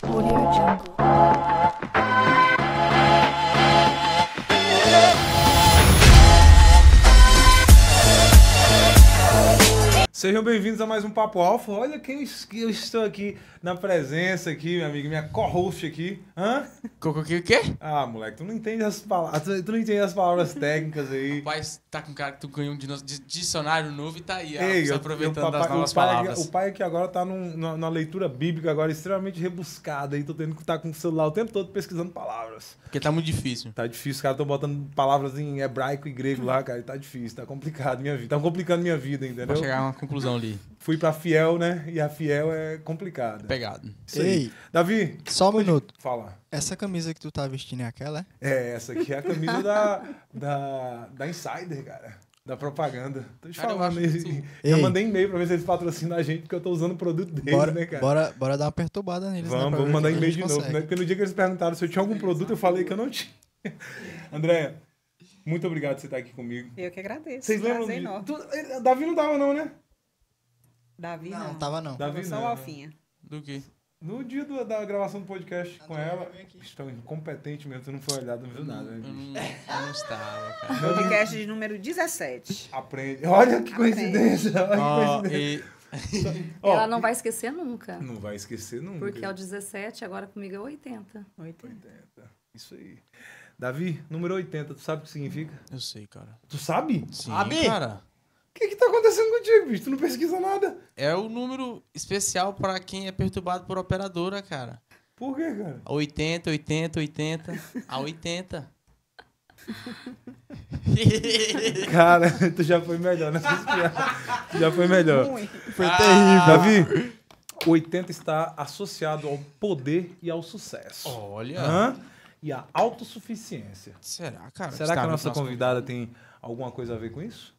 Audio Jungle. Sejam bem-vindos a mais um Papo Alfa. Olha quem eu estou aqui na presença aqui, minha amiga, minha co-host aqui. Hã? O quê? Ah, moleque, tu não entende as palavras, tu não entende as palavras técnicas aí. Rapaz, tá com cara que tu ganhou um dicionário novo e tá aí, Ei, se aproveitando das novas o pai palavras. o pai aqui agora tá na leitura bíblica agora extremamente rebuscada aí, tô tendo que estar com o celular o tempo todo pesquisando palavras. Porque tá muito difícil. Tá difícil, os caras estão botando palavras em hebraico e grego lá, cara, e tá difícil, tá complicado minha vida, tá complicando minha vida, entendeu? Pra chegar a uma conclusão ali. Fui pra Fiel, né, e a Fiel é complicada. Pegado. Isso aí. Ei, Davi, só um minuto. fala. Essa camisa que tu tá vestindo é aquela? Essa aqui é a camisa da Insider, cara. Da propaganda. Tô te Cara, eu falando acho aí. que Já Ei. mandei e-mail pra ver se eles patrocinam a gente, porque eu tô usando o produto deles, né, cara? Bora dar uma perturbada neles, né? pra Vamos ver mandar o que a e-mail gente de novo, consegue. né? Porque no dia que eles perguntaram se eu tinha algum produto, eu falei que eu não tinha. Andréia, muito obrigado por você estar aqui comigo. Eu que agradeço. Vocês lembram? Prazer enorme. Davi não tava, não, né? Davi Não, não. tava não. Davi Só não. o Alfinha. Do que? No dia da gravação do podcast com Andréia ela, veio aqui. estão incompetente mesmo, você não foi olhado, não viu nada. Eu Né? não estava, cara. Podcast de número 17. Aprende. Olha que Aprende. coincidência. Olha que Ó, coincidência. e... Ó, Ela não vai esquecer nunca. não vai esquecer nunca. Porque é o 17, agora comigo é 80. 80. 80. Isso aí. Davi, número 80, tu sabe o que significa? Eu sei, cara. Tu sabe? Sim, Sabe? cara. O que tá acontecendo contigo, bicho? Tu não pesquisa nada. É o número especial pra quem é perturbado por operadora, cara. Por quê, cara? 80, 80, 80. A 80. Cara, tu já foi melhor nessas piadas. Tu já foi melhor. Ruim. Foi terrível. Davi, 80 está associado ao poder e ao sucesso. Olha. Hã? E à autossuficiência. Será, cara? Será que a nossa convidada tem alguma coisa a ver com isso?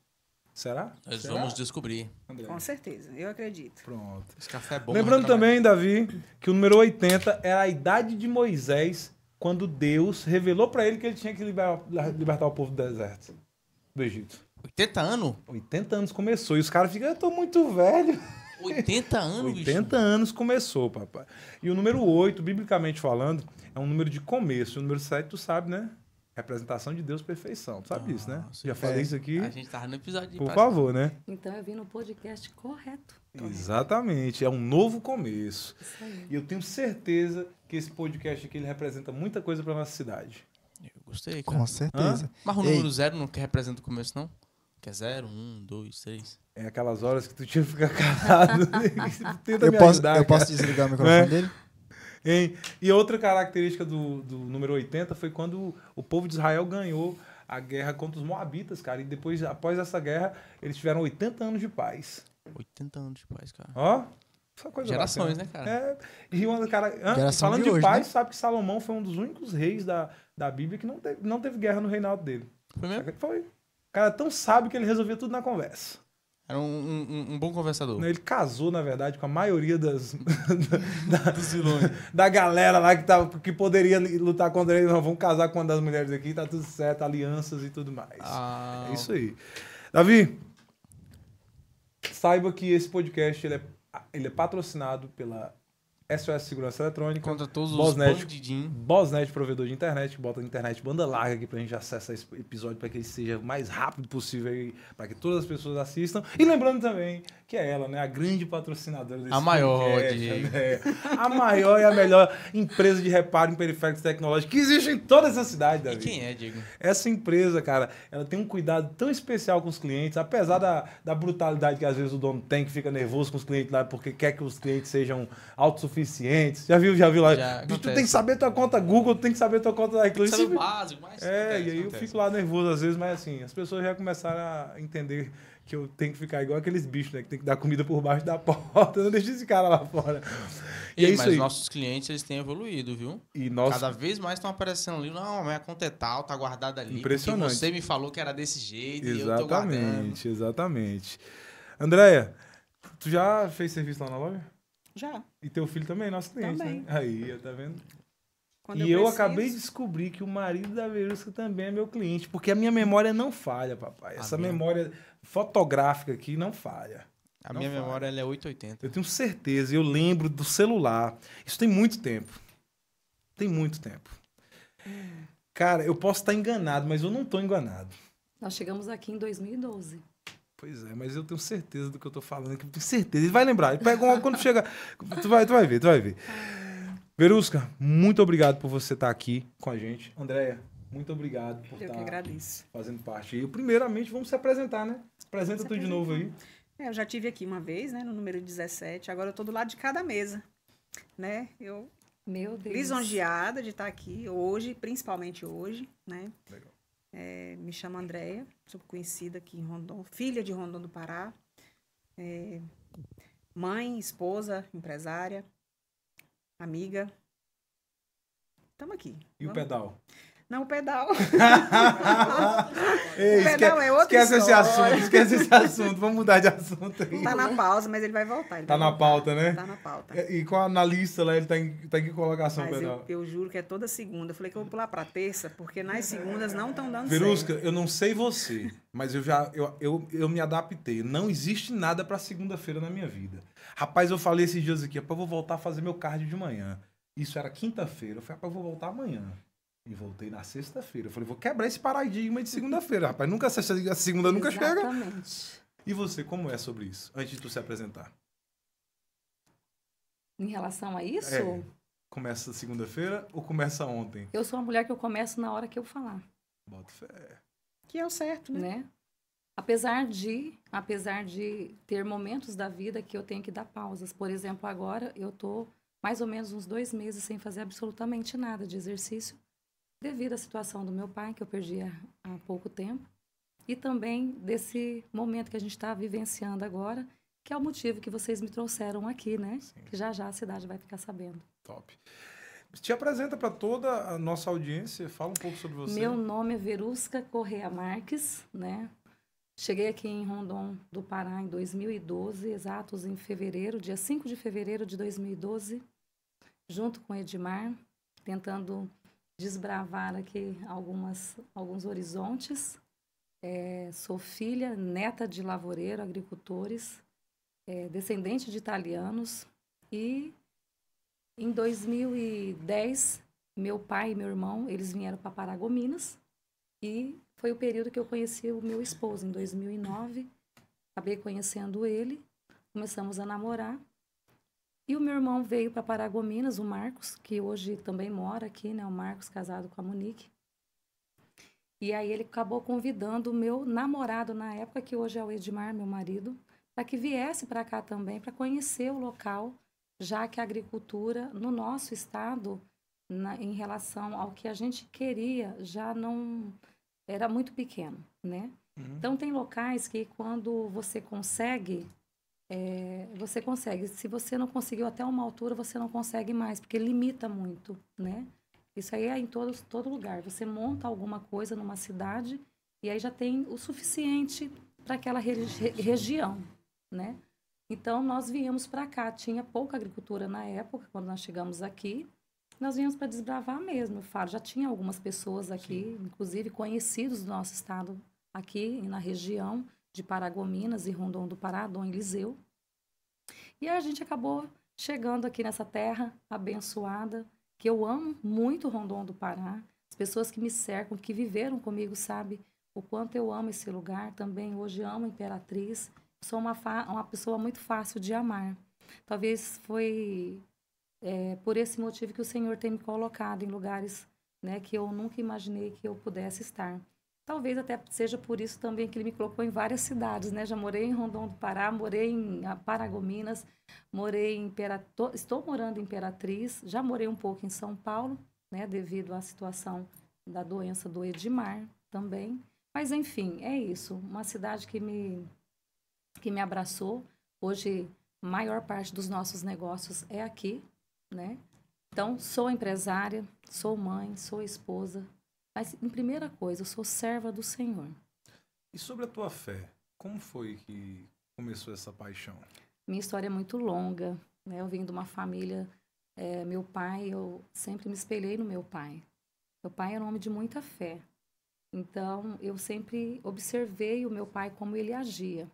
Será? Nós Será? vamos descobrir. André? Com certeza, eu acredito. Pronto. Esse café é bom. Lembrando mas não também, Davi, que o número 80 era a idade de Moisés quando Deus revelou para ele que ele tinha que libertar o povo do deserto, do Egito. 80 anos? 80 anos começou. E os caras ficam, eu tô muito velho. 80 anos, 80 anos começou, papai. E o número 8, biblicamente falando, é um número de começo. O número 7, tu sabe, né? Representação de Deus, perfeição. Tu sabe disso, né? Nossa, Já falei isso aqui. A gente tava no episódio de Por Páscoa. favor, né? Então eu vim no podcast correto. Exatamente. É um novo começo. Isso aí. E eu tenho certeza que esse podcast aqui ele representa muita coisa pra nossa cidade. Eu gostei, cara. Com certeza. Mas o Ei. número 0 não representa o começo, não? Que é 0, 1, 2, 3. É aquelas horas que tu tinha que ficar calado. Tenta Eu me posso, ajudar, eu posso cara. desligar o microfone Né? dele? Hein? E outra característica do número 80 foi quando o povo de Israel ganhou a guerra contra os Moabitas, cara. E depois, após essa guerra, eles tiveram 80 anos de paz. 80 anos de paz, cara. Ó, essa coisa Gerações, bacana. né, cara? E uma cara, Geração falando de de hoje, paz, né? sabe que Salomão foi um dos únicos reis da Bíblia que não teve guerra no reinado dele. Foi mesmo? Foi. O cara é tão sábio que ele resolvia tudo na conversa. Era um bom conversador. Ele casou, na verdade, com a maioria Dos vilões. da galera lá que poderia lutar contra ele. Não, vamos casar com uma das mulheres aqui, tá tudo certo, alianças e tudo mais. Ah, É isso aí. Davi, saiba que esse podcast ele é patrocinado pela SOS Segurança Eletrônica, Contra todos os Bosnet. bandidinhos. Bosnet, provedor de internet, que bota a internet banda larga aqui pra gente acessar esse episódio para que ele seja o mais rápido possível e para que todas as pessoas assistam. E lembrando também que é ela, né, a grande patrocinadora desse A maior, podcast, Diego. né? A maior e a melhor empresa de reparo em periféricos tecnológicos que existe em toda essa cidade, E Davi. quem é, Diego? Essa empresa, cara, ela tem um cuidado tão especial com os clientes, apesar da brutalidade que às vezes o dono tem, que fica nervoso com os clientes lá porque quer que os clientes sejam autossuficientes. Já viu lá? Já Bicho, tu acontece. tem que saber tua conta Google, tu tem que saber tua conta iCloud. Sabe o Isso- básico, mas... e aí eu fico lá nervoso às vezes, mas assim, as pessoas já começaram a entender que eu tenho que ficar igual aqueles bichos, né? Que tem que dar comida por baixo da porta, não deixa esse cara lá fora. E é isso mas aí. nossos clientes, eles têm evoluído, viu? E nós, Cada vez mais estão aparecendo ali. Não, minha conta é tal, tá guardada ali. Impressionante. Porque você me falou que era desse jeito e eu tô guardando. exatamente, exatamente. Andréia, tu já fez serviço lá na loja? Já. E teu filho também, nosso cliente, Também. né? Aí, tá vendo? Quando E eu preciso. acabei de descobrir que o marido da Verusca também é meu cliente, porque a minha memória não falha, papai. Essa mesmo? memória fotográfica aqui não falha. A Não minha falha. memória ela é 880. Eu tenho certeza, eu lembro do celular. Isso tem muito tempo. Tem muito tempo. Cara, eu posso estar enganado, mas eu não tô enganado. Nós chegamos aqui em 2012. Pois é, mas eu tenho certeza do que eu tô falando, que eu tenho certeza. Ele vai lembrar. Ele pega quando chega. Tu vai ver, tu vai ver. Verusca, muito obrigado por você estar aqui com a gente. Andréia, muito obrigado por Eu que estar agradeço. fazendo parte aí. Primeiramente, vamos se apresentar, né? Apresenta tu de novo aí. Eu já tive aqui uma vez, né, no número 17. Agora eu tô do lado de cada mesa, né? Eu Meu Deus. lisonjeada de estar aqui hoje, principalmente hoje, né? Legal. Me chamo Andréia, sou conhecida aqui em Rondon, filha de Rondon do Pará. Mãe, esposa, empresária, amiga. Estamos aqui. E o Vamos- pedal? Não, o pedal. Ei, O pedal é outra esquece esse história. assunto, esquece esse assunto. Vamos mudar de assunto aí. Tá na pausa, mas ele vai voltar. ele Tá vai na voltar. pauta, né? Tá na pauta. E na lista lá, ele tá em que colocação, Mas pedal? eu juro que é toda segunda. Eu falei que eu vou pular pra terça, porque nas segundas não estão dando Verusca, certo. eu não sei você, mas eu me adaptei. Não existe nada pra segunda-feira na minha vida. Rapaz, eu falei esses dias aqui, rapaz, eu vou voltar a fazer meu cardio de manhã. Isso era quinta-feira. Eu falei, rapaz, eu vou voltar amanhã. E voltei na sexta-feira. Eu falei, vou quebrar esse paradigma de segunda-feira. Rapaz, nunca a segunda nunca chega. Exatamente. E você, como é sobre isso? Antes de tu se apresentar. Em relação a isso, Começa segunda-feira ou começa ontem? eu sou uma mulher que eu começo na hora que eu falar, Bota fé. Que é o certo, né? né? Apesar de ter momentos da vida que eu tenho que dar pausas. Por exemplo, agora eu tô mais ou menos uns 2 meses sem fazer absolutamente nada de exercício, devido à situação do meu pai, que eu perdi há pouco tempo, e também desse momento que a gente está vivenciando agora, que é o motivo que vocês me trouxeram aqui, né? Sim. Que já a cidade vai ficar sabendo. Top. Te apresenta para toda a nossa audiência. Fala um pouco sobre você. Meu nome é Verusca Correa Marques, né? Cheguei aqui em Rondon do Pará em 2012, exatos em fevereiro, dia 5 de fevereiro de 2012, junto com Edmar, tentando desbravar aqui alguns horizontes. Sou filha, neta de lavoureiro, agricultores, descendente de italianos. E em 2010, meu pai e meu irmão, eles vieram para Paragominas. E foi o período que eu conheci o meu esposo, em 2009. Acabei conhecendo ele, começamos a namorar. E o meu irmão veio para Paragominas, o Marcos, que hoje também mora aqui, né? O Marcos, casado com a Monique. E aí ele acabou convidando o meu namorado na época, que hoje é o Edmar, meu marido, para que viesse para cá também, para conhecer o local, já que a agricultura no nosso estado, em relação ao que a gente queria, já não era muito pequeno, né? Então tem locais que quando você consegue, você consegue. Se você não conseguiu até uma altura, você não consegue mais, porque limita muito, né? Isso aí é em todo lugar. Você monta alguma coisa numa cidade e aí já tem o suficiente para aquela região, né? Então, nós viemos para cá. Tinha pouca agricultura na época, quando nós chegamos aqui. Nós viemos para desbravar mesmo. Eu falo, já tinha algumas pessoas aqui, inclusive conhecidos do nosso estado, aqui na região de Paragominas e Rondon do Pará, Dom Eliseu. E a gente acabou chegando aqui nessa terra abençoada, que eu amo muito Rondon do Pará. As pessoas que me cercam, que viveram comigo, sabem o quanto eu amo esse lugar. Também hoje amo Imperatriz. Sou uma pessoa muito fácil de amar. Talvez foi por esse motivo que o Senhor tem me colocado em lugares, né, que eu nunca imaginei que eu pudesse estar. Talvez até seja por isso também que ele me colocou em várias cidades, né? Já morei em Rondon do Pará, morei em Paragominas, morei em estou morando em Imperatriz, já morei um pouco em São Paulo, né, devido à situação da doença do Edmar também. Mas enfim, é isso, uma cidade que me abraçou. Hoje, a maior parte dos nossos negócios é aqui, né? Então, sou empresária, sou mãe, sou esposa. Mas, em primeira coisa, eu sou serva do Senhor. E sobre a tua fé, como foi que começou essa paixão? Minha história é muito longa, né? Eu vim de uma família... meu pai, eu sempre me espelhei no meu pai. Meu pai era um homem de muita fé. Então, eu sempre observei o meu pai como ele agia.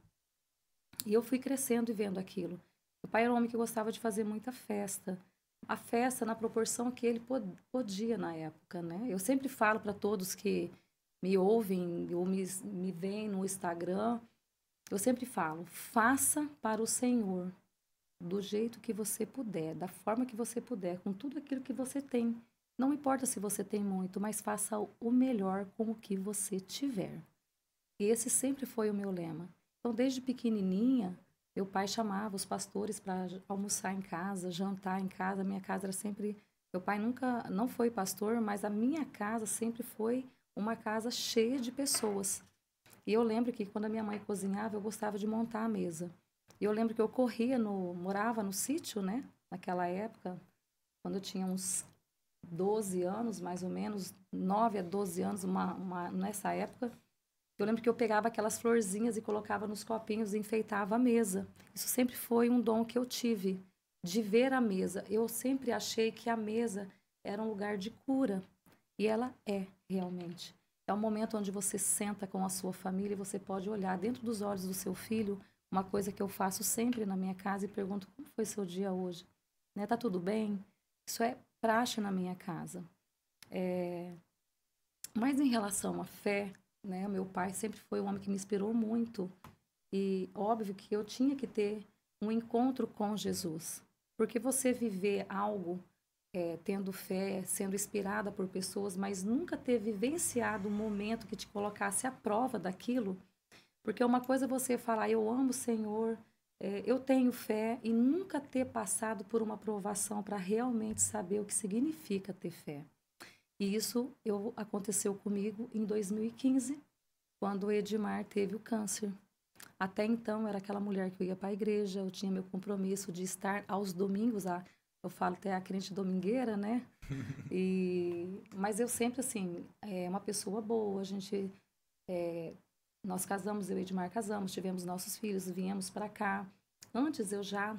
E eu fui crescendo e vendo aquilo. Meu pai era um homem que gostava de fazer muita festa. A festa na proporção que ele podia na época, né? Eu sempre falo para todos que me ouvem ou me veem no Instagram, eu sempre falo, faça para o Senhor do jeito que você puder, da forma que você puder, com tudo aquilo que você tem. Não importa se você tem muito, mas faça o melhor com o que você tiver. E esse sempre foi o meu lema. Então, desde pequenininha, meu pai chamava os pastores para almoçar em casa, jantar em casa. Minha casa era sempre... Meu pai nunca, não foi pastor, mas a minha casa sempre foi uma casa cheia de pessoas. E eu lembro que quando a minha mãe cozinhava, eu gostava de montar a mesa. E eu lembro que eu morava no sítio, né? Naquela época, quando eu tinha uns 12 anos, mais ou menos, 9 a 12 anos, nessa época. Eu lembro que eu pegava aquelas florzinhas e colocava nos copinhos e enfeitava a mesa. Isso sempre foi um dom que eu tive, de ver a mesa. Eu sempre achei que a mesa era um lugar de cura. E ela é, realmente. É um momento onde você senta com a sua família e você pode olhar dentro dos olhos do seu filho, uma coisa que eu faço sempre na minha casa e pergunto, como foi seu dia hoje? Né? Tá tudo bem? Isso é praxe na minha casa. Mas em relação à fé, né, meu pai sempre foi um homem que me inspirou muito. E óbvio que eu tinha que ter um encontro com Jesus. Porque você viver algo tendo fé, sendo inspirada por pessoas, mas nunca ter vivenciado um momento que te colocasse à prova daquilo. Porque uma coisa é você falar, eu amo o Senhor, eu tenho fé, e nunca ter passado por uma provação para realmente saber o que significa ter fé. E isso aconteceu comigo em 2015, quando o Edmar teve o câncer. Até então, era aquela mulher que eu ia para a igreja, eu tinha meu compromisso de estar aos domingos, eu falo até a crente domingueira, né? Mas eu sempre, assim, uma pessoa boa, nós casamos, eu e Edmar casamos, tivemos nossos filhos, viemos para cá. Antes eu já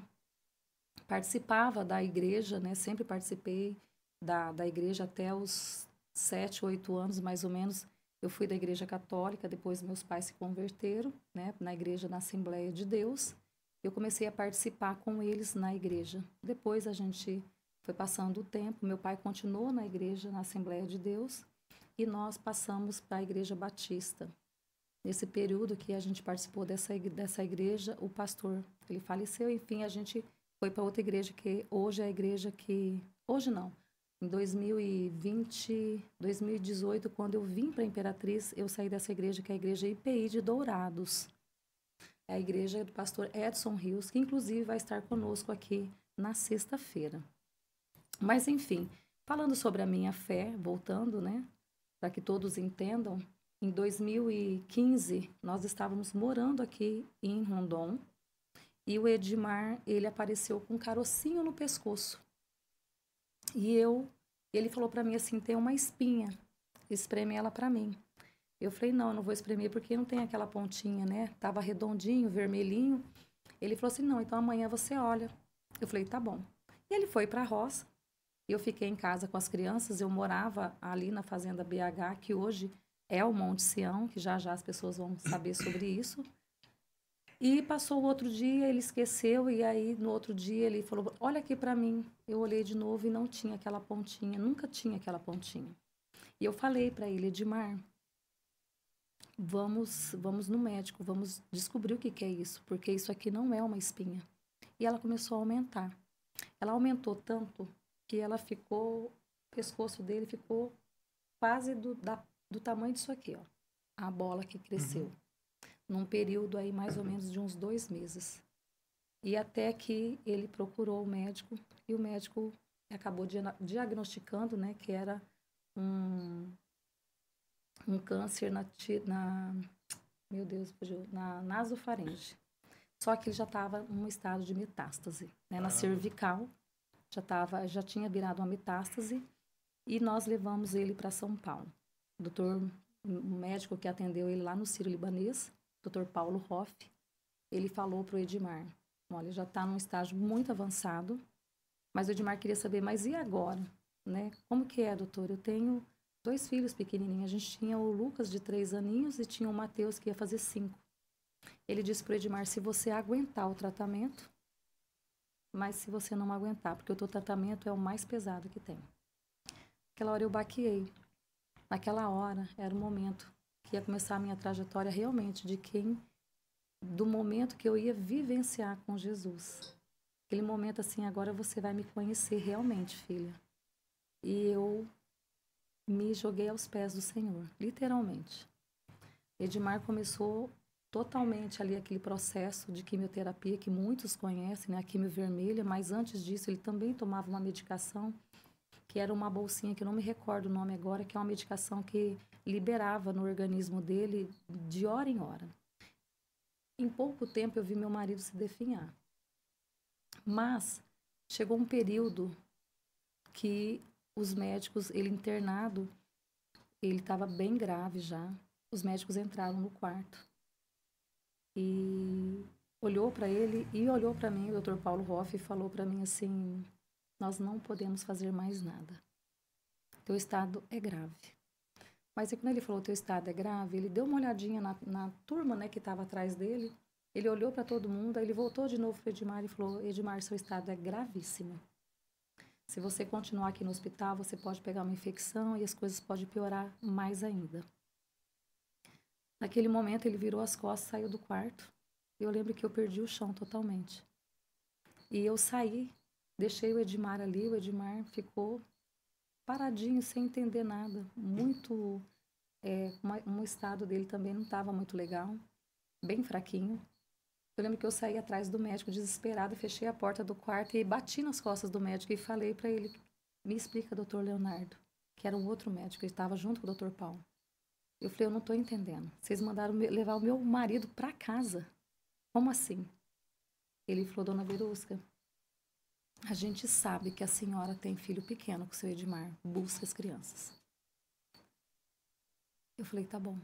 participava da igreja, né? Sempre participei da igreja até os 7, 8 anos, mais ou menos. Eu fui da igreja católica, depois meus pais se converteram, né? Na igreja, na Assembleia de Deus. Eu comecei a participar com eles na igreja. Depois a gente foi passando o tempo, meu pai continuou na igreja, na Assembleia de Deus, e nós passamos para a Igreja Batista. Nesse período que a gente participou dessa igreja, o pastor, ele faleceu, enfim, a gente foi para outra igreja, que hoje é a igreja que... Hoje não. Em 2020, 2018, quando eu vim para a Imperatriz, eu saí dessa igreja, que é a Igreja IPI de Dourados. É a igreja do pastor Edson Rios, que inclusive vai estar conosco aqui na sexta-feira. Mas, enfim, falando sobre a minha fé, voltando, né, para que todos entendam, em 2015, nós estávamos morando aqui em Rondon, e o Edmar, ele apareceu com um carocinho no pescoço. E ele falou para mim assim, tem uma espinha, espreme ela para mim. Eu falei, não, eu não vou espremer porque não tem aquela pontinha, né? Tava redondinho, vermelhinho. Ele falou assim, não, então amanhã você olha. Eu falei, tá bom. E ele foi para a roça. Eu fiquei em casa com as crianças. Eu morava ali na Fazenda BH, que hoje é o Monte Sião, que já já as pessoas vão saber sobre isso. E passou o outro dia, ele esqueceu, e aí no outro dia ele falou, olha aqui para mim. Eu olhei de novo e não tinha aquela pontinha, nunca tinha aquela pontinha. E eu falei para ele, Edmar, vamos no médico, vamos descobrir o que é isso, porque isso aqui não é uma espinha. E ela começou a aumentar. Ela aumentou tanto que ela ficou, o pescoço dele ficou quase do tamanho disso aqui, ó. A bola que cresceu. Num período aí mais ou menos de uns 2 meses. E até que ele procurou o médico, e o médico acabou diagnosticando, né, que era um câncer meu Deus, na nasofaringe. Só que ele já estava em um estado de metástase, né, na cervical, já tinha virado uma metástase, e nós levamos ele para São Paulo. O médico que atendeu ele lá no Sírio-Libanês, Dr. Paulo Hoff, ele falou para o Edmar, olha, já está num estágio muito avançado, mas o Edmar queria saber, mas e agora? Né? Como que é, doutor? Eu tenho 2 filhos pequenininhos, a gente tinha o Lucas de 3 aninhos e tinha o Matheus que ia fazer 5. Ele disse para o Edmar, se você aguentar o tratamento, mas se você não aguentar, porque o teu tratamento é o mais pesado que tem. Naquela hora eu baqueei. Naquela hora era o momento que ia começar a minha trajetória realmente do momento que eu ia vivenciar com Jesus. Aquele momento assim, agora você vai me conhecer realmente, filha. E eu me joguei aos pés do Senhor, literalmente. Edmar começou totalmente ali aquele processo de quimioterapia que muitos conhecem, né? A quimio vermelha, mas antes disso ele também tomava uma medicação que era uma bolsinha, que eu não me recordo o nome agora, que é uma medicação que liberava no organismo dele de hora em hora. Em pouco tempo eu vi meu marido se definhar. Mas chegou um período que os médicos, ele internado, ele estava bem grave já. Os médicos entraram no quarto e olhou para ele e olhou para mim, o Dr. Paulo Hoff, e falou para mim assim: nós não podemos fazer mais nada. Teu estado é grave. Mas quando ele falou teu estado é grave, ele deu uma olhadinha na turma, né, que estava atrás dele. Ele olhou para todo mundo, aí ele voltou de novo para Edmar e falou: Edmar, seu estado é gravíssimo. Se você continuar aqui no hospital, você pode pegar uma infecção e as coisas podem piorar mais ainda. Naquele momento, ele virou as costas, saiu do quarto. Eu lembro que eu perdi o chão totalmente. E eu saí, deixei o Edmar ali, o Edmar ficou paradinho, sem entender nada. Muito, um estado dele também não estava muito legal, bem fraquinho. Eu lembro que eu saí atrás do médico, desesperada, fechei a porta do quarto e bati nas costas do médico e falei para ele: me explica, doutor Leonardo, que era um outro médico, ele estava junto com o doutor Paulo. Eu falei: eu não estou entendendo. Vocês mandaram levar o meu marido para casa. Como assim? Ele falou: dona Verusca, a gente sabe que a senhora tem filho pequeno com o seu Edmar. Busca as crianças. Eu falei: tá bom.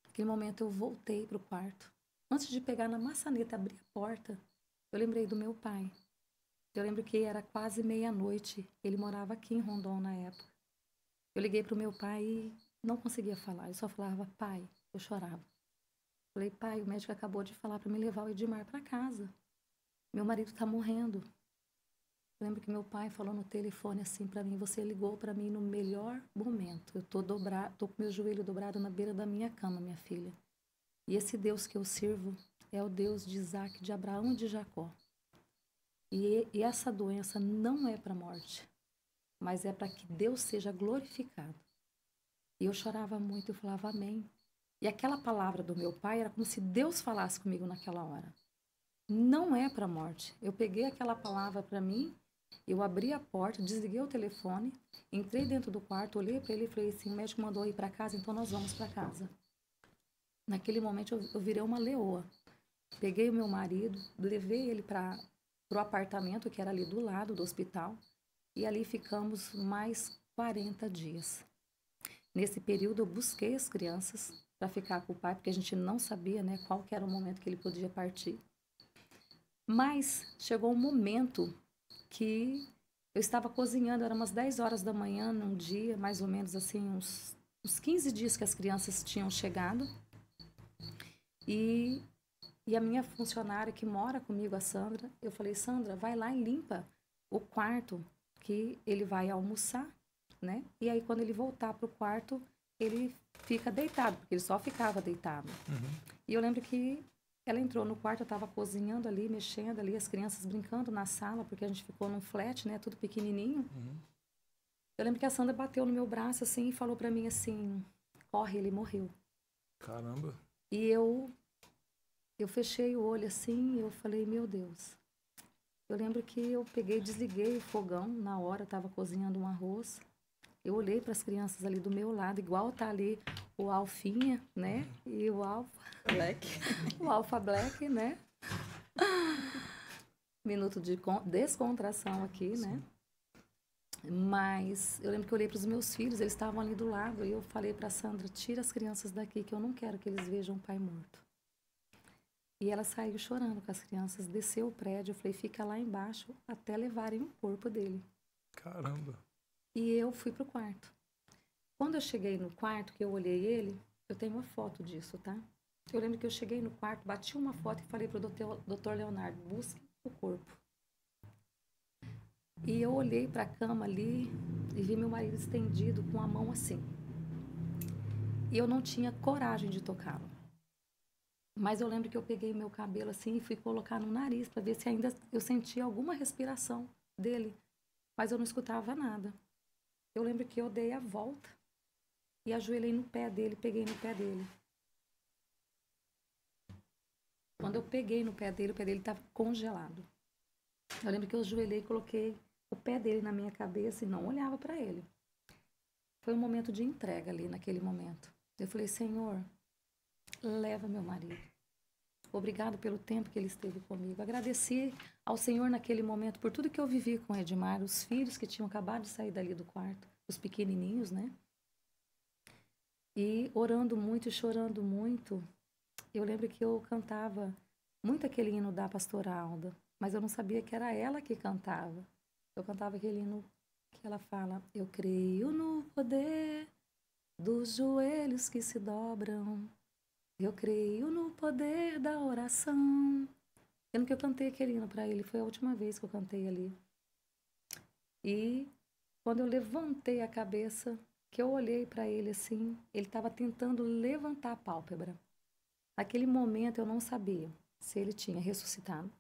Naquele momento eu voltei para o quarto. Antes de pegar na maçaneta e abrir a porta, eu lembrei do meu pai. Eu lembro que era quase meia-noite. Ele morava aqui em Rondon na época. Eu liguei para o meu pai e não conseguia falar. Eu só falava: pai. Eu chorava. Falei: pai, o médico acabou de falar para me levar o Edmar para casa. Meu marido está morrendo. Eu lembro que meu pai falou no telefone assim para mim: você ligou para mim no melhor momento. Eu tô com meu joelho dobrado na beira da minha cama, minha filha. E esse Deus que eu sirvo é o Deus de Isaac, de Abraão e de Jacó. E essa doença não é para a morte, mas é para que Deus seja glorificado. E eu chorava muito, eu falava amém. E aquela palavra do meu pai era como se Deus falasse comigo naquela hora. Não é para a morte. Eu peguei aquela palavra para mim, eu abri a porta, desliguei o telefone, entrei dentro do quarto, olhei para ele e falei assim: o médico mandou ir para casa, então nós vamos para casa. Naquele momento eu virei uma leoa. Peguei o meu marido, levei ele para o apartamento que era ali do lado do hospital e ali ficamos mais 40 dias. Nesse período eu busquei as crianças para ficar com o pai, porque a gente não sabia, né, qual que era o momento que ele podia partir. Mas chegou um momento que eu estava cozinhando, era umas 10 horas da manhã num dia, mais ou menos assim, uns 15 dias que as crianças tinham chegado. E a minha funcionária que mora comigo, a Sandra, eu falei: Sandra, vai lá e limpa o quarto que ele vai almoçar, né? E aí quando ele voltar pro quarto, ele fica deitado, porque ele só ficava deitado. E eu lembro que ela entrou no quarto, eu estava cozinhando ali, mexendo ali, as crianças brincando na sala, porque a gente ficou num flat, né? Tudo pequenininho. Eu lembro que a Sandra bateu no meu braço assim e falou para mim assim: corre, ele morreu. Caramba. E eu fechei o olho assim e eu falei: meu Deus. Eu lembro que eu peguei, desliguei o fogão na hora, estava cozinhando um arroz. Eu olhei para as crianças ali do meu lado, igual tá ali o Alfinha, né? E o Alfa Black. O Alfa Black, né? Minuto de descontração aqui, né? Mas eu lembro que eu olhei para os meus filhos, eles estavam ali do lado, e eu falei para Sandra: tira as crianças daqui, que eu não quero que eles vejam o pai morto. E ela saiu chorando com as crianças, desceu o prédio, eu falei: fica lá embaixo até levarem o corpo dele. Caramba. E eu fui pro quarto. Quando eu cheguei no quarto, que eu olhei ele, eu tenho uma foto disso, tá? Eu lembro que eu cheguei no quarto, bati uma foto e falei pro doutor Leonardo, busque o corpo. E eu olhei para a cama ali e vi meu marido estendido com a mão assim. E eu não tinha coragem de tocá-lo. Mas eu lembro que eu peguei meu cabelo assim e fui colocar no nariz para ver se ainda eu sentia alguma respiração dele. Mas eu não escutava nada. Eu lembro que eu dei a volta e ajoelhei no pé dele, peguei no pé dele. Quando eu peguei no pé dele, o pé dele estava congelado. Eu lembro que eu ajoelhei e coloquei o pé dele na minha cabeça e não olhava para ele. Foi um momento de entrega ali, naquele momento. Eu falei, Senhor, leva meu marido. Obrigado pelo tempo que ele esteve comigo. Agradeci ao Senhor naquele momento por tudo que eu vivi com o Edmar, os filhos que tinham acabado de sair dali do quarto, os pequenininhos, né? E orando muito e chorando muito, eu lembro que eu cantava muito aquele hino da pastora Alda, mas eu não sabia que era ela que cantava. Eu cantava aquele hino que ela fala, eu creio no poder dos joelhos que se dobram, eu creio no poder da oração. Eu lembro que eu cantei aquele hino para ele, foi a última vez que eu cantei ali. E quando eu levantei a cabeça, que eu olhei para ele assim, ele estava tentando levantar a pálpebra. Naquele momento eu não sabia se ele tinha ressuscitado,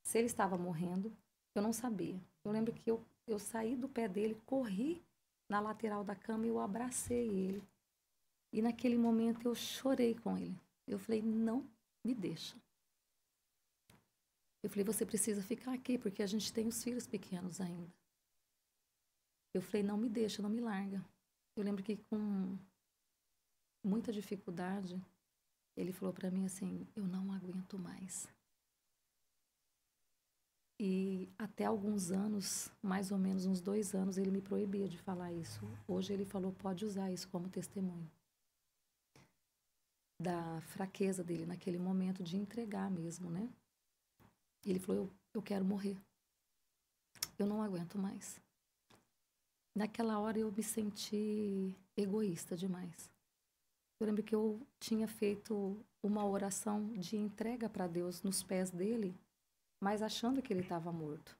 se ele estava morrendo, eu não sabia. Eu lembro que eu saí do pé dele, corri na lateral da cama e eu abracei ele. E naquele momento eu chorei com ele. Eu falei, não me deixa. Eu falei, você precisa ficar aqui, porque a gente tem os filhos pequenos ainda. Eu falei, não me deixa, não me larga. Eu lembro que com muita dificuldade, ele falou para mim assim, eu não aguento mais. E até alguns anos, mais ou menos uns 2 anos, ele me proibia de falar isso. Hoje ele falou, pode usar isso como testemunho. Da fraqueza dele naquele momento de entregar mesmo, né? Ele falou, eu quero morrer. Eu não aguento mais. Naquela hora eu me senti egoísta demais. Eu lembro que eu tinha feito uma oração de entrega para Deus nos pés dele, mas achando que ele estava morto.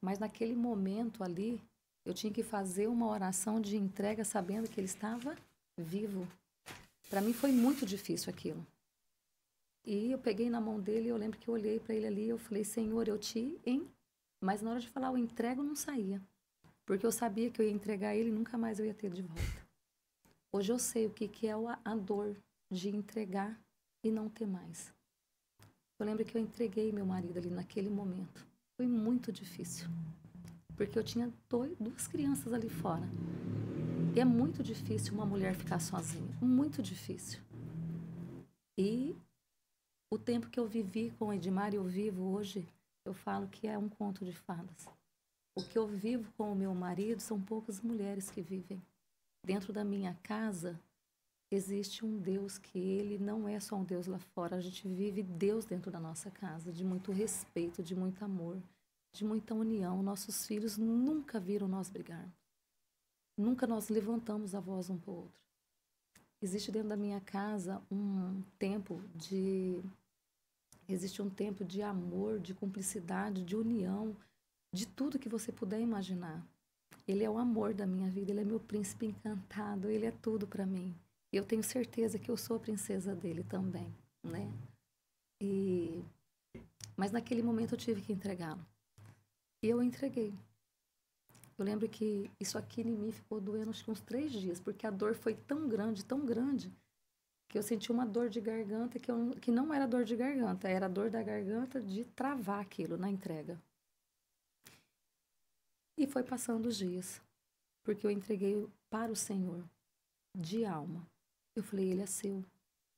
Mas naquele momento ali, eu tinha que fazer uma oração de entrega sabendo que ele estava vivo. Para mim foi muito difícil aquilo. E eu peguei na mão dele, eu lembro que eu olhei para ele ali e eu falei, Senhor, eu te... Mas na hora de falar o entrego não saía. Porque eu sabia que eu ia entregar ele e nunca mais eu ia ter de volta. Hoje eu sei o que é a dor de entregar e não ter mais. Eu lembro que eu entreguei meu marido ali naquele momento. Foi muito difícil. Porque eu tinha 2 crianças ali fora. E é muito difícil uma mulher ficar sozinha. Muito difícil. E o tempo que eu vivi com o Edmar e eu vivo hoje, eu falo que é um conto de fadas. O que eu vivo com o meu marido são poucas mulheres que vivem. Dentro da minha casa, existe um Deus que ele não é só um Deus lá fora. A gente vive Deus dentro da nossa casa, de muito respeito, de muito amor, de muita união. Nossos filhos nunca viram nós brigarmos. Nunca nós levantamos a voz um para o outro. Existe dentro da minha casa um tempo de... Existe um tempo de amor, de cumplicidade, de união, de tudo que você puder imaginar. Ele é o amor da minha vida, ele é meu príncipe encantado, ele é tudo para mim. E eu tenho certeza que eu sou a princesa dele também, né? Mas naquele momento eu tive que entregá-lo. E eu entreguei. Eu lembro que isso aqui em mim ficou doendo acho que uns 3 dias, porque a dor foi tão grande, que eu senti uma dor de garganta que não era dor de garganta, era dor da garganta de travar aquilo na entrega. E foi passando os dias, porque eu entreguei para o Senhor, de alma. Eu falei, ele é seu.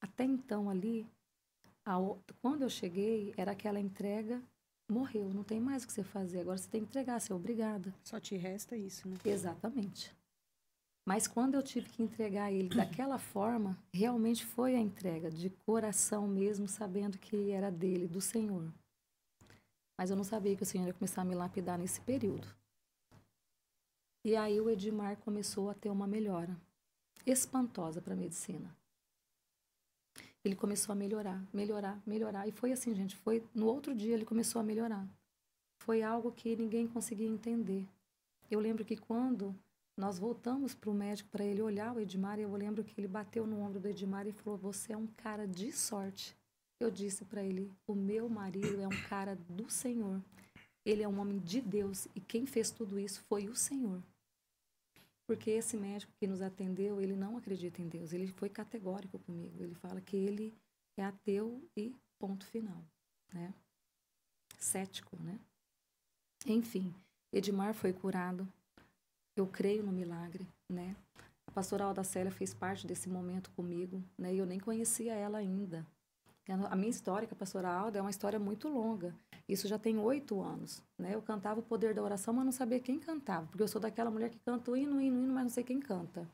Até então ali, quando eu cheguei, era aquela entrega, morreu, não tem mais o que você fazer, agora você tem que entregar, você é obrigada. Só te resta isso, né? Exatamente. Mas quando eu tive que entregar ele daquela forma, realmente foi a entrega, de coração mesmo, sabendo que era dele, do Senhor. Mas eu não sabia que o Senhor ia começar a me lapidar nesse período. E aí o Edmar começou a ter uma melhora espantosa para a medicina. ele começou a melhorar, melhorar, melhorar. E foi assim, gente, foi no outro dia ele começou a melhorar. Foi algo que ninguém conseguia entender. Eu lembro que quando nós voltamos para o médico para ele olhar o Edmar, eu lembro que ele bateu no ombro do Edmar e falou: "Você é um cara de sorte." Eu disse para ele: "O meu marido é um cara do Senhor. Ele é um homem de Deus e quem fez tudo isso foi o Senhor." Porque esse médico que nos atendeu, ele não acredita em Deus. Ele foi categórico comigo. Ele fala que ele é ateu e ponto final, né? Cético, né? Enfim, Edmar foi curado. Eu creio no milagre, né? A pastora Alda Célia fez parte desse momento comigo, né? E eu nem conhecia ela ainda. A minha história com a pastora Alda é uma história muito longa. Isso já tem 8 anos, né? Eu cantava o poder da oração, mas não sabia quem cantava, porque eu sou daquela mulher que canta o hino, hino, hino, mas não sei quem canta.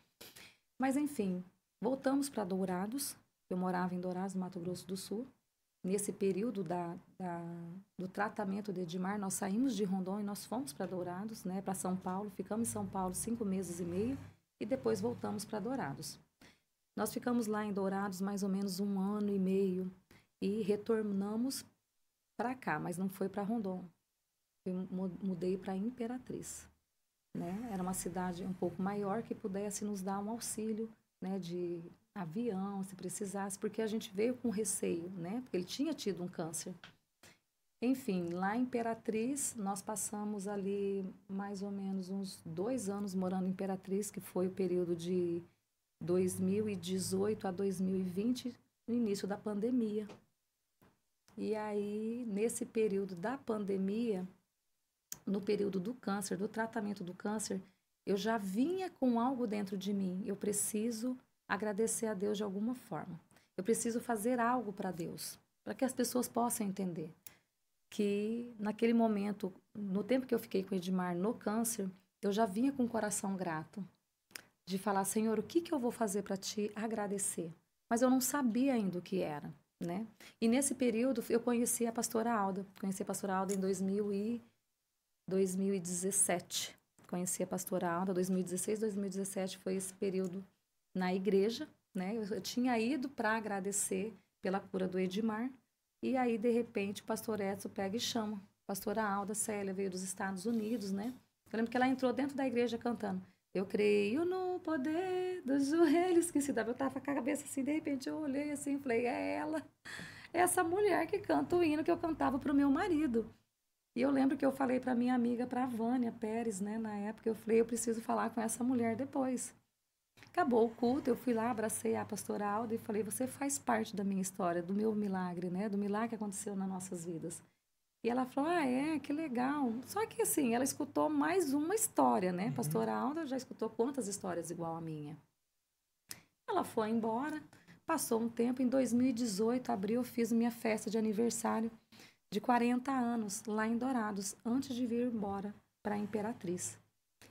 Mas, enfim, voltamos para Dourados. Eu morava em Dourados, Mato Grosso do Sul. Nesse período do tratamento de Edmar, nós saímos de Rondônia e nós fomos para Dourados, né? Para São Paulo. Ficamos em São Paulo 5 meses e meio e depois voltamos para Dourados. Nós ficamos lá em Dourados mais ou menos 1 ano e meio e retornamos para cá, mas não foi para Rondônia. Eu mudei para Imperatriz, né? Era uma cidade um pouco maior que pudesse nos dar um auxílio, né, de avião, se precisasse, porque a gente veio com receio, né? Porque ele tinha tido um câncer. Enfim, lá em Imperatriz, nós passamos ali mais ou menos uns 2 anos morando em Imperatriz, que foi o período de 2018 a 2020, no início da pandemia. E aí, nesse período da pandemia, no período do câncer, do tratamento do câncer, eu já vinha com algo dentro de mim. Eu preciso agradecer a Deus de alguma forma. Eu preciso fazer algo para Deus, para que as pessoas possam entender que naquele momento, no tempo que eu fiquei com o Edmar no câncer, eu já vinha com o coração grato, de falar: Senhor, o que eu vou fazer para te agradecer? Mas eu não sabia ainda o que era, né? E nesse período eu conheci a pastora Alda. Conheci a pastora Alda em 2017. Conheci a pastora Alda, 2016, 2017 foi esse período na igreja, né? Eu tinha ido para agradecer pela cura do Edmar. E aí, de repente, o pastor Edson pega e chama. A pastora Alda Célia veio dos Estados Unidos, né? Eu lembro que ela entrou dentro da igreja cantando: "Eu creio no poder dos joelhos que se dá." Eu tava com a cabeça assim, de repente eu olhei assim e falei: é ela, é essa mulher que canta o hino que eu cantava pro meu marido. E eu lembro que eu falei pra minha amiga, pra Vânia Pérez, né, na época, eu falei: eu preciso falar com essa mulher depois. Acabou o culto, eu fui lá, abracei a pastora Alda e falei: você faz parte da minha história, do meu milagre, né, do milagre que aconteceu nas nossas vidas. E ela falou: ah, é, que legal. Só que assim, ela escutou mais uma história, né? Pastora Alda já escutou quantas histórias igual a minha. Ela foi embora, passou um tempo, em 2018, abril, eu fiz minha festa de aniversário de 40 anos, lá em Dourados, antes de vir embora para a Imperatriz.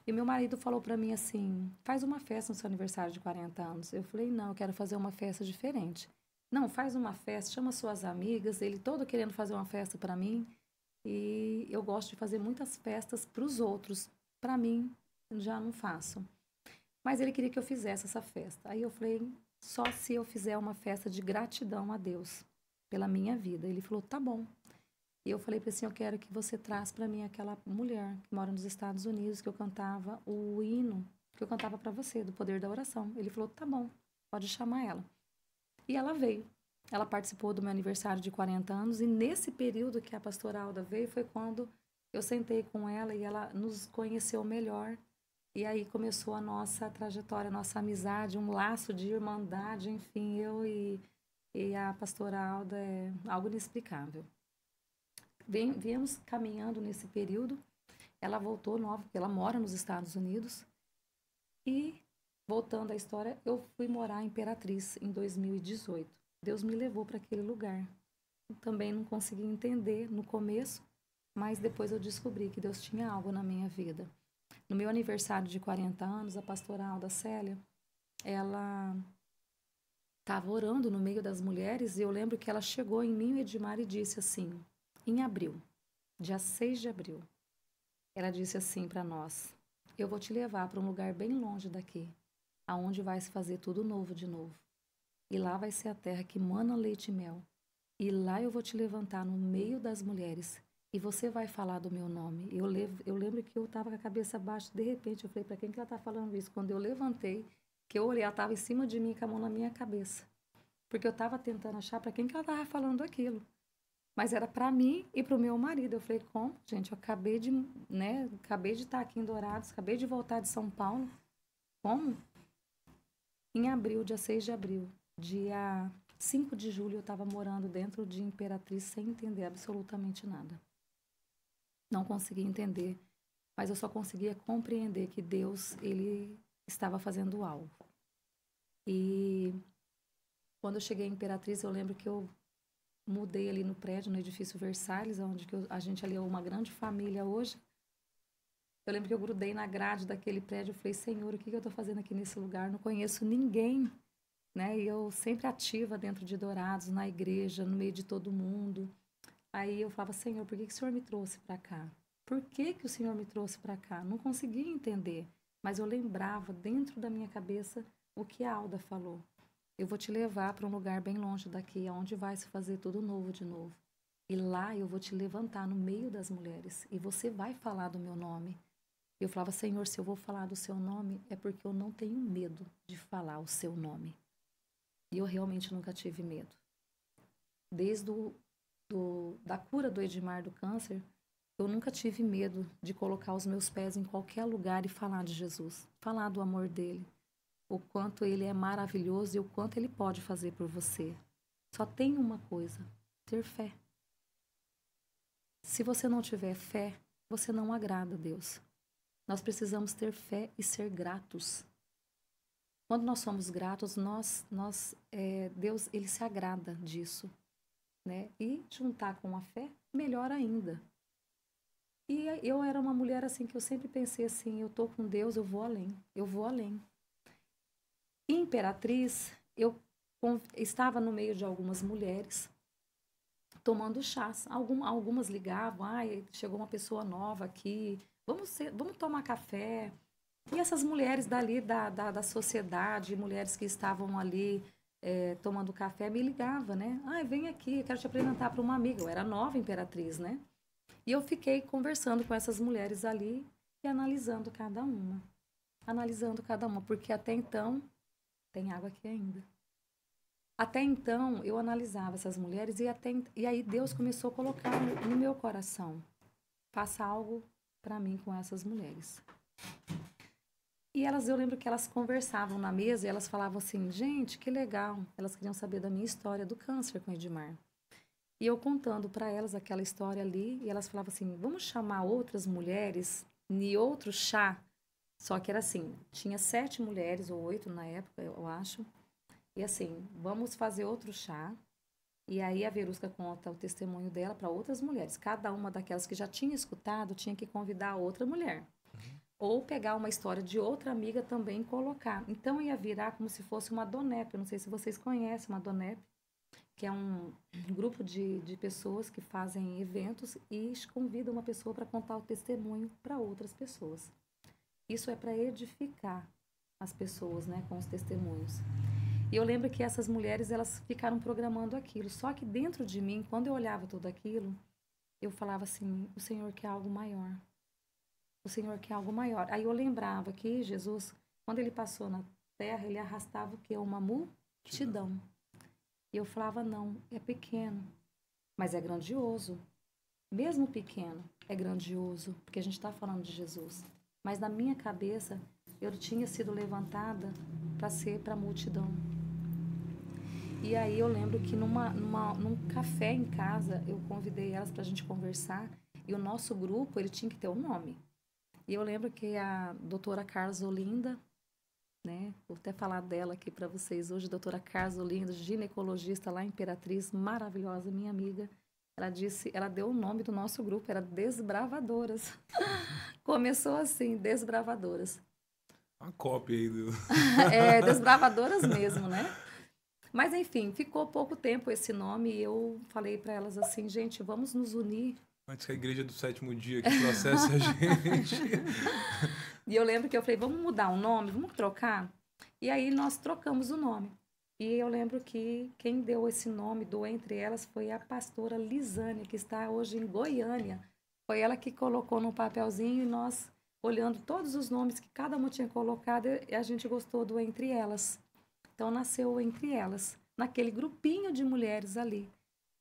E meu marido falou para mim assim: faz uma festa no seu aniversário de 40 anos. Eu falei: não, eu quero fazer uma festa diferente. Não, faz uma festa, chama suas amigas. Ele todo querendo fazer uma festa para mim. E eu gosto de fazer muitas festas para os outros. Para mim, já não faço. Mas ele queria que eu fizesse essa festa. Aí eu falei: só se eu fizer uma festa de gratidão a Deus pela minha vida. Ele falou: tá bom. E eu falei para ele assim: eu quero que você traz para mim aquela mulher que mora nos Estados Unidos, que eu cantava o hino, que eu cantava para você, do poder da oração. Ele falou: tá bom, pode chamar ela. E ela veio. Ela participou do meu aniversário de 40 anos e nesse período que a pastora Alda veio foi quando eu sentei com ela e ela nos conheceu melhor. E aí começou a nossa trajetória, a nossa amizade, um laço de irmandade, enfim, eu e a pastora Alda é algo inexplicável. Viemos caminhando nesse período, ela voltou nova, porque ela mora nos Estados Unidos. E, voltando à história, eu fui morar em Imperatriz em 2018. Deus me levou para aquele lugar. Eu também não consegui entender no começo, mas depois eu descobri que Deus tinha algo na minha vida. No meu aniversário de 40 anos, a pastora Alda Célia, ela estava orando no meio das mulheres e eu lembro que ela chegou em mim, Edmar, e disse assim, em abril, dia 6 de abril, ela disse assim para nós: eu vou te levar para um lugar bem longe daqui, aonde vai se fazer tudo novo de novo. e lá vai ser a terra que mana leite e mel. E lá eu vou te levantar no meio das mulheres e você vai falar do meu nome. Eu lembro que eu estava com a cabeça baixa, de repente eu falei, para quem que ela está falando isso? Quando eu levantei, que eu olhei, ela estava em cima de mim com a mão na minha cabeça. Porque eu estava tentando achar para quem que ela estava falando aquilo. Mas era para mim e para o meu marido. Eu falei, como? Gente, eu acabei de, né, acabei de estar aqui em Dourados, acabei de voltar de São Paulo. Como? Em abril, dia 6 de abril, dia 5 de julho, eu estava morando dentro de Imperatriz sem entender absolutamente nada. Não conseguia entender, mas eu só conseguia compreender que Deus, ele estava fazendo algo. E quando eu cheguei em Imperatriz, eu lembro que eu mudei ali no prédio, no edifício Versalhes, onde a gente ali é uma grande família hoje. Eu lembro que eu grudei na grade daquele prédio, eu falei, Senhor, o que eu estou fazendo aqui nesse lugar? Não conheço ninguém, né? E eu sempre ativa dentro de Dourados, na igreja, no meio de todo mundo. Aí eu falava, Senhor, por que o Senhor me trouxe para cá? Por que o Senhor me trouxe para cá? Não conseguia entender, mas eu lembrava dentro da minha cabeça o que a Alda falou. Eu vou te levar para um lugar bem longe daqui, onde vai se fazer tudo novo de novo. E lá eu vou te levantar no meio das mulheres e você vai falar do meu nome. Eu falava, Senhor, se eu vou falar do seu nome, é porque eu não tenho medo de falar o seu nome. E eu realmente nunca tive medo. Desde da cura do Edmar do câncer, eu nunca tive medo de colocar os meus pés em qualquer lugar e falar de Jesus, falar do amor dele, o quanto ele é maravilhoso e o quanto ele pode fazer por você. Só tem uma coisa, ter fé. Se você não tiver fé, você não agrada a Deus. Nós precisamos ter fé e ser gratos. Quando nós somos gratos, Deus, ele se agrada disso, né? E juntar com a fé, melhor ainda. E eu era uma mulher assim que eu sempre pensei assim, eu tô com Deus, eu vou além, eu vou além. Em Imperatriz, eu estava no meio de algumas mulheres tomando chás. Algumas ligavam, chegou uma pessoa nova aqui, vamos tomar café. E essas mulheres dali da sociedade, mulheres que estavam ali tomando café, me ligavam, né? Vem aqui, eu quero te apresentar para uma amiga. Eu era nova Imperatriz, né? E eu fiquei conversando com essas mulheres ali e analisando cada uma. Analisando cada uma, porque até então, tem água aqui ainda. Até então, eu analisava essas mulheres e aí Deus começou a colocar no meu coração. Faça algo para mim com essas mulheres. E eu lembro que elas conversavam na mesa e elas falavam assim, gente, que legal. Elas queriam saber da minha história do câncer com o Edmar. E eu contando para elas aquela história ali, e elas falavam assim, vamos chamar outras mulheres em outro chá. Só que era assim, tinha 7 mulheres, ou 8 na época, eu acho. E assim, vamos fazer outro chá. E aí a Verusca conta o testemunho dela para outras mulheres. Cada uma daquelas que já tinha escutado tinha que convidar outra mulher. Ou pegar uma história de outra amiga também e colocar. Então ia virar como se fosse uma DONEP. Eu não sei se vocês conhecem uma DONEP, que é um grupo de pessoas que fazem eventos e convidam uma pessoa para contar o testemunho para outras pessoas. Isso é para edificar as pessoas, né, com os testemunhos. E eu lembro que essas mulheres, elas ficaram programando aquilo. Só que dentro de mim, quando eu olhava tudo aquilo, eu falava assim, o Senhor quer algo maior. O Senhor quer algo maior. Aí eu lembrava que Jesus, quando ele passou na terra, ele arrastava o quê? Uma multidão. E eu falava, não, é pequeno, mas é grandioso. Mesmo pequeno, é grandioso, porque a gente está falando de Jesus. Mas na minha cabeça, eu tinha sido levantada para ser para a multidão. E aí eu lembro que num café em casa, eu convidei elas para a gente conversar, e o nosso grupo, ele tinha que ter um nome. E eu lembro que a doutora Carlos Olinda, né, vou até falar dela aqui para vocês hoje, doutora Carlos Olinda, ginecologista lá em Imperatriz, maravilhosa, minha amiga, ela deu o nome do nosso grupo, era Desbravadoras. Começou assim, Desbravadoras. Uma cópia aí do... Desbravadoras mesmo, né? Mas, enfim, ficou pouco tempo esse nome e eu falei para elas assim, gente, vamos nos unir. Antes que a igreja do 7º dia que processa a gente. E eu lembro que eu falei, vamos mudar o nome, vamos trocar? E aí nós trocamos o nome. E eu lembro que quem deu esse nome do Entre Elas foi a pastora Lisânia, que está hoje em Goiânia. Foi ela que colocou no papelzinho e nós, olhando todos os nomes que cada uma tinha colocado, a gente gostou do Entre Elas. Então nasceu o Entre Elas, naquele grupinho de mulheres ali,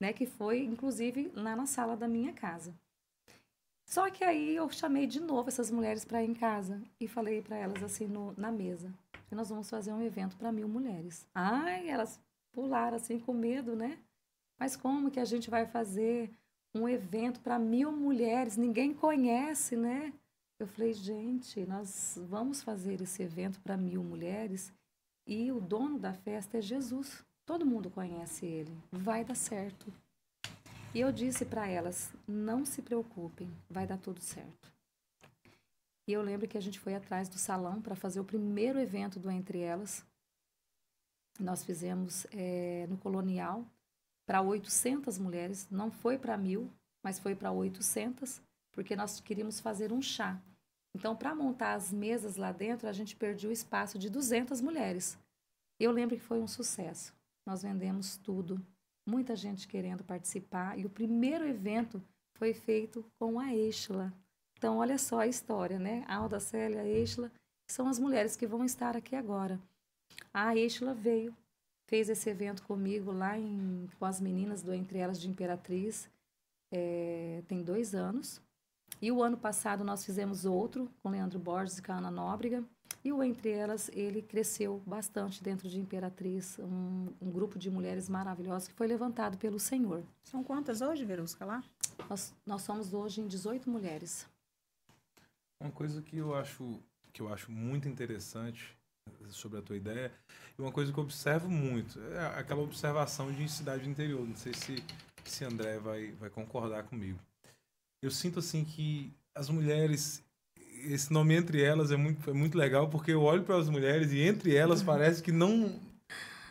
né, que foi inclusive lá na sala da minha casa. Só que aí eu chamei de novo essas mulheres para ir em casa e falei para elas assim na mesa, que nós vamos fazer um evento para 1.000 mulheres. Ai, elas pularam assim com medo, né? Mas como que a gente vai fazer um evento para 1.000 mulheres? Ninguém conhece, né? Eu falei, gente, nós vamos fazer esse evento para 1.000 mulheres e o dono da festa é Jesus. Todo mundo conhece ele. Vai dar certo. E eu disse para elas, não se preocupem, vai dar tudo certo. E eu lembro que a gente foi atrás do salão para fazer o primeiro evento do Entre Elas. Nós fizemos no Colonial para 800 mulheres, não foi para 1.000, mas foi para 800, porque nós queríamos fazer um chá. Então, para montar as mesas lá dentro, a gente perdeu o espaço de 200 mulheres. Eu lembro que foi um sucesso. Nós vendemos tudo. Muita gente querendo participar. E o primeiro evento foi feito com a Eixla. Então, olha só a história, né? A Alda Célia, a Eixla, são as mulheres que vão estar aqui agora. A Eixla veio, fez esse evento comigo lá com as meninas do Entre Elas de Imperatriz. Tem 2 anos. E o ano passado nós fizemos outro com Leandro Borges e com a Ana Nóbrega. E o Entre Elas, ele cresceu bastante dentro de Imperatriz, um grupo de mulheres maravilhosas que foi levantado pelo Senhor. São quantas hoje, Verusca, lá? Nós somos hoje em 18 mulheres. Uma coisa que eu acho muito interessante sobre a tua ideia, e uma coisa que eu observo muito, é aquela observação de cidade interior. Não sei se André vai concordar comigo. Eu sinto assim que as mulheres, esse nome Entre Elas é muito legal, porque eu olho para as mulheres e entre elas parece que não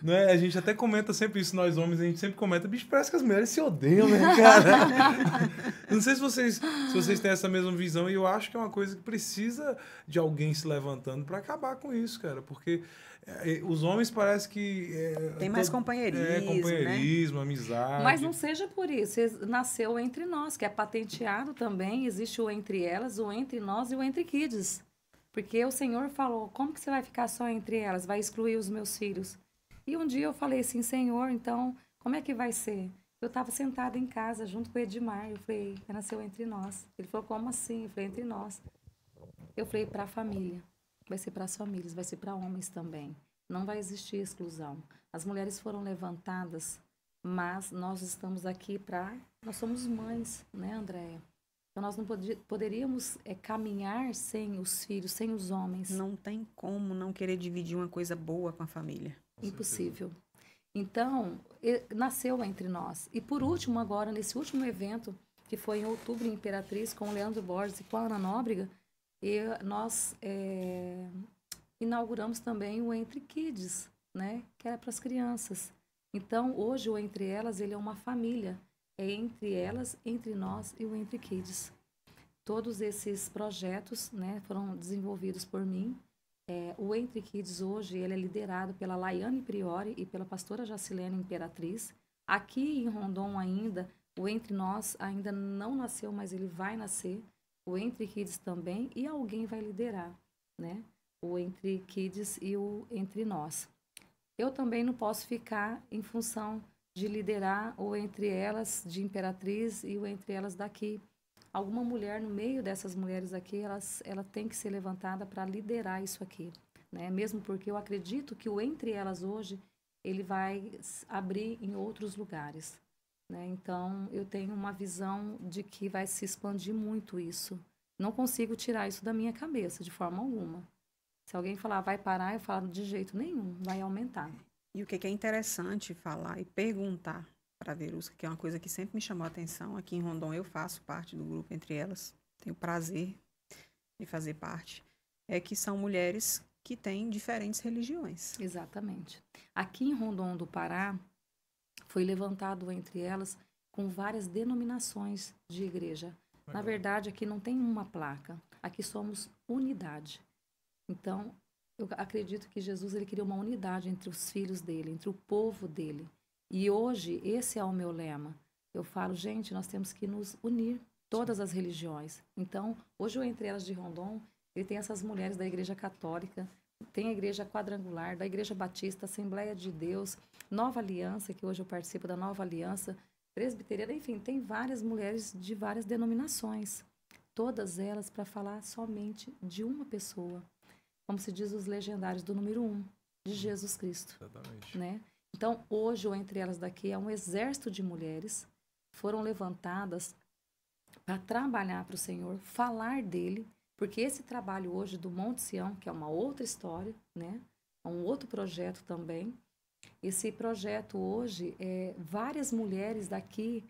é, a gente até comenta sempre isso, nós homens, a gente sempre comenta, bicho, parece que as mulheres se odeiam, né, cara? Não sei se vocês têm essa mesma visão, e eu acho que é uma coisa que precisa de alguém se levantando para acabar com isso, cara, porque os homens parece que... Tem mais companheirismo, companheirismo, amizade. Mas não seja por isso, nasceu Entre Nós, que é patenteado também, existe o Entre Elas, o Entre Nós e o Entre Kids. Porque o Senhor falou, como que você vai ficar só entre elas? Vai excluir os meus filhos? E um dia eu falei assim, Senhor, então, como é que vai ser? Eu estava sentada em casa, junto com o Edmar, eu falei, nasceu Entre Nós. Ele falou, como assim? Eu falei, Entre Nós. Eu falei, para a família. Vai ser para as famílias, vai ser para homens também. Não vai existir exclusão. As mulheres foram levantadas, mas nós estamos aqui nós somos mães, né, Andréia? Então, nós não poderíamos caminhar sem os filhos, sem os homens. Não tem como não querer dividir uma coisa boa com a família. Impossível. Então, nasceu Entre Nós. E por último, agora, nesse último evento, que foi em outubro em Imperatriz, com o Leandro Borges e com a Ana Nóbrega, nós inauguramos também o Entre Kids, né? Que era para as crianças. Então, hoje, o Entre Elas, ele é uma família. É Entre Elas, Entre Nós e o Entre Kids. Todos esses projetos, né, foram desenvolvidos por mim. O Entre Kids hoje ele é liderado pela Laiane Priori e pela pastora Jacilene Imperatriz. Aqui em Rondon ainda, o Entre Nós ainda não nasceu, mas ele vai nascer. O Entre Kids também, e alguém vai liderar, né? O Entre Kids e o Entre Nós. Eu também não posso ficar em função de liderar o Entre Elas de Imperatriz e o Entre Elas daqui. Alguma mulher no meio dessas mulheres aqui, ela tem que ser levantada para liderar isso aqui, né? Mesmo porque eu acredito que o Entre Elas hoje, ele vai abrir em outros lugares, né? Então, eu tenho uma visão de que vai se expandir muito isso. Não consigo tirar isso da minha cabeça, de forma alguma. Se alguém falar, vai parar, eu falo, de jeito nenhum, vai aumentar. E o que é interessante falar e perguntar para a Verusca, que é uma coisa que sempre me chamou a atenção. Aqui em Rondon eu faço parte do grupo Entre Elas, tenho o prazer de fazer parte, é que são mulheres que têm diferentes religiões. Exatamente. Aqui em Rondon do Pará, foi levantado Entre Elas com várias denominações de igreja. Na verdade, aqui não tem uma placa, aqui somos unidade. Então, Eu acredito que Jesus ele queria uma unidade entre os filhos dele, entre o povo dele. E hoje, esse é o meu lema. Eu falo, gente, nós temos que nos unir, todas as religiões. Então, hoje eu Entre Elas de Rondon, ele tem essas mulheres da Igreja Católica, tem a Igreja Quadrangular, da Igreja Batista, Assembleia de Deus, Nova Aliança, que hoje eu participo da Nova Aliança, Presbiteriana, enfim, tem várias mulheres de várias denominações. Todas elas para falar somente de uma pessoa. Como se diz os legendários do número 1, de Jesus Cristo. Exatamente. Né? Então, hoje, o Entre Elas daqui é um exército de mulheres que foram levantadas para trabalhar para o Senhor, falar dele, porque esse trabalho hoje do Monte Sião, que é uma outra história, né? É um outro projeto também. Esse projeto hoje, várias mulheres daqui,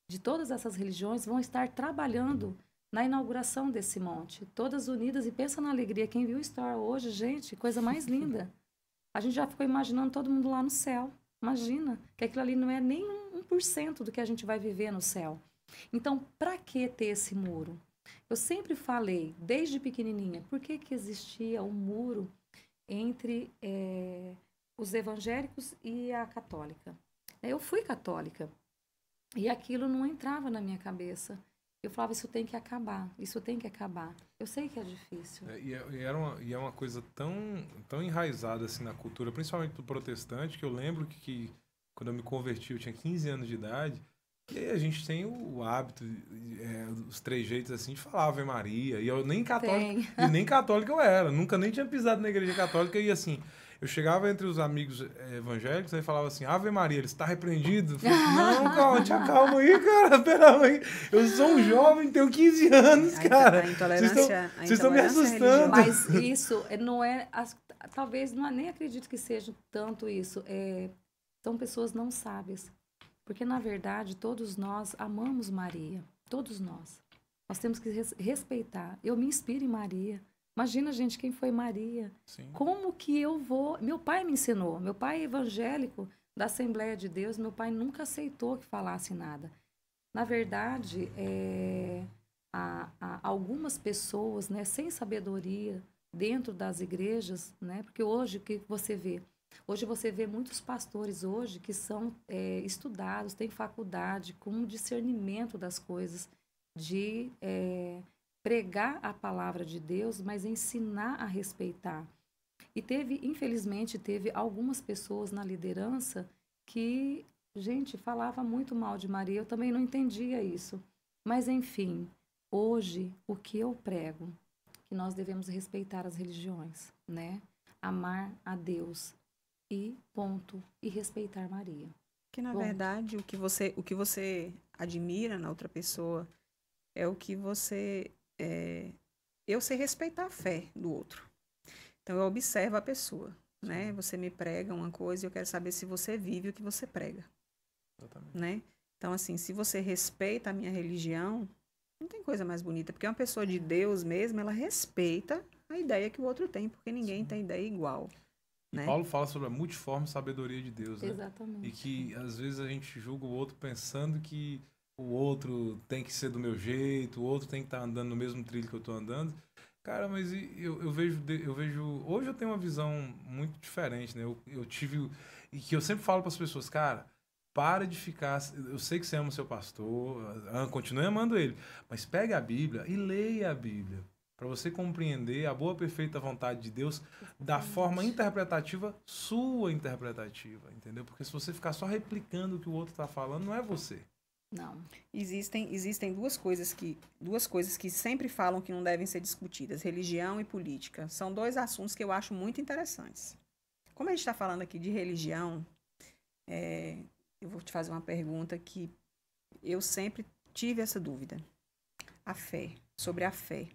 de todas essas religiões, vão estar trabalhando na inauguração desse monte, todas unidas, e pensa na alegria. Quem viu o Story hoje, gente, coisa mais linda. A gente já ficou imaginando todo mundo lá no céu. Imagina que aquilo ali não é nem 1% do que a gente vai viver no céu. Então, para que ter esse muro? Eu sempre falei, desde pequenininha, por que existia um muro entre os evangélicos e a católica? Eu fui católica e aquilo não entrava na minha cabeça. Eu falava, isso tem que acabar, isso tem que acabar. Eu sei que é difícil. E é uma coisa tão enraizada assim na cultura, principalmente do protestante, que eu lembro que quando eu me converti, eu tinha 15 anos de idade, e aí a gente tem o hábito, os trejeitos assim, de falar Ave Maria, e eu nem católico, e nem católico eu era, nunca nem tinha pisado na igreja católica, e assim, eu chegava entre os amigos evangélicos, aí falava assim, Ave Maria, ele está repreendido? Eu falei, não, calma aí, cara, pera aí. Eu sou um jovem, tenho 15 anos, cara. A intolerância, Vocês estão me assustando. Mas isso não é, talvez, nem acredito que seja tanto isso. São pessoas não sábias. Porque, na verdade, todos nós amamos Maria. Todos nós. Nós temos que respeitar. Eu me inspiro em Maria. Imagina, gente, quem foi Maria. Sim. Como que eu vou... Meu pai me ensinou. Meu pai é evangélico da Assembleia de Deus. Meu pai nunca aceitou que falasse nada. Na verdade, há algumas pessoas, né, sem sabedoria dentro das igrejas, né, porque hoje o que você vê? Hoje você vê muitos pastores hoje que são estudados, têm faculdade, com discernimento das coisas, de... pregar a palavra de Deus, mas ensinar a respeitar. E infelizmente, teve algumas pessoas na liderança que, gente, falava muito mal de Maria. Eu também não entendia isso. Mas, enfim, hoje, o que eu prego? Que nós devemos respeitar as religiões, né? Amar a Deus e ponto. E respeitar Maria. Que, na verdade, o que você admira na outra pessoa é o que você... eu sei respeitar a fé do outro. Então, eu observo a pessoa, né? Você me prega uma coisa e eu quero saber se você vive o que você prega. Exatamente. Né? Então, assim, se você respeita a minha religião, não tem coisa mais bonita. Porque uma pessoa de Deus mesmo, ela respeita a ideia que o outro tem, porque ninguém tem ideia igual. E né? Paulo fala sobre a multiforme sabedoria de Deus, né? Exatamente. E que, às vezes, a gente julga o outro pensando que o outro tem que ser do meu jeito, o outro tem que estar andando no mesmo trilho que eu estou andando. Cara, mas eu vejo... Hoje eu tenho uma visão muito diferente, né? Eu tive... E que eu sempre falo para as pessoas, cara, para de ficar... Eu sei que você ama o seu pastor, continue amando ele, mas pegue a Bíblia e leia a Bíblia, para você compreender a boa, perfeita vontade de Deus da forma interpretativa, sua interpretativa, entendeu? Porque se você ficar só replicando o que o outro está falando, não é você. Não. Existem duas coisas que sempre falam que não devem ser discutidas, religião e política. São dois assuntos que eu acho muito interessantes. Como a gente está falando aqui de religião, eu vou te fazer uma pergunta que eu sempre tive essa dúvida. A fé, sobre a fé.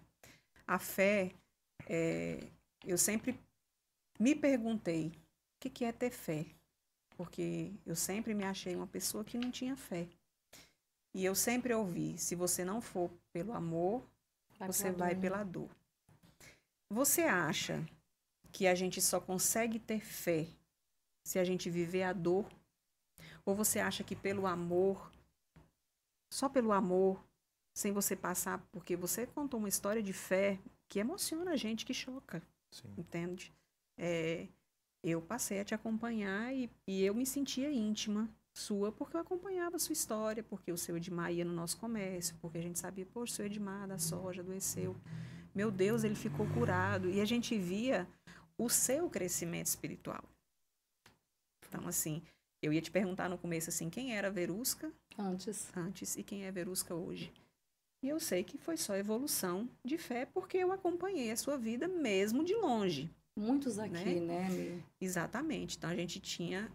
A fé, eu sempre me perguntei, o que é ter fé? Porque eu sempre me achei uma pessoa que não tinha fé. E eu sempre ouvi, se você não for pelo amor, você vai pela dor. Você acha que a gente só consegue ter fé se a gente viver a dor? Ou você acha que pelo amor, só pelo amor, sem você passar, porque você contou uma história de fé que emociona a gente, que choca, Sim. entende? eu passei a te acompanhar e eu me sentia íntima sua, porque eu acompanhava a sua história, porque o seu Edmar ia no nosso comércio, porque a gente sabia, poxa, o seu Edmar da soja adoeceu. Meu Deus, ele ficou curado. E a gente via o seu crescimento espiritual. Então, assim, eu ia te perguntar no começo, assim, quem era a Verusca antes e quem é a Verusca hoje. E eu sei que foi só evolução de fé, porque eu acompanhei a sua vida mesmo de longe. Muitos aqui, né? Exatamente. Então, a gente tinha...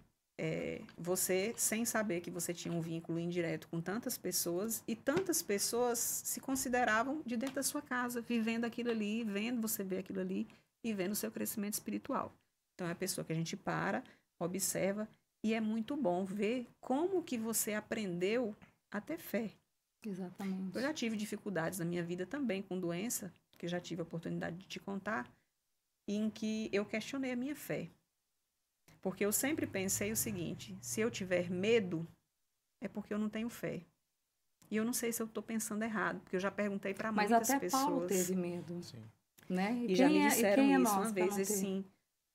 você, sem saber que você tinha um vínculo indireto com tantas pessoas, e tantas pessoas se consideravam de dentro da sua casa, vivendo aquilo ali, vendo você ver aquilo ali, e vendo o seu crescimento espiritual. Então, é a pessoa que a gente para, observa, e é muito bom ver como que você aprendeu a ter fé. Exatamente. Eu já tive dificuldades na minha vida também com doença, que eu já tive a oportunidade de te contar, em que eu questionei a minha fé. Porque eu sempre pensei o seguinte, se eu tiver medo, é porque eu não tenho fé. E eu não sei se eu estou pensando errado, porque eu já perguntei para muitas pessoas. Mas até Paulo teve medo. Sim. Né? E já me disseram isso uma vez, assim. assim.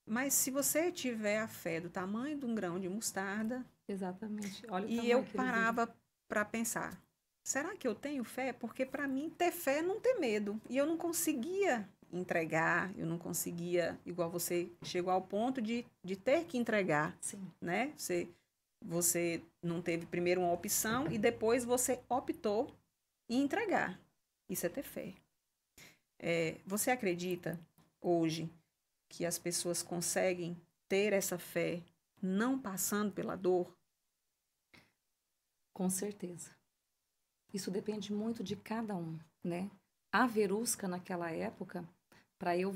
Mas se você tiver a fé do tamanho de um grão de mostarda... Exatamente. Olha o e eu parava para pensar, será que eu tenho fé? Porque para mim ter fé é não ter medo. E eu não conseguia entregar, eu não conseguia, igual você chegou ao ponto de ter que entregar. Sim. Né? Você não teve primeiro uma opção e depois você optou em entregar. Isso é ter fé. Você acredita hoje que as pessoas conseguem ter essa fé não passando pela dor? Com certeza. Isso depende muito de cada um, né? A Verusca, naquela época, para eu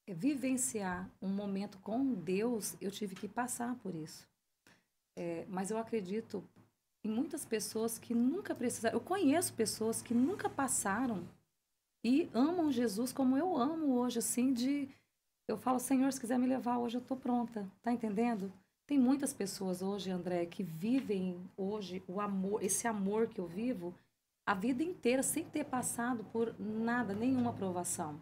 vivenciar um momento com Deus, eu tive que passar por isso. Mas eu acredito em muitas pessoas que nunca precisaram. Eu conheço pessoas que nunca passaram e amam Jesus como eu amo hoje, assim, eu falo, Senhor, se quiser me levar hoje, eu tô pronta, tá entendendo? Tem muitas pessoas hoje, André, que vivem hoje o amor, esse amor que eu vivo, a vida inteira, sem ter passado por nada, nenhuma provação,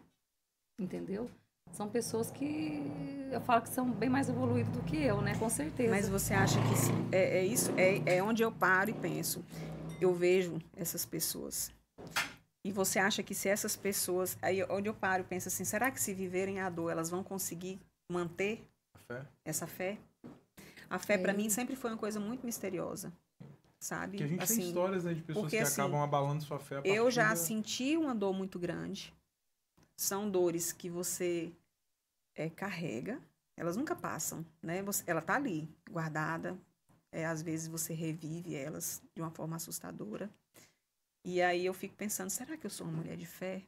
entendeu? São pessoas que eu falo que são bem mais evoluídas do que eu, né? Com certeza. Mas você acha que isso? É onde eu paro e penso. Eu vejo essas pessoas. E você acha que se essas pessoas... Aí onde eu paro e penso assim, será que se viverem a dor, elas vão conseguir manter essa fé? A fé, para mim, sempre foi uma coisa muito misteriosa. Sabe? Porque a gente assim, tem histórias, né, de pessoas porque, que assim, acabam abalando sua fé. Eu já senti uma dor muito grande. São dores que você carrega. Elas nunca passam, né? Ela tá ali, guardada. Às vezes você revive elas de uma forma assustadora. E aí eu fico pensando, será que eu sou uma mulher de fé?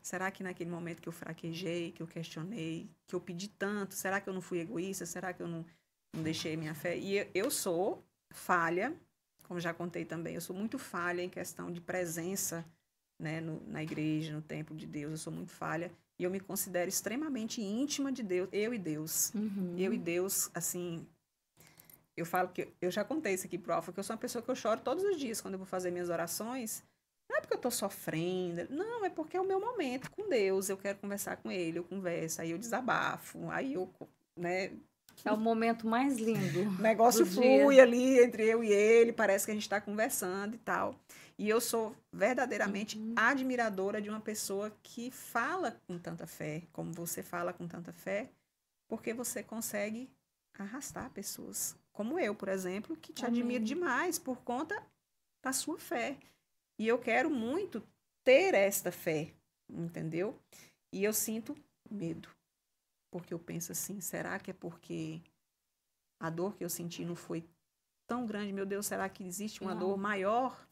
Será que naquele momento que eu fraquejei, que eu questionei, que eu pedi tanto, será que eu não fui egoísta? Será que eu não deixei minha fé? E eu sou falha, como já contei também, eu sou muito falha em questão de presença, né, na igreja, no templo de Deus, eu sou muito falha. E eu me considero extremamente íntima de Deus, eu e Deus. Uhum. Eu e Deus, assim... Eu falo que... Eu já contei isso aqui pro Alfa, que eu sou uma pessoa que eu choro todos os dias quando eu vou fazer minhas orações. Não é porque eu tô sofrendo, não, é porque é o meu momento com Deus. Eu quero conversar com Ele, eu converso, aí eu desabafo, aí eu, né... É o momento mais lindo. O negócio flui ali entre eu e ele, parece que a gente está conversando e tal. E eu sou verdadeiramente admiradora de uma pessoa que fala com tanta fé, como você fala com tanta fé, porque você consegue arrastar pessoas. Como eu, por exemplo, que te admiro demais por conta da sua fé. E eu quero muito ter esta fé, entendeu? E eu sinto medo. Porque eu penso assim, será que é porque a dor que eu senti não foi tão grande? Meu Deus, será que existe uma dor maior?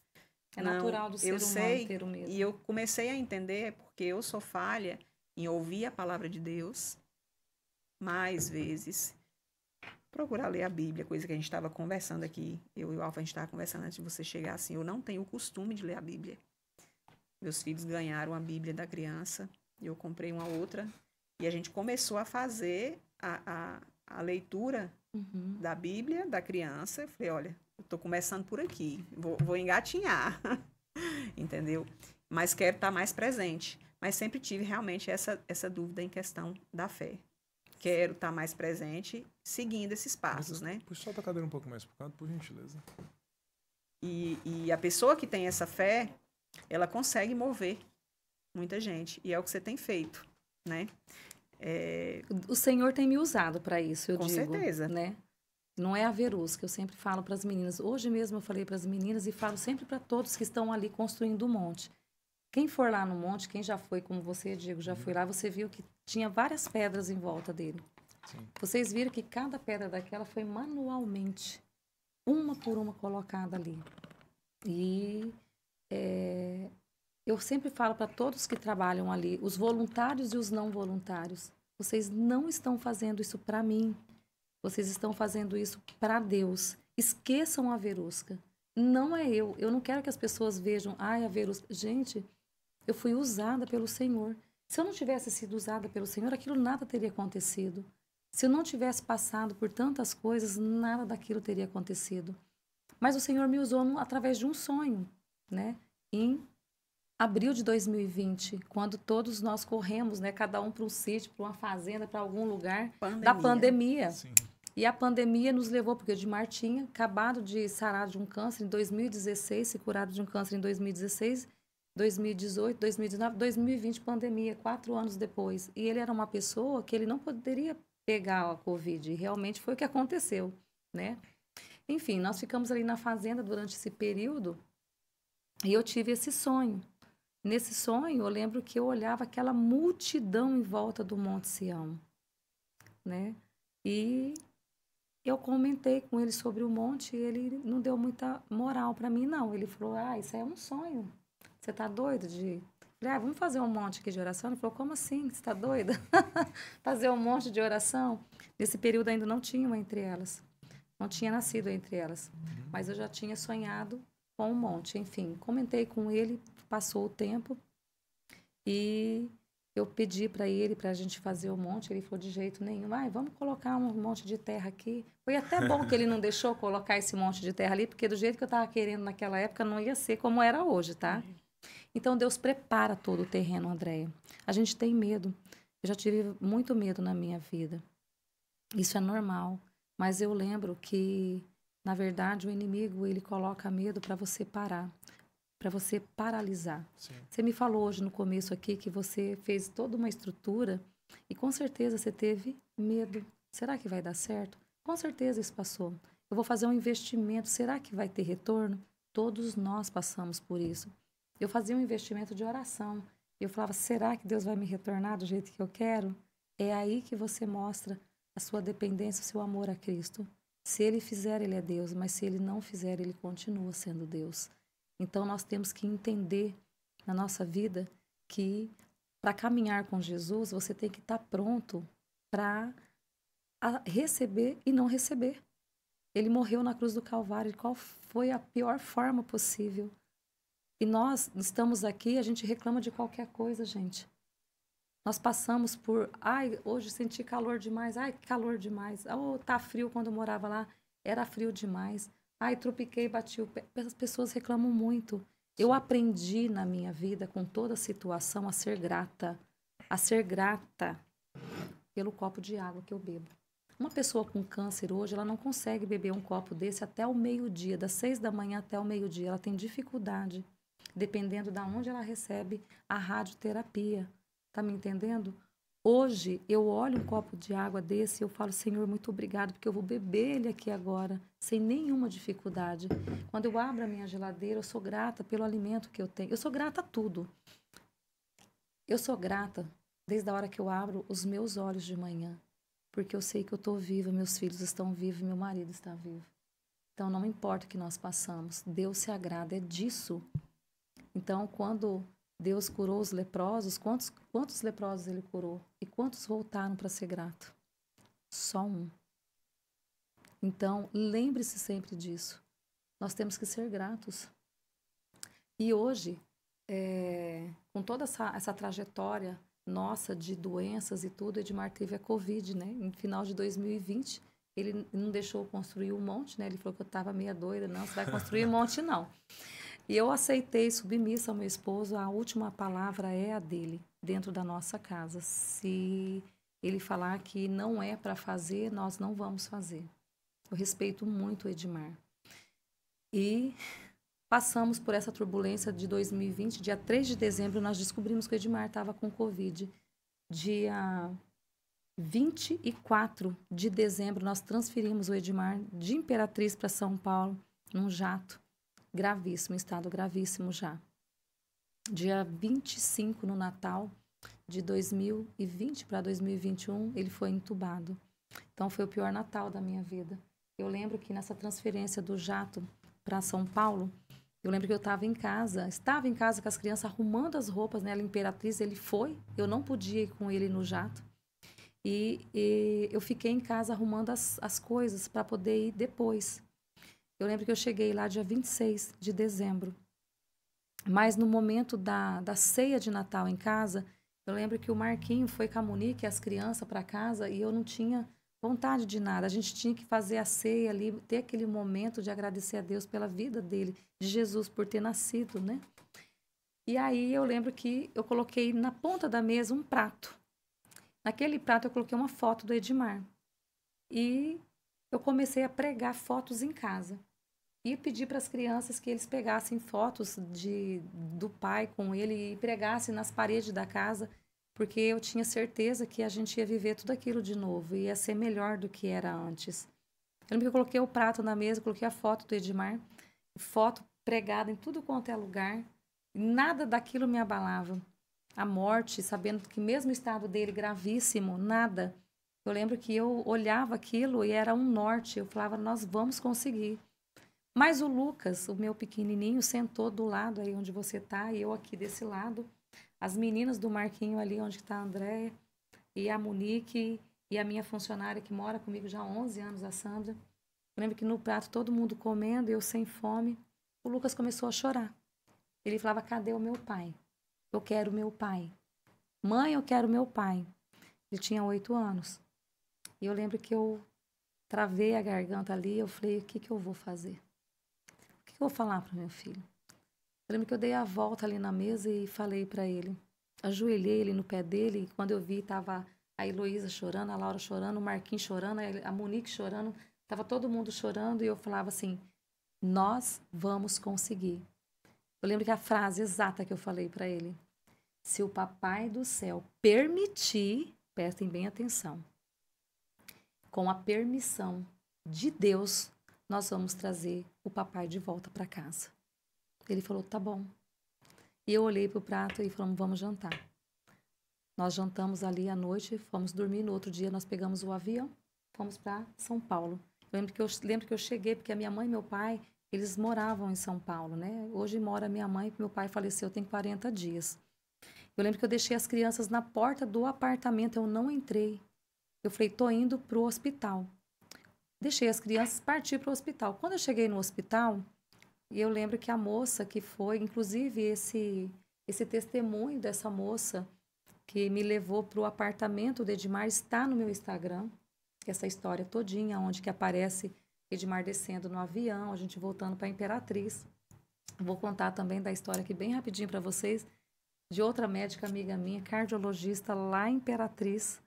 É natural do ser humano ter o medo. E eu comecei a entender porque eu sou falha em ouvir a palavra de Deus mais vezes, procurar ler a Bíblia, coisa que a gente estava conversando aqui. Eu e o Alfa, a gente estava conversando antes de você chegar, assim, eu não tenho o costume de ler a Bíblia. Meus filhos ganharam a Bíblia da criança, eu comprei uma outra, e a gente começou a fazer a leitura da Bíblia da criança. Eu falei, olha, eu estou começando por aqui, vou engatinhar, entendeu? Mas quero estar mais presente. Mas sempre tive realmente essa dúvida em questão da fé. quero estar mais presente, seguindo esses passos, né? Puxa, solta a cadeira um pouco mais pro canto, por gentileza. E a pessoa que tem essa fé, ela consegue mover muita gente. E é o que você tem feito, né? O Senhor tem me usado para isso, eu Com digo. certeza. Né? Não é a Verus, que eu sempre falo para as meninas. Hoje mesmo eu falei para as meninas e falo sempre para todos que estão ali construindo o monte. Quem for lá no monte, quem já foi, como você, Diego, já foi lá, você viu que tinha várias pedras em volta dele. Sim. Vocês viram que cada pedra daquela foi manualmente, uma por uma colocada ali. E eu sempre falo para todos que trabalham ali, os voluntários e os não voluntários, vocês não estão fazendo isso para mim. Vocês estão fazendo isso para Deus. Esqueçam a Verusca. Não é eu. Eu não quero que as pessoas vejam, ai, a Verusca. Gente, eu fui usada pelo Senhor. Se eu não tivesse sido usada pelo Senhor, aquilo nada teria acontecido. Se eu não tivesse passado por tantas coisas, nada daquilo teria acontecido. Mas o Senhor me usou através de um sonho, né? Em abril de 2020, quando todos nós corremos, né? Cada um para um sítio, para uma fazenda, para algum lugar da pandemia. Sim. E a pandemia nos levou, porque o Edmar tinha acabado de sarar de um câncer em 2016, se curado de um câncer em 2016, 2018, 2019, 2020, pandemia, 4 anos depois. E ele era uma pessoa que ele não poderia pegar a Covid. E realmente foi o que aconteceu, né? Enfim, nós ficamos ali na fazenda durante esse período e eu tive esse sonho. Nesse sonho, eu lembro que eu olhava aquela multidão em volta do Monte Sião, né? E eu comentei com ele sobre o monte e ele não deu muita moral para mim, não. Ele falou, isso é um sonho. Você tá doido de... Falei, vamos fazer um monte aqui de oração? Ele falou, como assim? Você tá doida? Fazer um monte de oração? Nesse período ainda não tinha uma entre elas. Não tinha nascido entre elas. Mas eu já tinha sonhado com um monte. Enfim, comentei com ele, passou o tempo e eu pedi para ele, para a gente fazer o monte. Ele falou, de jeito nenhum. Vamos colocar um monte de terra aqui. Foi até bom que ele não deixou colocar esse monte de terra ali, porque do jeito que eu estava querendo naquela época, não ia ser como era hoje, tá? Então, Deus prepara todo o terreno, Andréia. A gente tem medo. Eu já tive muito medo na minha vida. Isso é normal. Mas eu lembro que, na verdade, o inimigo, ele coloca medo para você parar, para você paralisar. Sim. Você me falou hoje no começo aqui que você fez toda uma estrutura e com certeza você teve medo. Será que vai dar certo? Com certeza isso passou. Eu vou fazer um investimento, será que vai ter retorno? Todos nós passamos por isso. Eu fazia um investimento de oração. Eu falava, será que Deus vai me retornar do jeito que eu quero? É aí que você mostra a sua dependência, o seu amor a Cristo. Se Ele fizer, Ele é Deus, mas se Ele não fizer, Ele continua sendo Deus. Então, nós temos que entender na nossa vida que para caminhar com Jesus, você tem que estar pronto para receber e não receber. Ele morreu na cruz do Calvário, de qual foi a pior forma possível. E nós estamos aqui, a gente reclama de qualquer coisa, gente. Nós passamos por, hoje senti calor demais, que calor demais. Tá frio quando eu morava lá, era frio demais. Tropiquei, bati o pé. As pessoas reclamam muito. Eu aprendi na minha vida, com toda a situação, a ser grata pelo copo de água que eu bebo. Uma pessoa com câncer hoje, ela não consegue beber um copo desse até o meio-dia, das 6 da manhã até o meio-dia. Ela tem dificuldade, dependendo de onde ela recebe a radioterapia. Tá me entendendo? Hoje, eu olho um copo de água desse e eu falo, Senhor, muito obrigado, porque eu vou beber ele aqui agora, sem nenhuma dificuldade. Quando eu abro a minha geladeira, eu sou grata pelo alimento que eu tenho. Eu sou grata a tudo. Eu sou grata desde a hora que eu abro os meus olhos de manhã, porque eu sei que eu estou viva, meus filhos estão vivos, meu marido está vivo. Então, não importa o que nós passamos, Deus se agrada, é disso. Então, quando Deus curou os leprosos, quantos leprosos Ele curou? E quantos voltaram para ser grato? Só um. Então, lembre-se sempre disso. Nós temos que ser gratos. E hoje, com toda essa trajetória nossa de doenças e tudo, Edmar teve a Covid, né? No final de 2020, ele não deixou eu construir um monte, né? Ele falou que eu estava meia doida. Não, você vai construir um monte, não. E eu aceitei, submissa ao meu esposo, a última palavra é a dele, dentro da nossa casa. Se ele falar que não é para fazer, nós não vamos fazer. Eu respeito muito o Edmar. E passamos por essa turbulência de 2020. Dia 3 de dezembro, nós descobrimos que o Edmar estava com Covid. Dia 24 de dezembro, nós transferimos o Edmar de Imperatriz para São Paulo, num jato gravíssimo, estado gravíssimo já. Dia 25, no Natal de 2020 para 2021, ele foi entubado. Então, foi o pior Natal da minha vida. Eu lembro que nessa transferência do jato para São Paulo, eu lembro que eu estava em casa com as crianças arrumando as roupas, né? Ela Imperatriz, ele foi, eu não podia ir com ele no jato. E eu fiquei em casa arrumando as coisas para poder ir depois. Eu lembro que eu cheguei lá dia 26 de dezembro. Mas no momento da ceia de Natal em casa, eu lembro que o Marquinho foi com a Monique e as crianças para casa e eu não tinha vontade de nada. A gente tinha que fazer a ceia ali, ter aquele momento de agradecer a Deus pela vida dele, de Jesus por ter nascido, né? E aí eu lembro que eu coloquei na ponta da mesa um prato. Naquele prato eu coloquei uma foto do Edmar. E eu comecei a pregar fotos em casa. E pedi para as crianças que eles pegassem fotos do pai com ele e pregassem nas paredes da casa, porque eu tinha certeza que a gente ia viver tudo aquilo de novo, ia ser melhor do que era antes. Eu lembro que eu coloquei o prato na mesa, coloquei a foto do Edmar, foto pregada em tudo quanto é lugar, nada daquilo me abalava. A morte, sabendo que mesmo o estado dele gravíssimo, nada. Eu lembro que eu olhava aquilo e era um norte, eu falava, nós vamos conseguir. Mas o Lucas, o meu pequenininho, sentou do lado aí onde você está e eu aqui desse lado. As meninas do Marquinho ali onde está a Andréia e a Monique e a minha funcionária que mora comigo já há 11 anos, a Sandra. Eu lembro que no prato todo mundo comendo, eu sem fome. O Lucas começou a chorar. Ele falava, cadê o meu pai? Eu quero meu pai. Mãe, eu quero meu pai. Ele tinha 8 anos. E eu lembro que eu travei a garganta ali, eu falei, o que eu vou fazer? O que eu vou falar para meu filho? Eu lembro que eu dei a volta ali na mesa e falei para ele. Ajoelhei ele no pé dele e quando eu vi, estava a Heloísa chorando, a Laura chorando, o Marquinhos chorando, a Monique chorando. Estava todo mundo chorando e eu falava assim, nós vamos conseguir. Eu lembro que a frase exata que eu falei para ele, se o Papai do Céu permitir, prestem bem atenção, com a permissão de Deus, nós vamos trazer o papai de volta para casa. Ele falou, tá bom. E eu olhei para o prato e falamos, vamos jantar. Nós jantamos ali à noite, fomos dormir. No outro dia, nós pegamos o avião, fomos para São Paulo. Eu lembro que eu cheguei, porque a minha mãe e meu pai, eles moravam em São Paulo, né? Hoje mora minha mãe, meu pai faleceu tem 40 dias. Eu lembro que eu deixei as crianças na porta do apartamento, eu não entrei. Eu falei, tô indo para o hospital. Deixei as crianças partir para o hospital. Quando eu cheguei no hospital, eu lembro que a moça que foi, inclusive esse testemunho dessa moça que me levou para o apartamento do Edmar está no meu Instagram. Essa história todinha, onde que aparece Edmar descendo no avião, a gente voltando para a Imperatriz. Vou contar também da história aqui bem rapidinho para vocês, de outra médica amiga minha, cardiologista lá em Imperatriz,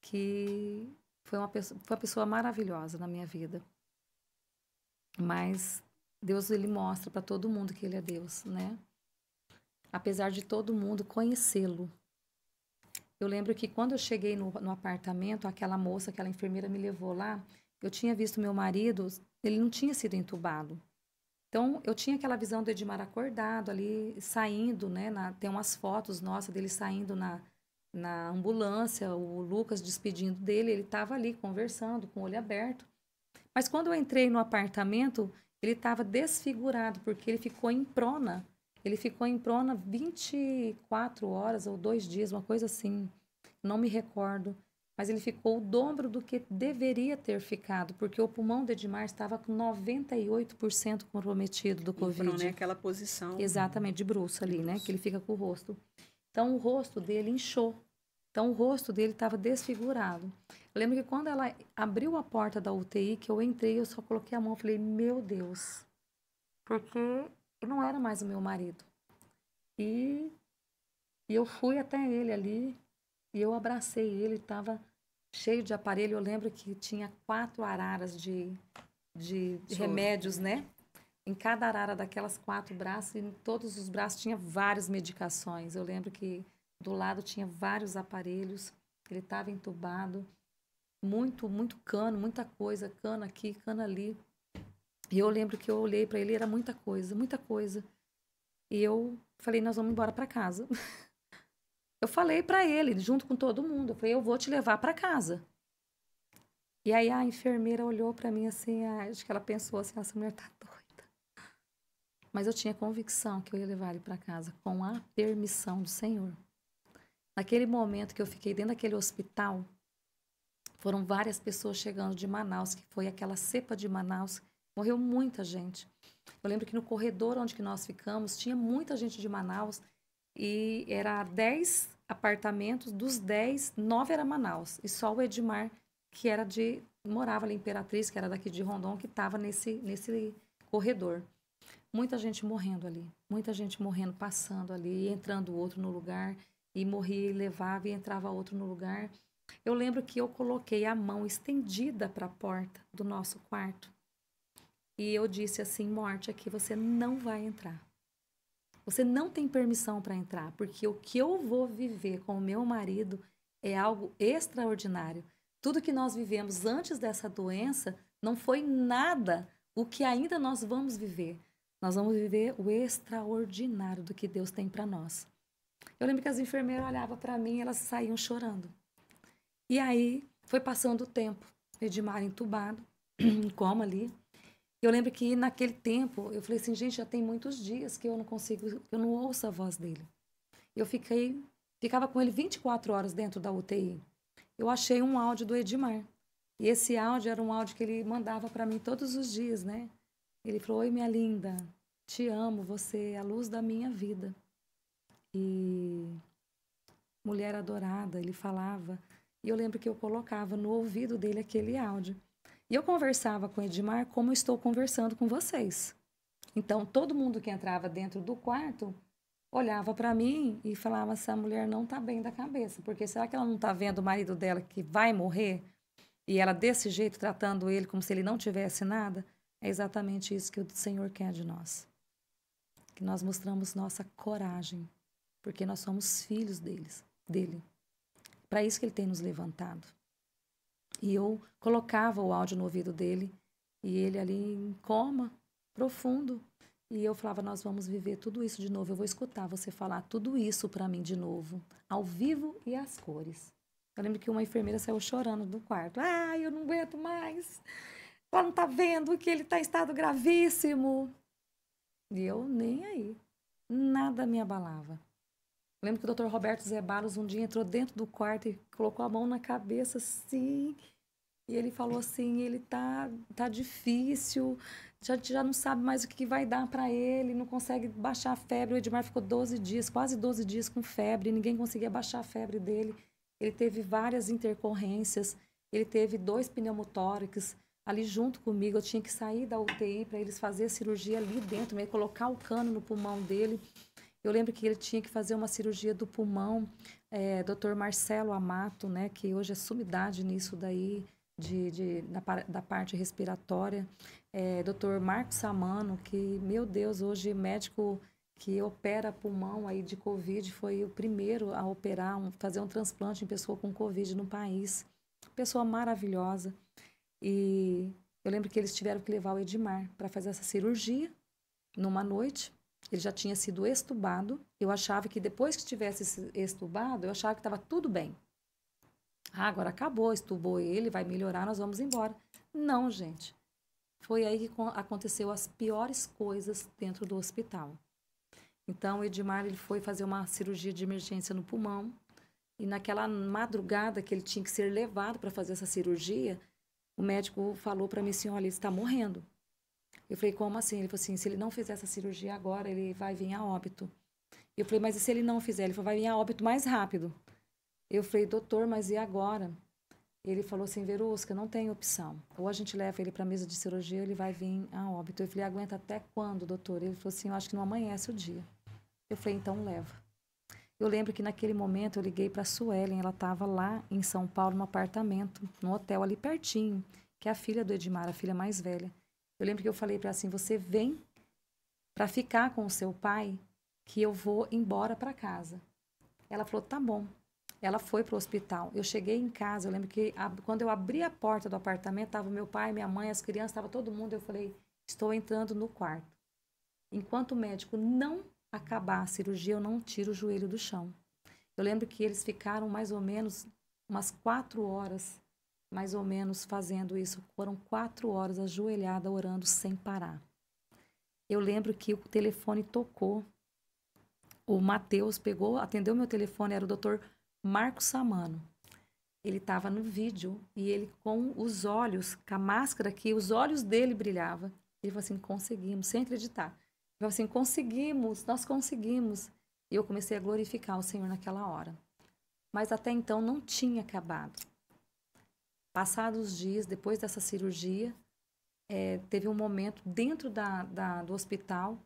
que foi uma pessoa maravilhosa na minha vida. Mas Deus, ele mostra para todo mundo que ele é Deus, né? Apesar de todo mundo conhecê-lo. Eu lembro que quando eu cheguei no apartamento, aquela moça, aquela enfermeira me levou lá, eu tinha visto meu marido, ele não tinha sido entubado. Então, eu tinha aquela visão do Edmar acordado ali, saindo, né? Tem umas fotos nossas dele saindo na ambulância, o Lucas despedindo dele, ele estava ali conversando, com o olho aberto. Mas quando eu entrei no apartamento, ele estava desfigurado, porque ele ficou em prona. Ele ficou em prona 24 horas ou 2 dias, uma coisa assim. Não me recordo. Mas ele ficou o dobro do que deveria ter ficado, porque o pulmão do Edmar estava com 98% comprometido do Covid. Prona é aquela posição. Exatamente, de bruço ali, né? Que ele fica com o rosto. Então, o rosto dele inchou. Então, o rosto dele estava desfigurado. Eu lembro que quando ela abriu a porta da UTI, que eu entrei, eu só coloquei a mão e falei, meu Deus. Porque não era mais o meu marido. E eu fui até ele ali, E eu abracei ele, estava cheio de aparelho. Eu lembro que tinha 4 araras de remédios, né? Em cada arara daquelas 4 braços, e em todos os braços tinha várias medicações. Eu lembro que do lado tinha vários aparelhos. Ele estava entubado. Muito cano, muita coisa. Cano aqui, cano ali. E eu lembro que eu olhei para ele, era muita coisa, muita coisa. E eu falei, nós vamos embora para casa. Eu falei para ele, junto com todo mundo, eu falei, eu vou te levar para casa. E aí a enfermeira olhou para mim assim, acho que ela pensou assim, essa mulher tá doida. Mas eu tinha convicção que eu ia levar ele para casa, com a permissão do Senhor. Naquele momento que eu fiquei dentro daquele hospital, foram várias pessoas chegando de Manaus, que foi aquela cepa de Manaus. Morreu muita gente. Eu lembro que no corredor onde que nós ficamos, tinha muita gente de Manaus. E era 10 apartamentos, dos 10, 9 era Manaus. E só o Edmar, que era morava ali em Imperatriz, que era daqui de Rondon, que estava nesse corredor. Muita gente morrendo ali. Muita gente morrendo, passando ali, entrando outro no lugar. E morria e levava e entrava outro no lugar. Eu lembro que eu coloquei a mão estendida para a porta do nosso quarto. E eu disse assim, morte, aqui você não vai entrar. Você não tem permissão para entrar, porque o que eu vou viver com o meu marido é algo extraordinário. Tudo que nós vivemos antes dessa doença não foi nada o que ainda nós vamos viver. Nós vamos viver o extraordinário do que Deus tem para nós. Eu lembro que as enfermeiras olhavam para mim e elas saíam chorando. E aí foi passando o tempo, Edmar entubado, em coma ali. Eu lembro que naquele tempo, eu falei assim, gente, já tem muitos dias que eu não consigo, eu não ouço a voz dele. Eu ficava com ele 24 horas dentro da UTI. Eu achei um áudio do Edmar. E esse áudio era um áudio que ele mandava para mim todos os dias, né? Ele falou, oi, minha linda, te amo, você é a luz da minha vida. E mulher adorada, ele falava. E eu lembro que eu colocava no ouvido dele aquele áudio. E eu conversava com o Edmar como eu estou conversando com vocês. Então, todo mundo que entrava dentro do quarto olhava para mim e falava, essa mulher não está bem da cabeça, porque será que ela não está vendo o marido dela que vai morrer? E ela desse jeito, tratando ele como se ele não tivesse nada? É exatamente isso que o Senhor quer de nós. Que nós mostramos nossa coragem, porque nós somos filhos dele. Para isso que ele tem nos levantado. E eu colocava o áudio no ouvido dele, e ele ali em coma profundo. E eu falava, nós vamos viver tudo isso de novo. Eu vou escutar você falar tudo isso para mim de novo, ao vivo e às cores. Eu lembro que uma enfermeira saiu chorando do quarto. Eu não aguento mais. Ela não tá vendo que ele está em estado gravíssimo. E eu nem aí. Nada me abalava. Eu lembro que o Dr. Roberto Zeballos um dia entrou dentro do quarto e colocou a mão na cabeça assim. E ele falou assim, ele tá difícil, já não sabe mais o que vai dar para ele, não consegue baixar a febre. O Edmar ficou 12 dias, quase 12 dias com febre, ninguém conseguia baixar a febre dele. Ele teve várias intercorrências, ele teve 2 pneumotórax. Ali junto comigo, eu tinha que sair da UTI para eles fazerem a cirurgia ali dentro, mesmo, colocar o cano no pulmão dele. Eu lembro que ele tinha que fazer uma cirurgia do pulmão, Dr. Marcelo Amato, né, que hoje é sumidade nisso daí, da parte respiratória. Dr. Marcos Samano, que, meu Deus, hoje médico que opera pulmão aí de Covid, foi o primeiro a operar, fazer um transplante em pessoa com Covid no país. Pessoa maravilhosa. E eu lembro que eles tiveram que levar o Edmar para fazer essa cirurgia numa noite. Ele já tinha sido extubado. Eu achava que depois que tivesse extubado, eu achava que estava tudo bem. Agora acabou, estubou ele, vai melhorar, nós vamos embora. Não, gente. Foi aí que aconteceu as piores coisas dentro do hospital. Então, o Edmar ele foi fazer uma cirurgia de emergência no pulmão. E naquela madrugada que ele tinha que ser levado para fazer essa cirurgia, o médico falou para mim assim, olha, ele está morrendo. Eu falei, como assim? Ele falou assim, se ele não fizer essa cirurgia agora, ele vai vir a óbito. Eu falei, mas e se ele não fizer? Ele falou, vai vir a óbito mais rápido. Eu falei, doutor, mas e agora? Ele falou assim, Verusca, não tem opção. Ou a gente leva ele para a mesa de cirurgia, ou ele vai vir a óbito. Eu falei, aguenta até quando, doutor? Ele falou assim, eu acho que não amanhece o dia. Eu falei, então leva. Eu lembro que naquele momento eu liguei para a Suelen, ela estava lá em São Paulo, no apartamento, no hotel ali pertinho, que é a filha do Edmar, a filha mais velha. Eu lembro que eu falei para ela assim, você vem para ficar com o seu pai, que eu vou embora para casa. Ela falou, tá bom. Ela foi para o hospital. Eu cheguei em casa, eu lembro que quando eu abri a porta do apartamento, estava meu pai, minha mãe, as crianças, estava todo mundo. Eu falei, estou entrando no quarto. Enquanto o médico não acabar a cirurgia, eu não tiro o joelho do chão. Eu lembro que eles ficaram mais ou menos umas 4 horas, mais ou menos, fazendo isso. Foram 4 horas ajoelhada, orando sem parar. Eu lembro que o telefone tocou. O Matheus pegou, atendeu meu telefone, era o doutor Marcos Samano. Ele estava no vídeo e ele com os olhos, com a máscara aqui, os olhos dele brilhavam. Ele falou assim, conseguimos, sem acreditar. Ele falou assim, conseguimos, nós conseguimos. E eu comecei a glorificar o Senhor naquela hora. Mas até então não tinha acabado. Passados os dias, depois dessa cirurgia, teve um momento dentro do hospital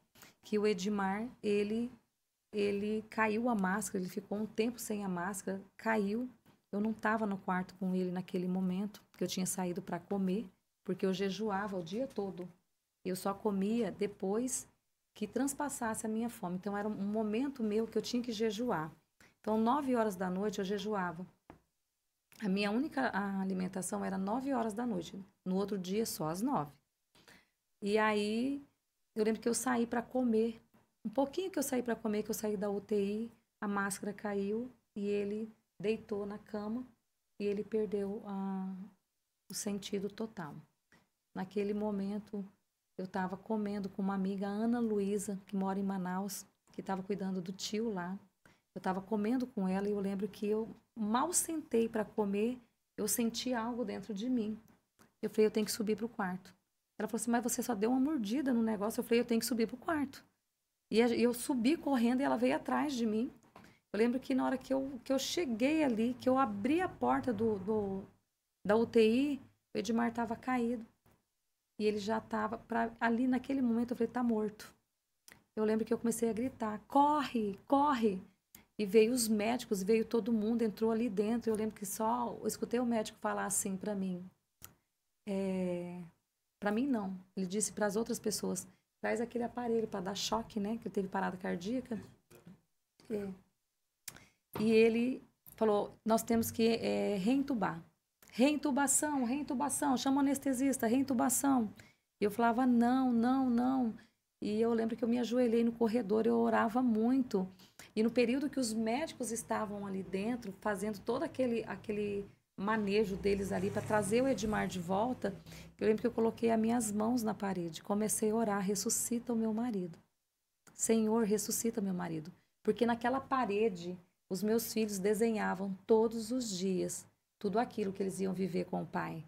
que o Edmar, ele caiu a máscara, ele ficou um tempo sem a máscara, caiu. Eu não estava no quarto com ele naquele momento, que eu tinha saído para comer, porque eu jejuava o dia todo. Eu só comia depois que transpassasse a minha fome. Então, era um momento meu que eu tinha que jejuar. Então, 9 horas da noite eu jejuava. A minha única alimentação era 9 horas da noite. No outro dia, só às 9. E aí, eu lembro que eu saí para comer. Um pouquinho que eu saí para comer, que eu saí da UTI, a máscara caiu e ele deitou na cama e ele perdeu o sentido total. Naquele momento, eu estava comendo com uma amiga, Ana Luísa, que mora em Manaus, que estava cuidando do tio lá. Eu estava comendo com ela e eu lembro que eu mal sentei para comer, eu senti algo dentro de mim. Eu falei, eu tenho que subir para o quarto. Ela falou assim, mas você só deu uma mordida no negócio. Eu falei, eu tenho que subir para o quarto. E eu subi correndo e ela veio atrás de mim. Eu lembro que na hora que eu cheguei ali, que eu abri a porta da UTI, o Edmar estava caído. E ele já estava, ali naquele momento, eu falei, tá morto. Eu lembro que eu comecei a gritar, corre, corre. E veio os médicos, veio todo mundo, entrou ali dentro. Eu lembro que eu escutei o médico falar assim para mim. Para mim, não. Ele disse para as outras pessoas, traz aquele aparelho para dar choque, né? Que ele teve parada cardíaca. E ele falou, nós temos que reintubar. Reintubação, reintubação, chama o anestesista, reintubação. E eu falava, não, não, não. E eu lembro que eu me ajoelhei no corredor, eu orava muito. E no período que os médicos estavam ali dentro, fazendo todo aquele manejo deles ali para trazer o Edmar de volta, eu lembro que eu coloquei as minhas mãos na parede, comecei a orar, ressuscita o meu marido. Senhor, ressuscita meu marido. Porque naquela parede, os meus filhos desenhavam todos os dias tudo aquilo que eles iam viver com o pai.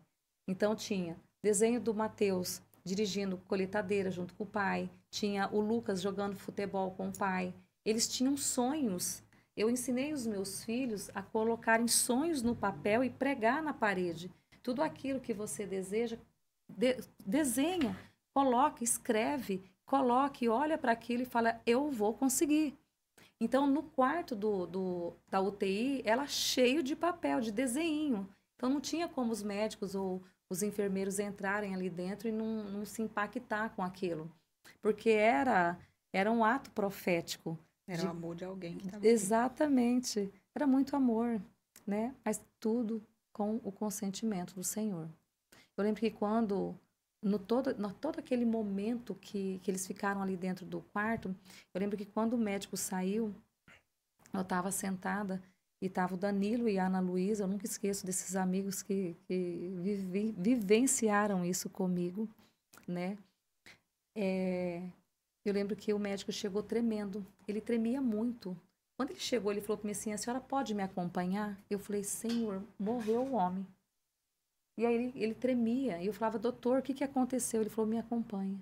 Então tinha desenho do Matheus dirigindo colheitadeira junto com o pai, tinha o Lucas jogando futebol com o pai. Eles tinham sonhos. Eu ensinei os meus filhos a colocarem sonhos no papel e pregar na parede. Tudo aquilo que você deseja, desenha, coloca, escreve, coloque, olha para aquilo e fala, eu vou conseguir. Então, no quarto da UTI, ela cheio de papel, de desenho. Então, não tinha como os médicos ou os enfermeiros entrarem ali dentro e não se impactar com aquilo. Porque era um ato profético. Era o amor de alguém que estava Exatamente. Era muito amor, né? Mas tudo com o consentimento do Senhor. Eu lembro que quando... todo aquele momento que eles ficaram ali dentro do quarto, eu lembro que quando o médico saiu, eu estava sentada e estava o Danilo e a Ana Luísa, eu nunca esqueço desses amigos que vivenciaram isso comigo, né? Eu lembro que o médico chegou tremendo, ele tremia muito. Quando ele chegou, ele falou para mim assim, a senhora pode me acompanhar? Eu falei, Senhor, morreu o homem. E aí ele tremia. E eu falava, doutor, o que aconteceu? Ele falou, me acompanha.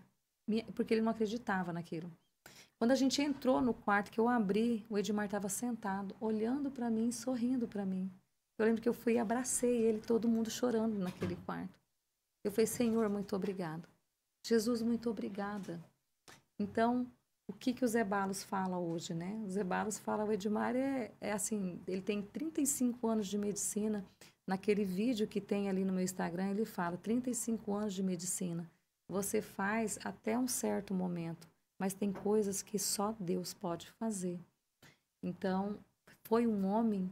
Porque ele não acreditava naquilo. Quando a gente entrou no quarto, que eu abri, o Edmar estava sentado, olhando para mim, sorrindo para mim. Eu lembro que eu fui e abracei ele, todo mundo chorando naquele quarto. Eu falei, Senhor, muito obrigado. Jesus, muito obrigada. Então, o que o Zé Balos fala hoje, né? O Zé Balos fala, o Edmar é assim, ele tem 35 anos de medicina. Naquele vídeo que tem ali no meu Instagram, ele fala 35 anos de medicina. Você faz até um certo momento, mas tem coisas que só Deus pode fazer. Então, foi um homem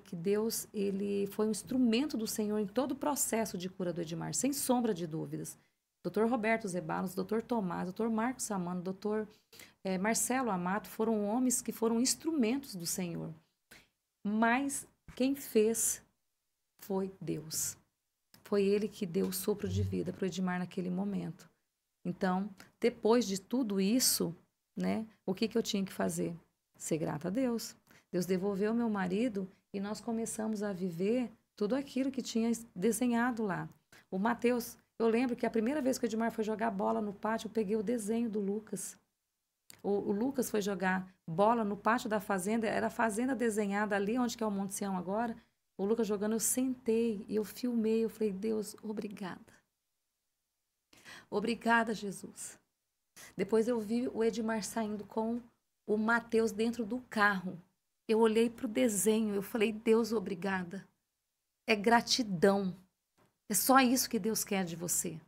que Deus, ele foi um instrumento do Senhor em todo o processo de cura do Edmar, sem sombra de dúvidas. Dr. Roberto Zebalos, Dr. Tomás, Dr. Marcos Samano, Dr. Marcelo Amato foram homens que foram instrumentos do Senhor. Mas quem fez foi Deus. Foi ele que deu o sopro de vida para o Edmar naquele momento. Então, depois de tudo isso, né, o que eu tinha que fazer? Ser grata a Deus. Deus devolveu meu marido e nós começamos a viver tudo aquilo que tinha desenhado lá. O Mateus, eu lembro que a primeira vez que o Edmar foi jogar bola no pátio, eu peguei o desenho do Lucas. O Lucas foi jogar bola no pátio da fazenda, era a fazenda desenhada ali, onde que é o Monte Sião agora. O Lucas jogando, eu sentei e eu filmei, eu falei, Deus, obrigada. Obrigada, Jesus. Depois eu vi o Edmar saindo com o Mateus dentro do carro. Eu olhei para o desenho, eu falei, Deus, obrigada. É gratidão. É só isso que Deus quer de você.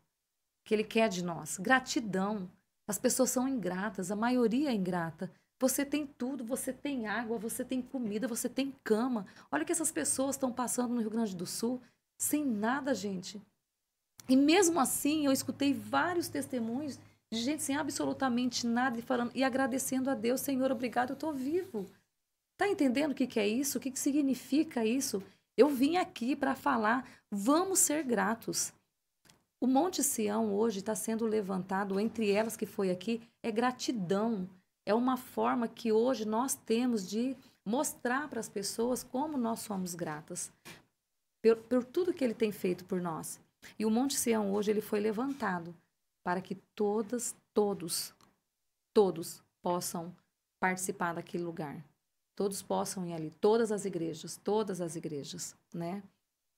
Que Ele quer de nós. Gratidão. As pessoas são ingratas, a maioria é ingrata. Você tem tudo, você tem água, você tem comida, você tem cama. Olha o que essas pessoas estão passando no Rio Grande do Sul, sem nada, gente. E mesmo assim, eu escutei vários testemunhos de gente sem absolutamente nada e falando e agradecendo a Deus, Senhor, obrigado, eu estou vivo. Tá entendendo o que é isso? O que significa isso? Eu vim aqui para falar, vamos ser gratos. O Monte Sião hoje está sendo levantado, entre elas que foi aqui, é gratidão. É uma forma que hoje nós temos de mostrar para as pessoas como nós somos gratas por tudo que Ele tem feito por nós. E o Monte Sião hoje ele foi levantado para que todos possam participar daquele lugar. Todos possam ir ali, todas as igrejas, né?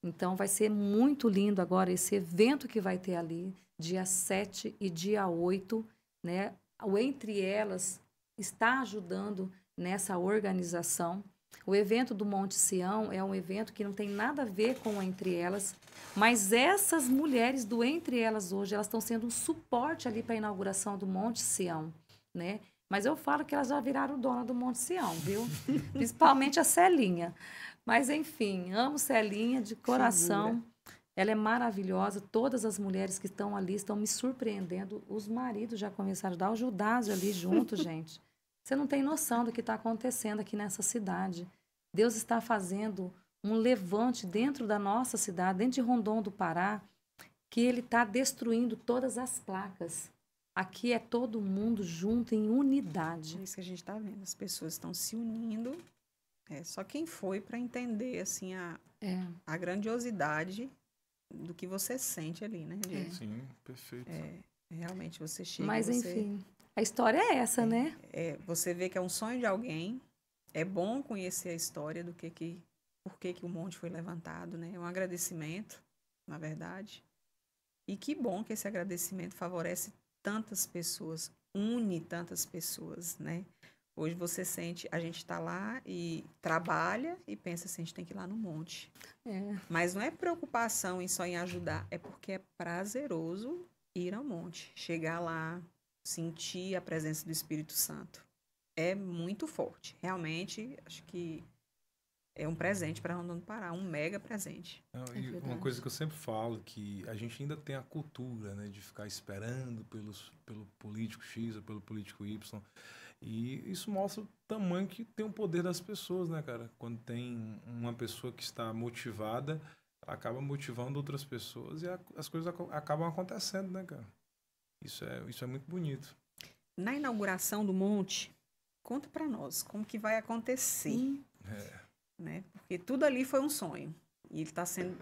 Então, vai ser muito lindo agora esse evento que vai ter ali, dia 7 e dia 8, né? O Entre Elas está ajudando nessa organização. O evento do Monte Sião é um evento que não tem nada a ver com o Entre Elas, mas essas mulheres do Entre Elas hoje, elas estão sendo um suporte ali para a inauguração do Monte Sião, né? Mas eu falo que elas já viraram dona do Monte Sião, viu? Principalmente a Celinha. Mas, enfim, amo Celinha de coração. Figura. Ela é maravilhosa. Todas as mulheres que estão ali estão me surpreendendo. Os maridos já começaram a dar o Judásio ali junto, gente. Você não tem noção do que está acontecendo aqui nessa cidade. Deus está fazendo um levante dentro da nossa cidade, dentro de Rondon do Pará, que Ele está destruindo todas as placas. Aqui é todo mundo junto, em unidade. É isso que a gente está vendo. As pessoas estão se unindo. Só quem foi para entender assim, a grandiosidade do que você sente ali, né, Diego? Sim, perfeito. Realmente você chega. Mas, enfim, a história é essa, né? Você vê que é um sonho de alguém. É bom conhecer a história do por que o monte foi levantado, né? É um agradecimento, na verdade. E que bom que esse agradecimento favorece tantas pessoas, une tantas pessoas, né? Hoje você sente, a gente está lá e trabalha e pensa assim, a gente tem que ir lá no monte. Mas não é preocupação só em ajudar, é porque é prazeroso ir ao monte, chegar lá, sentir a presença do Espírito Santo. É muito forte, realmente, acho que é um presente para Rondon do Pará, um mega presente. E uma coisa que eu sempre falo, que a gente ainda tem a cultura, né, de ficar esperando pelo político X ou pelo político Y. E isso mostra o tamanho que tem o poder das pessoas, né, cara? Quando tem uma pessoa que está motivada, acaba motivando outras pessoas e as coisas acabam acontecendo, né, cara? Isso é muito bonito. Na inauguração do monte, conta para nós como que vai acontecer. Né? Porque tudo ali foi um sonho. E ele está sendo.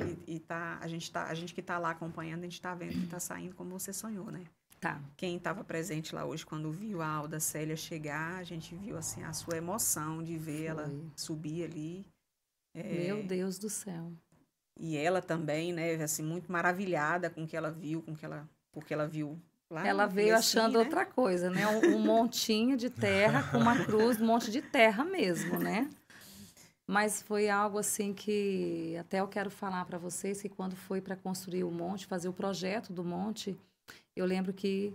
A gente que está lá acompanhando, a gente está vendo que está saindo como você sonhou, né? Tá. Quem estava presente lá hoje, quando viu a Alda Célia chegar, a gente viu assim, a sua emoção de ver ela subir ali. Meu Deus do céu. E ela também, né, assim, muito maravilhada com o que ela viu, porque ela viu Lá Ela no veio comecinho, achando né? outra coisa, né? Um montinho de terra com uma cruz, um monte de terra mesmo, né? Mas foi algo assim que até eu quero falar para vocês que quando foi para construir o monte, fazer o projeto do monte, eu lembro que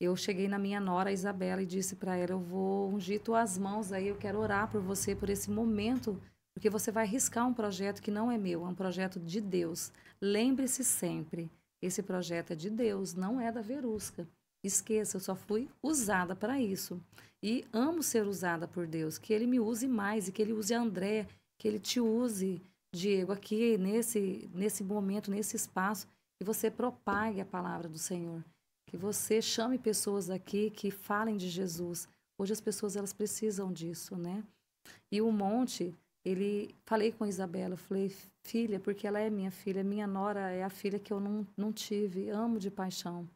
eu cheguei na minha nora Isabela e disse para ela: eu vou ungir tuas mãos aí, eu quero orar por você por esse momento, porque você vai riscar um projeto que não é meu, é um projeto de Deus. Lembre-se sempre, esse projeto é de Deus, não é da Verusca. Esqueça, eu só fui usada para isso. E amo ser usada por Deus, que Ele me use mais e que Ele use a André, que Ele te use, Diego, aqui nesse momento, nesse espaço, que você propague a palavra do Senhor. Que você chame pessoas aqui que falem de Jesus. Hoje as pessoas elas precisam disso, né? E o monte, falei com a Isabela, falei, filha, porque ela é minha nora é a filha que eu não tive, amo de paixão.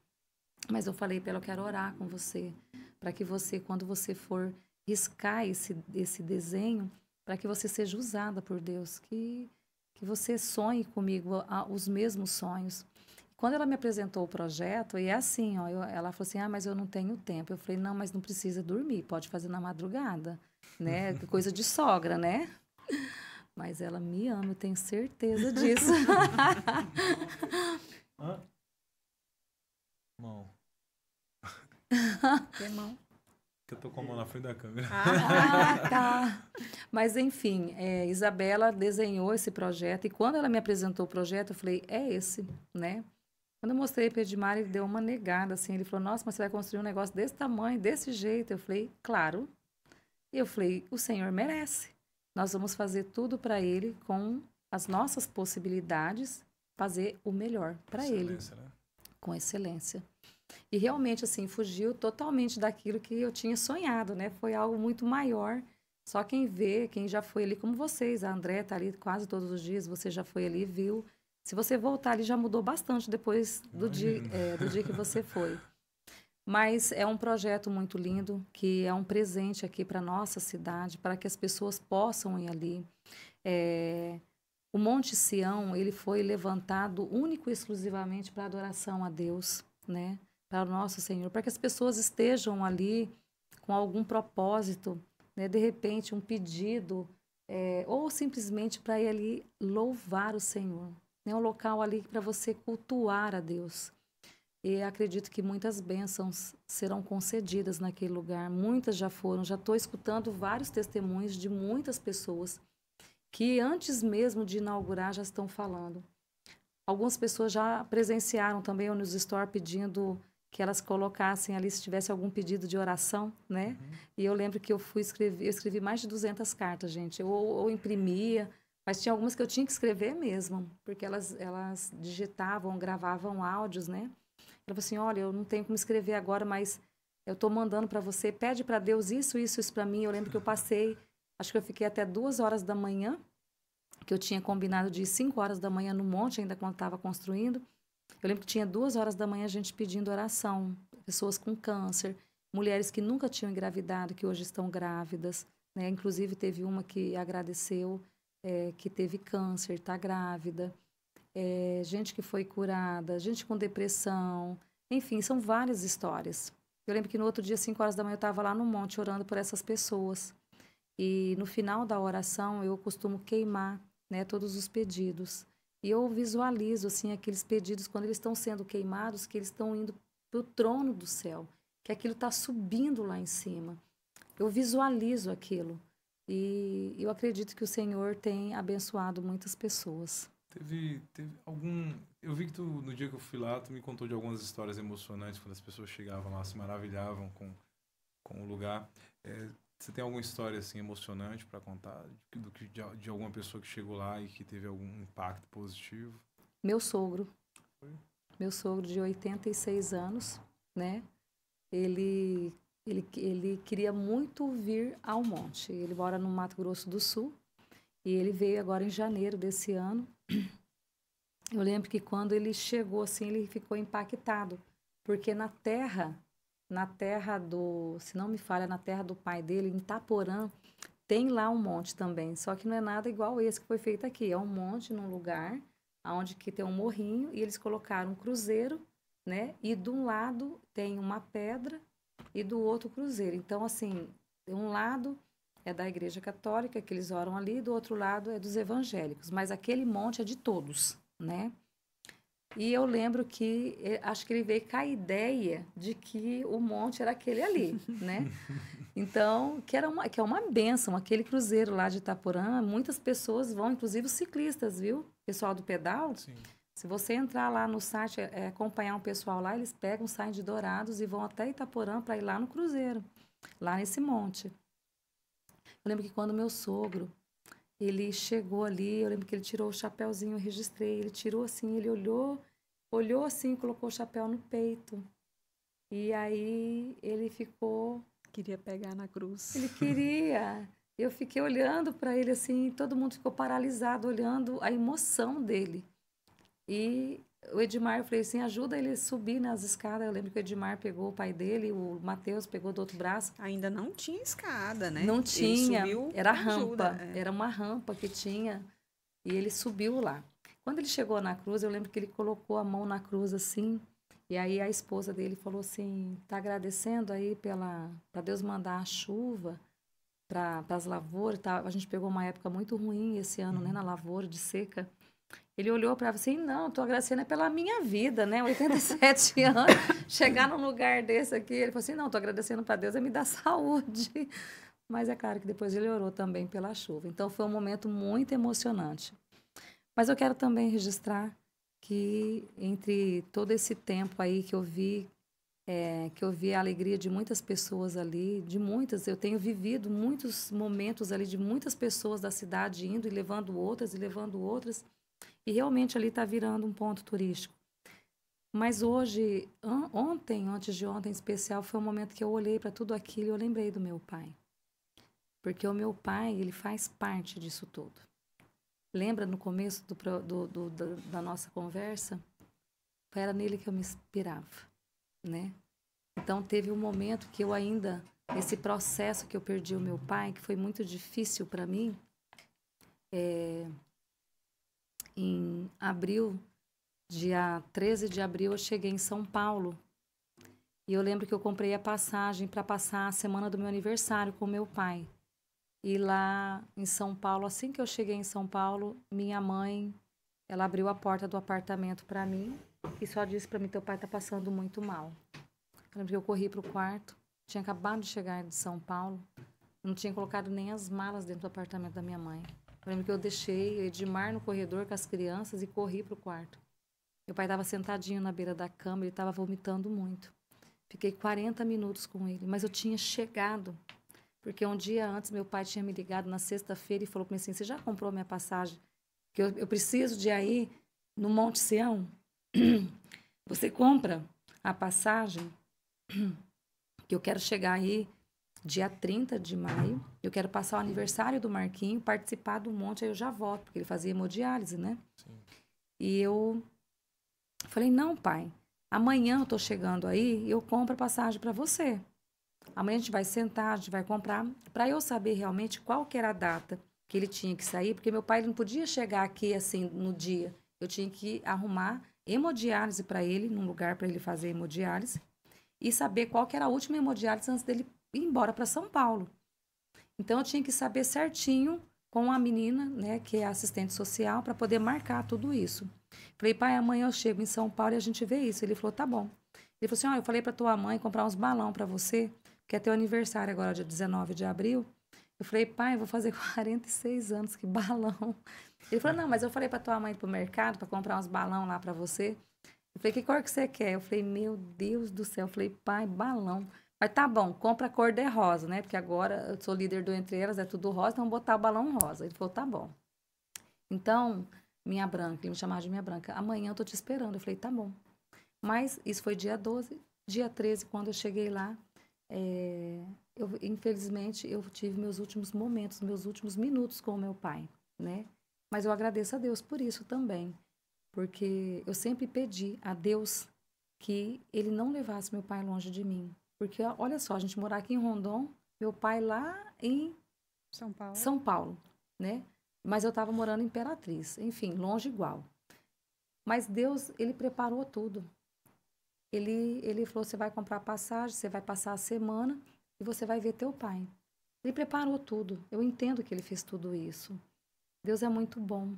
Mas eu falei para ela, eu quero orar com você, para que você, quando você for riscar esse desenho, para que você seja usada por Deus, que você sonhe comigo os mesmos sonhos. Quando ela me apresentou o projeto, e é assim, ó, ela falou assim, mas eu não tenho tempo. Eu falei, não, mas não precisa dormir, pode fazer na madrugada, né? Coisa de sogra, né? Mas ela me ama, eu tenho certeza disso. Mão. Que mão. Que eu tô com a mão na frente da câmera. Tá. Mas, enfim, Isabela desenhou esse projeto, e quando ela me apresentou o projeto, eu falei, é esse, né? Quando eu mostrei para o Edmar, ele deu uma negada, assim. Ele falou, nossa, mas você vai construir um negócio desse tamanho, desse jeito? Eu falei, claro. E eu falei, o Senhor merece. Nós vamos fazer tudo para ele com as nossas possibilidades, fazer o melhor para ele. Né? Com excelência. E realmente, assim, fugiu totalmente daquilo que eu tinha sonhado, né? Foi algo muito maior. Só quem vê, quem já foi ali, como vocês, a André tá ali quase todos os dias, você já foi ali e viu. Se você voltar ali, já mudou bastante depois do dia que você foi. Mas é um projeto muito lindo, que é um presente aqui para nossa cidade, para que as pessoas possam ir ali. O Monte Sião, ele foi levantado único e exclusivamente para adoração a Deus, né? Para o nosso Senhor, para que as pessoas estejam ali com algum propósito, né? De repente um pedido, ou simplesmente para ir ali louvar o Senhor. É um local ali para você cultuar a Deus. E acredito que muitas bênçãos serão concedidas naquele lugar. Muitas já foram. Já estou escutando vários testemunhos de muitas pessoas que antes mesmo de inaugurar já estão falando. Algumas pessoas já presenciaram também nos store pedindo que elas colocassem ali se tivesse algum pedido de oração, né? E eu lembro que eu escrevi mais de 200 cartas, gente. Eu imprimia, mas tinha algumas que eu tinha que escrever mesmo, porque elas digitavam, gravavam áudios, né? Ela falou assim, olha, eu não tenho como escrever agora, mas eu estou mandando para você, pede para Deus isso para mim. Eu lembro que eu passei, acho que eu fiquei até 2 horas da manhã, que eu tinha combinado de ir 5 horas da manhã no monte, ainda quando estava construindo. Eu lembro que tinha 2 horas da manhã a gente pedindo oração, pessoas com câncer, mulheres que nunca tinham engravidado, que hoje estão grávidas, né? Inclusive teve uma que agradeceu, que teve câncer, está grávida, gente que foi curada, gente com depressão, enfim, são várias histórias. Eu lembro que no outro dia, 5 horas da manhã, eu estava lá no monte orando por essas pessoas. E no final da oração, eu costumo queimar, né, todos os pedidos. E eu visualizo, assim, aqueles pedidos, quando eles estão sendo queimados, que eles estão indo para o trono do céu, que aquilo está subindo lá em cima. Eu visualizo aquilo. E eu acredito que o Senhor tem abençoado muitas pessoas. Teve algum... Eu vi que no dia que eu fui lá, tu me contou de algumas histórias emocionantes, quando as pessoas chegavam lá, se maravilhavam com o lugar. Você tem alguma história assim emocionante para contar de alguma pessoa que chegou lá e que teve algum impacto positivo? Meu sogro. Meu sogro de 86 anos, né? Ele queria muito vir ao monte. Ele mora no Mato Grosso do Sul e ele veio agora em janeiro desse ano. Eu lembro que quando ele chegou assim, ele ficou impactado, porque na terra se não me falha, na terra do pai dele, em Itaporã, tem lá um monte também, só que não é nada igual esse que foi feito aqui. É um monte num lugar onde que tem um morrinho e eles colocaram um cruzeiro, né? E de um lado tem uma pedra e do outro cruzeiro. Então, assim, de um lado é da Igreja Católica, que eles oram ali, do outro lado é dos evangélicos. Mas aquele monte é de todos, né? E eu lembro que, acho que ele veio com a ideia de que o monte era aquele ali, né? Então, que é uma bênção, aquele cruzeiro lá de Itaporã, muitas pessoas vão, inclusive os ciclistas, viu? Pessoal do pedal. Sim. Se você entrar lá no site, acompanhar um pessoal lá, eles pegam, saem de Dourados e vão até Itaporã para ir lá no cruzeiro, lá nesse monte. Eu lembro que quando meu sogro, ele chegou ali, eu lembro que ele tirou o chapéuzinho, eu registrei, ele tirou assim, ele olhou assim, colocou o chapéu no peito. E aí ele ficou... Queria pegar na cruz. Ele queria. Eu fiquei olhando para ele assim, todo mundo ficou paralisado, olhando a emoção dele. E o Edmar, eu falei assim, ajuda ele a subir nas escadas. Eu lembro que o Edmar pegou o pai dele, o Matheus pegou do outro braço. Ainda não tinha escada, né? Não Ele tinha, subiu era com ajuda, rampa, era uma rampa que tinha, e ele subiu lá. Quando ele chegou na cruz, eu lembro que ele colocou a mão na cruz assim, e aí a esposa dele falou assim, tá agradecendo aí para Deus mandar a chuva para as lavouras, tá? A gente pegou uma época muito ruim esse ano, né, na lavoura de seca. Ele olhou para assim, não, tô agradecendo pela minha vida, né? 87 anos, chegar num lugar desse aqui. Ele falou assim, não, tô agradecendo para Deus, me dar saúde. Mas é claro que depois ele orou também pela chuva. Então foi um momento muito emocionante. Mas eu quero também registrar que entre todo esse tempo aí que eu vi a alegria de muitas pessoas ali, eu tenho vivido muitos momentos ali de muitas pessoas da cidade indo e levando outras e realmente ali está virando um ponto turístico. Mas hoje, antes de ontem em especial, foi um momento que eu olhei para tudo aquilo e eu lembrei do meu pai. Porque o meu pai, ele faz parte disso tudo. Lembra no começo da nossa conversa? Era nele que eu me inspirava, né? Então, teve um momento que eu ainda, nesse processo que eu perdi o meu pai, que foi muito difícil para mim, em abril, dia 13 de abril, eu cheguei em São Paulo. E eu lembro que eu comprei a passagem para passar a semana do meu aniversário com meu pai. E lá em São Paulo, assim que eu cheguei em São Paulo, minha mãe, ela abriu a porta do apartamento para mim e só disse para mim, teu pai tá passando muito mal. Eu lembro que eu corri pro quarto, tinha acabado de chegar de São Paulo, não tinha colocado nem as malas dentro do apartamento da minha mãe. Eu lembro que eu deixei Edmar no corredor com as crianças e corri pro quarto. Meu pai estava sentadinho na beira da cama, ele estava vomitando muito. Fiquei 40 minutos com ele, mas eu tinha chegado. Porque um dia antes, meu pai tinha me ligado na sexta-feira e falou para mim assim, você já comprou minha passagem? Que eu preciso de ir no Monte Sião. Você compra a passagem? Que eu quero chegar aí dia 30 de maio. Eu quero passar o aniversário do Marquinho, participar do monte, aí eu já volto, porque ele fazia hemodiálise, né? Sim. E eu falei, não, pai, amanhã eu tô chegando aí e eu compro a passagem para você. Amanhã a gente vai sentar, a gente vai comprar, para eu saber realmente qual que era a data que ele tinha que sair, porque meu pai ele não podia chegar aqui assim no dia. Eu tinha que arrumar hemodiálise para ele, num lugar para ele fazer hemodiálise, e saber qual que era a última hemodiálise antes dele ir embora para São Paulo. Então eu tinha que saber certinho com a menina, né, que é assistente social, para poder marcar tudo isso. Falei, pai, amanhã eu chego em São Paulo e a gente vê isso. Ele falou, tá bom. Ele falou assim, eu falei para tua mãe comprar uns balão para você, que é teu aniversário agora, dia 19 de abril. Eu falei, pai, eu vou fazer 46 anos, que balão. Ele falou, não, mas eu falei para tua mãe ir pro mercado para comprar uns balão lá para você. Eu falei, que cor que você quer? Eu falei, meu Deus do céu. Eu falei, pai, balão. Mas tá bom, compra a cor de rosa, né? Porque agora eu sou líder do Entre Elas, é tudo rosa, então vou botar o balão rosa. Ele falou, tá bom. Então, minha branca, ele me chamava de minha branca, amanhã eu tô te esperando. Eu falei, tá bom. Mas isso foi dia 12, dia 13, quando eu cheguei lá, infelizmente, eu tive meus últimos momentos, meus últimos minutos com o meu pai, né? Mas eu agradeço a Deus por isso também, porque eu sempre pedi a Deus que ele não levasse meu pai longe de mim. Porque, olha só, a gente morar aqui em Rondon, meu pai lá em São Paulo, né? Mas eu estava morando em Imperatriz, enfim, longe igual. Mas Deus, ele preparou tudo. ele falou, você vai comprar passagem, você vai passar a semana e você vai ver teu pai. Ele preparou tudo. Eu entendo que ele fez tudo isso. Deus é muito bom,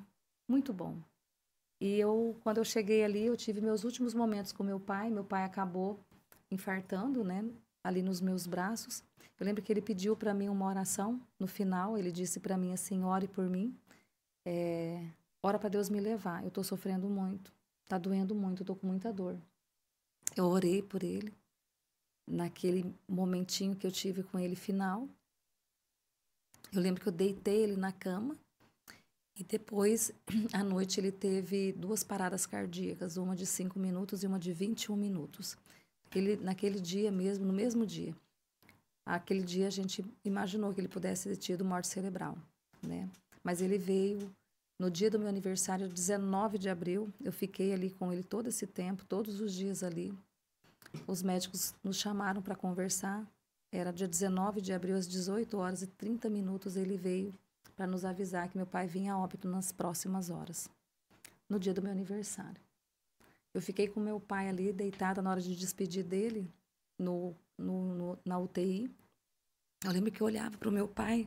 muito bom. E quando eu cheguei ali, eu tive meus últimos momentos com meu pai. Meu pai acabou infartando, né, ali nos meus braços. Eu lembro que ele pediu para mim uma oração. No final, ele disse para mim assim, ore por mim. Ora para Deus me levar. Eu tô sofrendo muito. Tá doendo muito, eu tô com muita dor. Eu orei por ele. Naquele momentinho que eu tive com ele final. Eu lembro que eu deitei ele na cama. E depois, à noite, ele teve 2 paradas cardíacas. Uma de 5 minutos e uma de 21 minutos. Naquele dia mesmo, no mesmo dia. Aquele dia a gente imaginou que ele pudesse ter tido morte cerebral, né? Mas ele veio no dia do meu aniversário, 19 de abril. Eu fiquei ali com ele todo esse tempo, todos os dias ali. Os médicos nos chamaram para conversar. Era dia 19 de abril, às 18 horas e 30 minutos, ele veio para nos avisar que meu pai vinha a óbito nas próximas horas, no dia do meu aniversário. Eu fiquei com meu pai ali, deitada na hora de despedir dele, na UTI. Eu lembro que eu olhava para o meu pai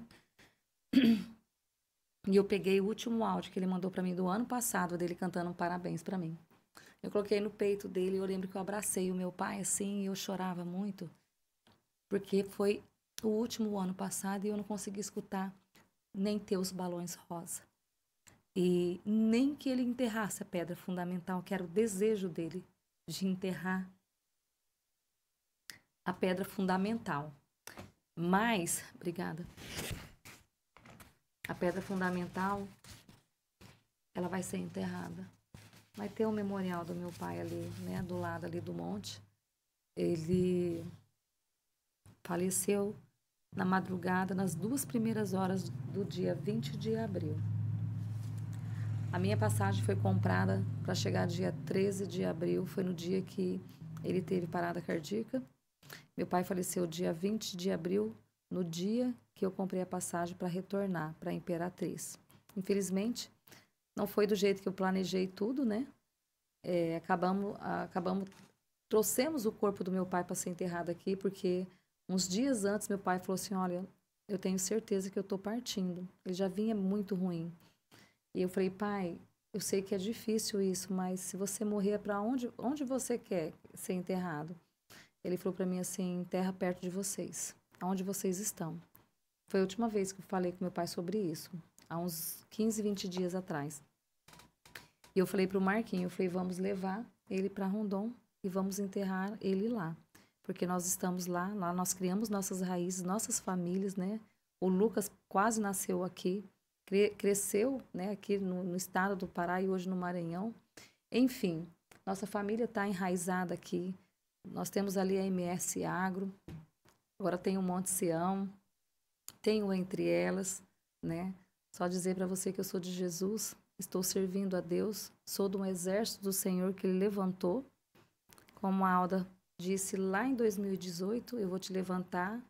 e eu peguei o último áudio que ele mandou para mim do ano passado, dele cantando um parabéns para mim. Eu coloquei no peito dele, eu lembro que eu abracei o meu pai assim, e eu chorava muito, porque foi o último ano passado e eu não consegui escutar nem ter os balões rosa. E nem que ele enterrasse a pedra fundamental, que era o desejo dele de enterrar a pedra fundamental. Mas, obrigada, a pedra fundamental, ela vai ser enterrada. Vai ter um memorial do meu pai ali, né, do lado ali do monte. Ele faleceu na madrugada, nas 2 primeiras horas do dia 20 de abril. A minha passagem foi comprada para chegar dia 13 de abril, foi no dia que ele teve parada cardíaca. Meu pai faleceu dia 20 de abril, no dia que eu comprei a passagem para retornar para Imperatriz. Infelizmente, não foi do jeito que eu planejei tudo, né? Trouxemos o corpo do meu pai para ser enterrado aqui, porque uns dias antes meu pai falou assim, olha, eu tenho certeza que eu estou partindo. Ele já vinha muito ruim. E eu falei, pai, eu sei que é difícil isso, mas se você morrer, para onde você quer ser enterrado? Ele falou para mim assim, enterra perto de vocês, aonde vocês estão. Foi a última vez que eu falei com meu pai sobre isso, há uns 15, 20 dias atrás. E eu falei para o Marquinho, eu falei, vamos levar ele para Rondon e vamos enterrar ele lá. Porque nós estamos lá nós criamos nossas raízes, nossas famílias, né? O Lucas quase nasceu aqui, cresceu, né, aqui no estado do Pará e hoje no Maranhão. Enfim, nossa família está enraizada aqui. Nós temos ali a MS Agro, agora tem o Monte Sião, tem o Entre Elas, né? Só dizer para você que eu sou de Jesus, estou servindo a Deus, sou de um exército do Senhor que Ele levantou. Como a Alda disse lá em 2018, eu vou te levantar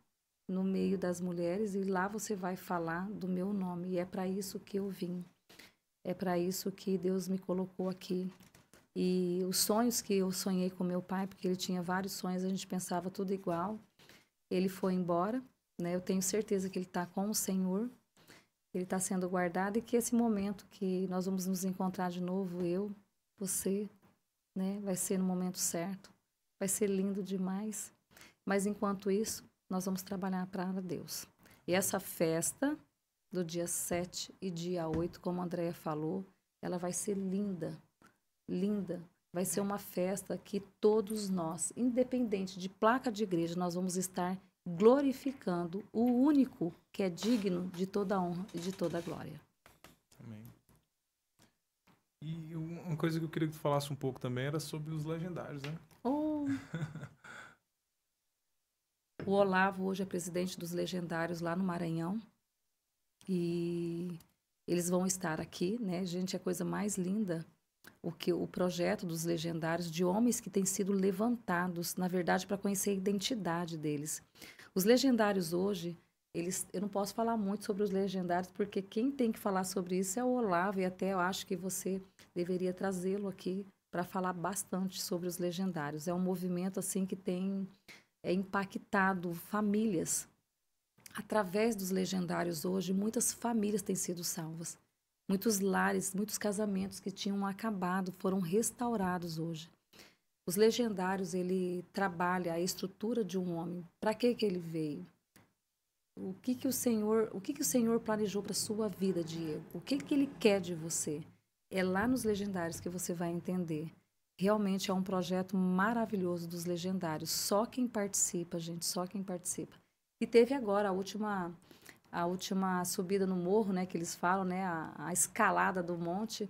no meio das mulheres e lá você vai falar do meu nome. E é para isso que eu vim. É para isso que Deus me colocou aqui. E os sonhos que eu sonhei com meu pai, porque ele tinha vários sonhos, a gente pensava tudo igual. Ele foi embora, né? Eu tenho certeza que ele está com o Senhor. Ele está sendo guardado e que esse momento que nós vamos nos encontrar de novo, eu, você, né? Vai ser no momento certo. Vai ser lindo demais. Mas enquanto isso, nós vamos trabalhar para Deus. E essa festa do dia 7 e dia 8, como a Andréia falou, ela vai ser linda, linda. Vai ser uma festa que todos nós, independente de placa de igreja, nós vamos estar glorificando o único que é digno de toda a honra e de toda a glória. Amém. E uma coisa que eu queria que tu falasse um pouco também era sobre os legendários, né? Oh. O Olavo hoje é presidente dos Legendários lá no Maranhão. E eles vão estar aqui, né? Gente, é a coisa mais linda o projeto dos Legendários, de homens que têm sido levantados, na verdade, para conhecer a identidade deles. Os Legendários hoje, eu não posso falar muito sobre os Legendários, porque quem tem que falar sobre isso é o Olavo, e até eu acho que você deveria trazê-lo aqui para falar bastante sobre os legendários. É um movimento assim que tem impactado famílias. Através dos legendários hoje, muitas famílias têm sido salvas. Muitos lares, muitos casamentos que tinham acabado foram restaurados hoje. Os legendários, ele trabalha a estrutura de um homem. Para que ele veio? O que o Senhor planejou para sua vida, Diego? O que ele quer de você? É lá nos legendários que você vai entender. Realmente é um projeto maravilhoso dos legendários. Só quem participa, gente, só quem participa. E teve agora a última subida no morro, né, que eles falam, né, a escalada do monte,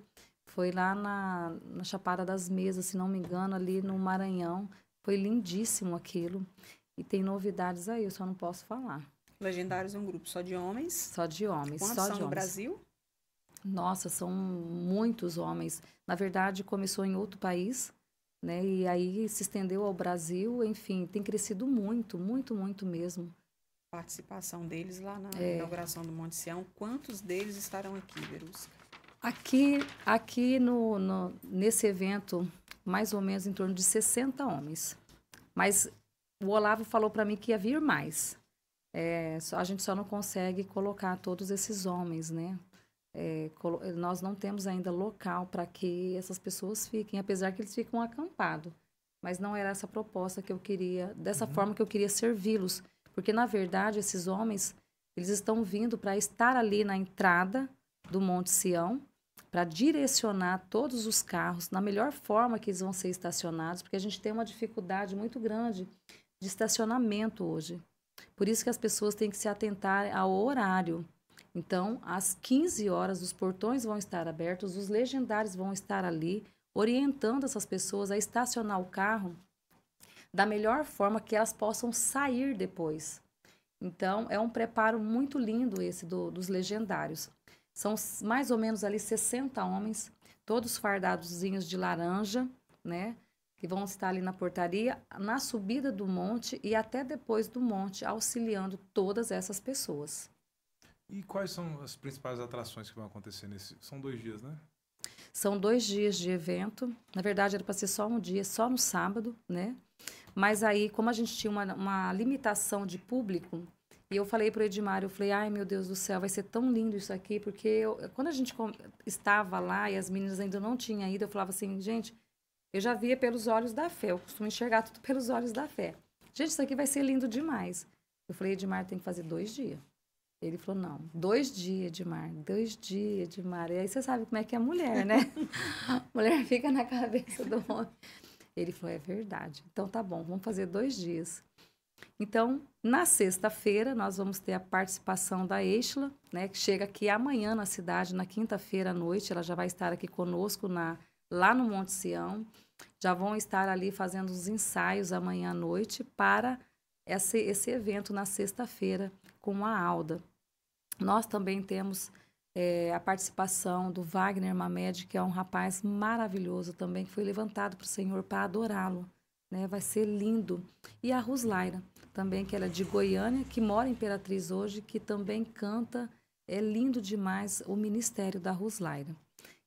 foi lá na Chapada das Mesas, se não me engano, ali no Maranhão. Foi lindíssimo aquilo. E tem novidades aí, eu só não posso falar. Legendários é um grupo só de homens. Só de homens. Quantos só são de no homens. Brasil? Nossa, são muitos homens. Na verdade, começou em outro país, né? E aí se estendeu ao Brasil. Enfim, tem crescido muito, muito, muito mesmo. Participação deles lá na inauguração do Monte Sião. Quantos deles estarão aqui, Verusca? Aqui nesse evento, mais ou menos em torno de 60 homens. Mas o Olavo falou para mim que ia vir mais. A gente só não consegue colocar todos esses homens, né? Nós não temos ainda local para que essas pessoas fiquem, apesar que eles ficam acampados. Mas não era essa proposta que eu queria, dessa forma que eu queria servi-los. Porque, na verdade, esses homens, eles estão vindo para estar ali na entrada do Monte Sião, para direcionar todos os carros na melhor forma que eles vão ser estacionados, porque a gente tem uma dificuldade muito grande de estacionamento hoje. Por isso que as pessoas têm que se atentar ao horário. Então, às 15 horas, os portões vão estar abertos, os legendários vão estar ali, orientando essas pessoas a estacionar o carro da melhor forma que elas possam sair depois. Então, é um preparo muito lindo esse dos legendários. São mais ou menos ali 60 homens, todos fardadozinhos de laranja, né? Que vão estar ali na portaria, na subida do monte e até depois do monte, auxiliando todas essas pessoas. E quais são as principais atrações que vão acontecer nesse... São 2 dias, né? São 2 dias de evento. Na verdade, era para ser só um dia, só no sábado, né? Mas aí, como a gente tinha uma limitação de público, e eu falei para o Edmar, eu falei, ai, meu Deus do céu, vai ser tão lindo isso aqui, porque quando a gente estava lá e as meninas ainda não tinham ido, eu falava assim, gente, eu já via pelos olhos da fé, eu costumo enxergar tudo pelos olhos da fé. Gente, isso aqui vai ser lindo demais. Eu falei, Edmar, tem que fazer 2 dias. Ele falou, não, 2 dias, Edmar, 2 dias, Edmar. E aí você sabe como é que é mulher, né? A mulher fica na cabeça do homem. Ele falou, é verdade. Então, tá bom, vamos fazer 2 dias. Então, na sexta-feira, nós vamos ter a participação da Eixla, né, que chega aqui amanhã na cidade, na quinta-feira à noite. Ela já vai estar aqui conosco lá no Monte Sião. Já vão estar ali fazendo os ensaios amanhã à noite para esse evento na sexta-feira com a Alda. Nós também temos a participação do Wagner Mamed, que é um rapaz maravilhoso também, que foi levantado para o Senhor para adorá-lo. Né? Vai ser lindo. E a Ruslaira, também, que ela é de Goiânia, que mora em Imperatriz hoje, que também canta. É lindo demais o ministério da Ruslaira.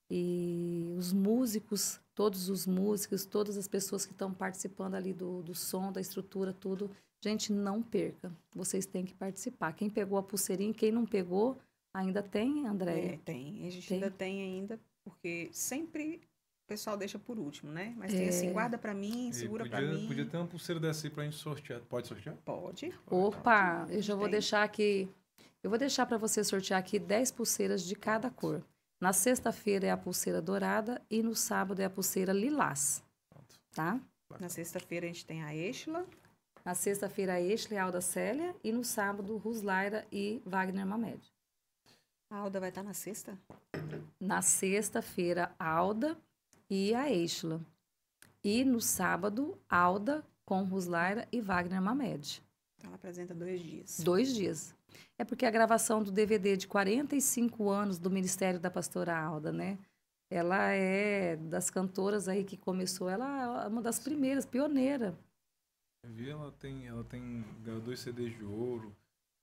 E os músicos, todos os músicos, todas as pessoas que estão participando ali do som, da estrutura, tudo. Gente, não perca. Vocês têm que participar. Quem pegou a pulseirinha, quem não pegou, ainda tem, Andréia? Tem. A gente ainda tem ainda, porque sempre o pessoal deixa por último, né? Mas tem assim, guarda pra mim, segura pra mim. Podia ter uma pulseira dessa aí pra gente sortear. Pode sortear? Pode. Opa, eu já vou deixar aqui. Eu vou deixar para você sortear aqui 10 pulseiras de cada cor. Na sexta-feira é a pulseira dourada e no sábado é a pulseira lilás. Tá? Na sexta-feira a gente tem a Eixla. Na sexta-feira a Eixla e a Alda Célia. E no sábado, Ruslaira e Wagner Mamed. A Alda vai estar na sexta? Na sexta-feira, Alda e a Eixla. E no sábado, Alda com Ruslaira e Wagner Mamed. Então ela apresenta 2 dias. 2 dias. É porque a gravação do DVD de 45 anos do Ministério da Pastora Alda, né? Ela é das cantoras aí que começou, ela é uma das primeiras, pioneira. Eu vi, ela ganhou 2 CDs de ouro.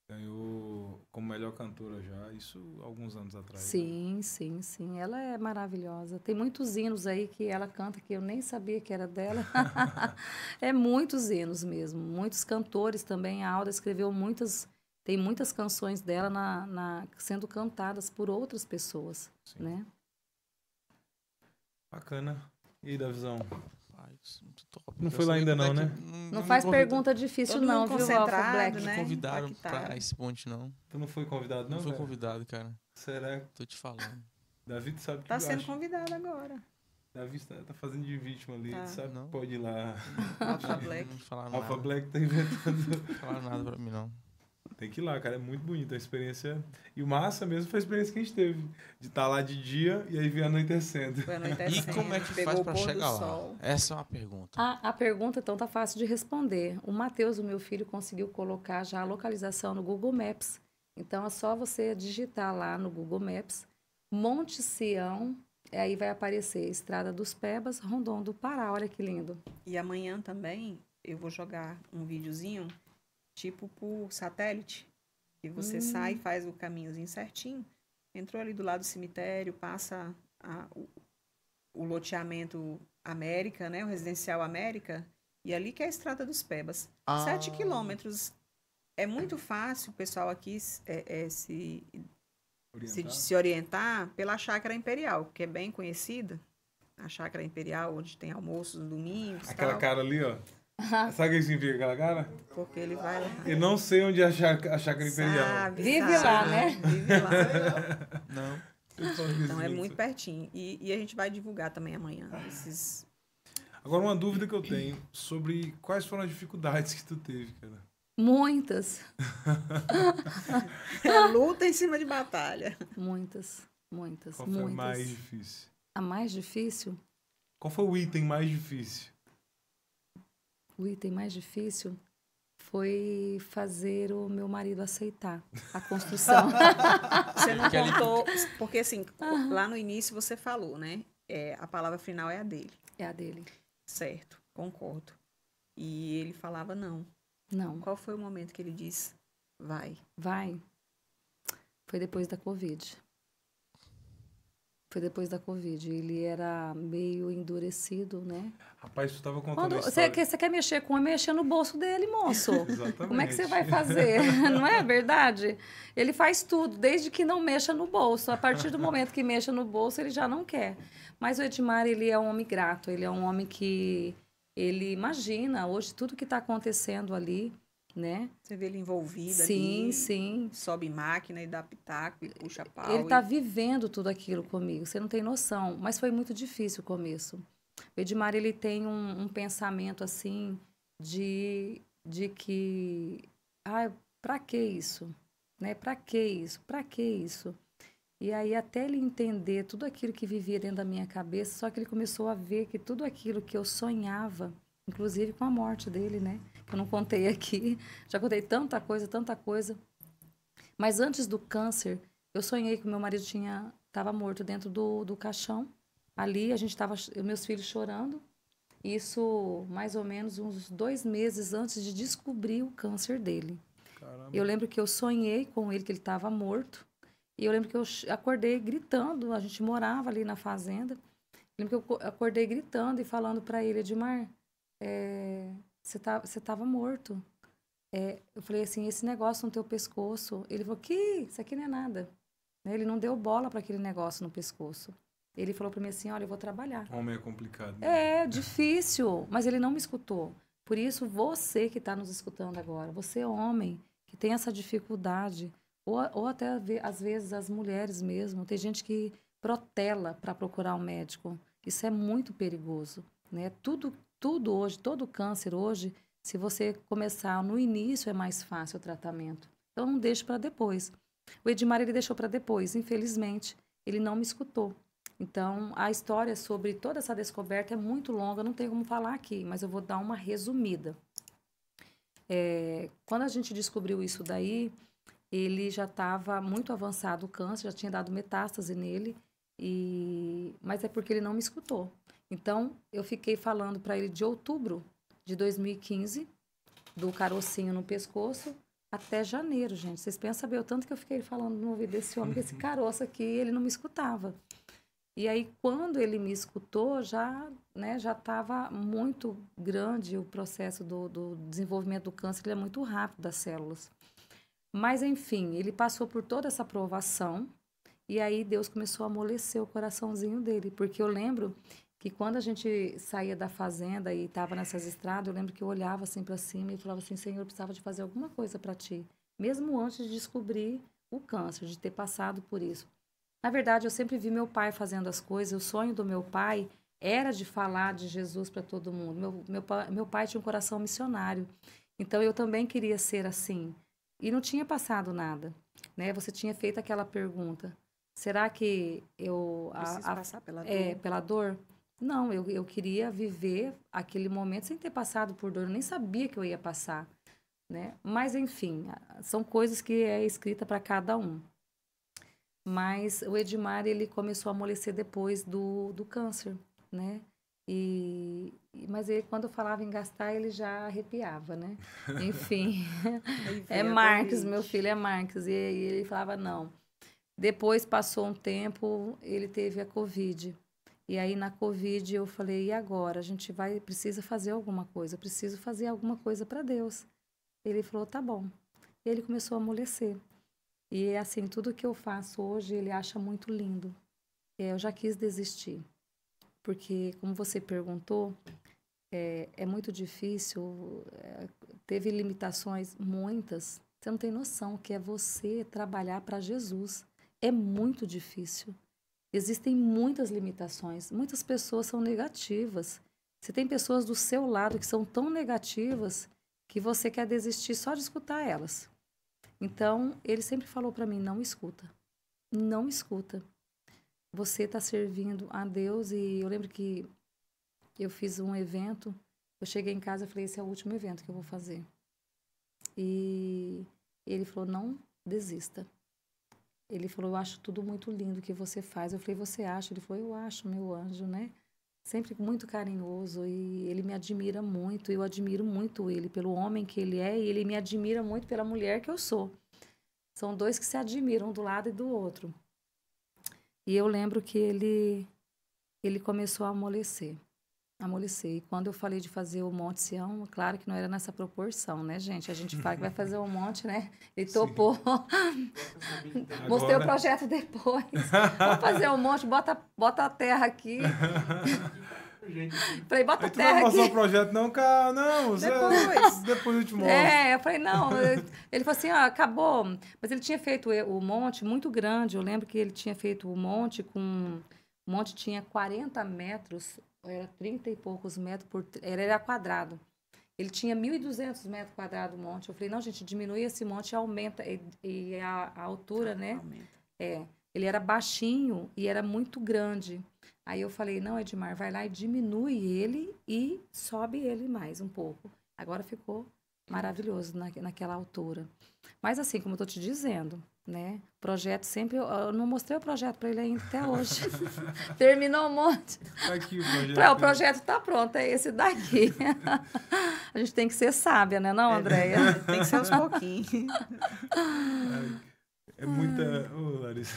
Ganhou como melhor cantora já, isso alguns anos atrás. Sim, sim, sim. Ela é maravilhosa. Tem muitos hinos aí que ela canta que eu nem sabia que era dela. É muitos hinos mesmo. Muitos cantores também. A Alda escreveu muitas. Tem muitas canções dela sendo cantadas por outras pessoas, Sim. né? Bacana. E aí, Davizão? Rapaz, muito top. Não Quero foi lá saber ainda quando não, é né? que Não me faz convida- pergunta difícil Todo não, mundo viu, Alfa concentrado, Black? Me né? convidaram Impactado. pra esse ponte, não. Tu não foi convidado Não não, fui velho? convidado, cara. Será? Tô te falando. Davi, tu sabe que Tá sendo acho- convidado agora. Davi tá fazendo de vítima ali, Tá. tu sabe Não. que pode ir lá. Alpha Black. Não falaram Alpha nada. Black tá inventando. Não falaram nada pra mim, não. Tem que ir lá, cara, é muito bonito a experiência. E o massa mesmo foi a experiência que a gente teve. De estar lá de dia e aí vir anoitecendo. Foi E anoitecendo, como é que pegou faz o pra pôr do chegar lá? sol. Essa é uma pergunta. A pergunta, então, tá fácil de responder. O Matheus, o meu filho, conseguiu colocar já a localização no Google Maps. Então, é só você digitar lá no Google Maps, Monte Sião, e aí vai aparecer Estrada dos Pebas, Rondon do Pará. Olha que lindo. E amanhã também eu vou jogar um videozinho, tipo por satélite. E você sai, faz o caminhozinho certinho. Entrou ali do lado do cemitério, passa o loteamento América, né? O residencial América. E ali que é a Estrada dos Pebas. 7 quilômetros. É muito fácil o pessoal aqui se orientar pela Chácara Imperial, que é bem conhecida. A Chácara Imperial, onde tem almoços no domingos. Aquela tal, cara ali, ó. Sabe o que significa aquela cara? Porque ele vai lá. Eu não sei onde é a chácara imperial. Sabe, Vive sabe, lá, né? Vive lá. Não. Eu falo que Então é sim. muito pertinho. E a gente vai divulgar também amanhã esses. Agora, uma dúvida que eu tenho sobre quais foram as dificuldades que tu teve, cara. Muitas, É luta em cima de batalha. muitas, muitas, Qual foi a muitas. mais difícil? A mais difícil? Qual foi o item mais difícil? O item mais difícil foi fazer o meu marido aceitar a construção. Você não Porque ele- contou. Porque assim, lá no início você falou, né? A palavra final é a dele. É a dele. Certo, concordo. E ele falava não. Não, Qual foi o momento que ele disse vai? vai. Foi depois da Covid. Foi depois da Covid. Ele era meio endurecido, né? Rapaz, tu tava contando Quando a você história. quer mexer com ele, mexer no bolso dele, moço. Exatamente. Como é que você vai fazer? Não é verdade? Ele faz tudo, desde que não mexa no bolso. A partir do momento que mexa no bolso, ele já não quer. Mas o Edmar, ele é um homem grato. Ele é um homem que... Ele imagina hoje tudo que está acontecendo ali, né? Você vê ele envolvido Sim, ali. sim. Sobe máquina e dá pitaco e puxa pau. Ele está vivendo tudo aquilo comigo. Você não tem noção. Mas foi muito difícil o começo. O Edmar, ele tem um pensamento, assim, de que... Ah, pra que isso? Né? Pra que isso? Pra que isso? E aí, até ele entender tudo aquilo que vivia dentro da minha cabeça, só que ele começou a ver que tudo aquilo que eu sonhava, inclusive com a morte dele, né? Que eu não contei aqui. Já contei tanta coisa. Mas antes do câncer, eu sonhei que o meu marido estava morto dentro do caixão. Ali, a gente estava, meus filhos chorando. Isso, mais ou menos, uns 2 meses antes de descobrir o câncer dele. Caramba. Eu lembro que eu sonhei com ele, que ele estava morto. E eu lembro que eu acordei gritando. A gente morava ali na fazenda. Eu lembro que eu acordei gritando e falando para ele, Edmar, você estava morto. Eu falei assim, esse negócio no teu pescoço. Ele falou, isso aqui não é nada. Né? Ele não deu bola para aquele negócio no pescoço. Ele falou para mim assim, olha, eu vou trabalhar. Homem é complicado. Né? É difícil, mas ele não me escutou. Por isso, você que está nos escutando agora, você é homem que tem essa dificuldade, ou até às vezes as mulheres mesmo, tem gente que protela para procurar um médico. Isso é muito perigoso, né? Tudo hoje, todo câncer hoje, se você começar no início é mais fácil o tratamento. Então não deixe para depois. O Edmar, ele deixou para depois, infelizmente, ele não me escutou. Então, a história sobre toda essa descoberta é muito longa, não tem como falar aqui, mas eu vou dar uma resumida. Quando a gente descobriu isso daí, ele já estava muito avançado o câncer, já tinha dado metástase nele, mas é porque ele não me escutou. Então, eu fiquei falando para ele de outubro de 2015, do carocinho no pescoço, até janeiro, gente. Vocês pensam saber o tanto que eu fiquei falando no ouvido desse homem, que esse caroço aqui, ele não me escutava. E aí, quando ele me escutou, já estava muito grande o processo do desenvolvimento do câncer, ele é muito rápido das células. Mas, enfim, ele passou por toda essa provação, e aí Deus começou a amolecer o coraçãozinho dele, porque eu lembro que quando a gente saía da fazenda e estava nessas estradas, eu lembro que eu olhava assim para cima e falava assim, Senhor, eu precisava de fazer alguma coisa para ti, mesmo antes de descobrir o câncer, de ter passado por isso. Na verdade, eu sempre vi meu pai fazendo as coisas, o sonho do meu pai era de falar de Jesus para todo mundo. Meu pai tinha um coração missionário, então eu também queria ser assim. E não tinha passado nada, né? Você tinha feito aquela pergunta, será que eu... Preciso passar pela dor? pela dor? Não, eu queria viver aquele momento sem ter passado por dor, eu nem sabia que eu ia passar, né? Mas, enfim, são coisas que é escrita para cada um. Mas o Edmar, ele começou a amolecer depois do câncer, né? Mas ele, quando eu falava em gastar, ele já arrepiava, né? Enfim, é Marcos, meu filho é Marcos. E ele falava, não. Depois passou um tempo, ele teve a Covid. E aí, na Covid, eu falei, e agora? A gente precisa fazer alguma coisa, eu preciso fazer alguma coisa para Deus. Ele falou, tá bom. E ele começou a amolecer. E, assim, tudo que eu faço hoje, ele acha muito lindo. Eu já quis desistir. Porque, como você perguntou, é muito difícil. Teve limitações, muitas. Você não tem noção o que é você trabalhar para Jesus. É muito difícil. Existem muitas limitações. Muitas pessoas são negativas. Você tem pessoas do seu lado que são tão negativas que você quer desistir só de escutar elas. Então, ele sempre falou para mim, não escuta. Não escuta. Você está servindo a Deus. E eu lembro que eu fiz um evento. Eu cheguei em casa e falei, esse é o último evento que eu vou fazer. E ele falou, não desista. Ele falou, eu acho tudo muito lindo que você faz. Eu falei, você acha? Ele falou, eu acho, meu anjo, né? Sempre muito carinhoso e ele me admira muito. Eu admiro muito ele pelo homem que ele é e ele me admira muito pela mulher que eu sou. São dois que se admiram do lado e do outro. E eu lembro que ele começou a amolecer. E quando eu falei de fazer o Monte Sião, claro que não era nessa proporção, né, gente? A gente fala que vai fazer um monte, né? Ele topou. Mostrei o projeto depois. Vamos fazer um monte, bota a terra aqui. Falei, bota a terra aqui. Não vai mostrar o projeto, não, cara? Não, depois eu te mostro. Eu falei, não. Ele falou assim, acabou. Mas ele tinha feito o monte muito grande. Eu lembro que ele tinha feito o monte com... O monte tinha 40 metros... Era 30 e poucos metros era quadrado. Ele tinha 1.200 metros quadrados o monte. Eu falei, não, gente, diminui esse monte e aumenta. E a altura, né? Aumenta. Ele era baixinho e era muito grande. Aí eu falei, não, Edmar, vai lá e diminui ele e sobe ele mais um pouco. Agora ficou maravilhoso naquela altura. Mas assim, como eu tô te dizendo, né? Projeto sempre... Eu não mostrei o projeto para ele ainda até hoje. Terminou um monte. Tá aqui o projeto. O projeto tá pronto, é esse daqui. A gente tem que ser sábia, né, não, Andréia? Tem que ser aos pouquinhos. É muita... Ô, Larissa.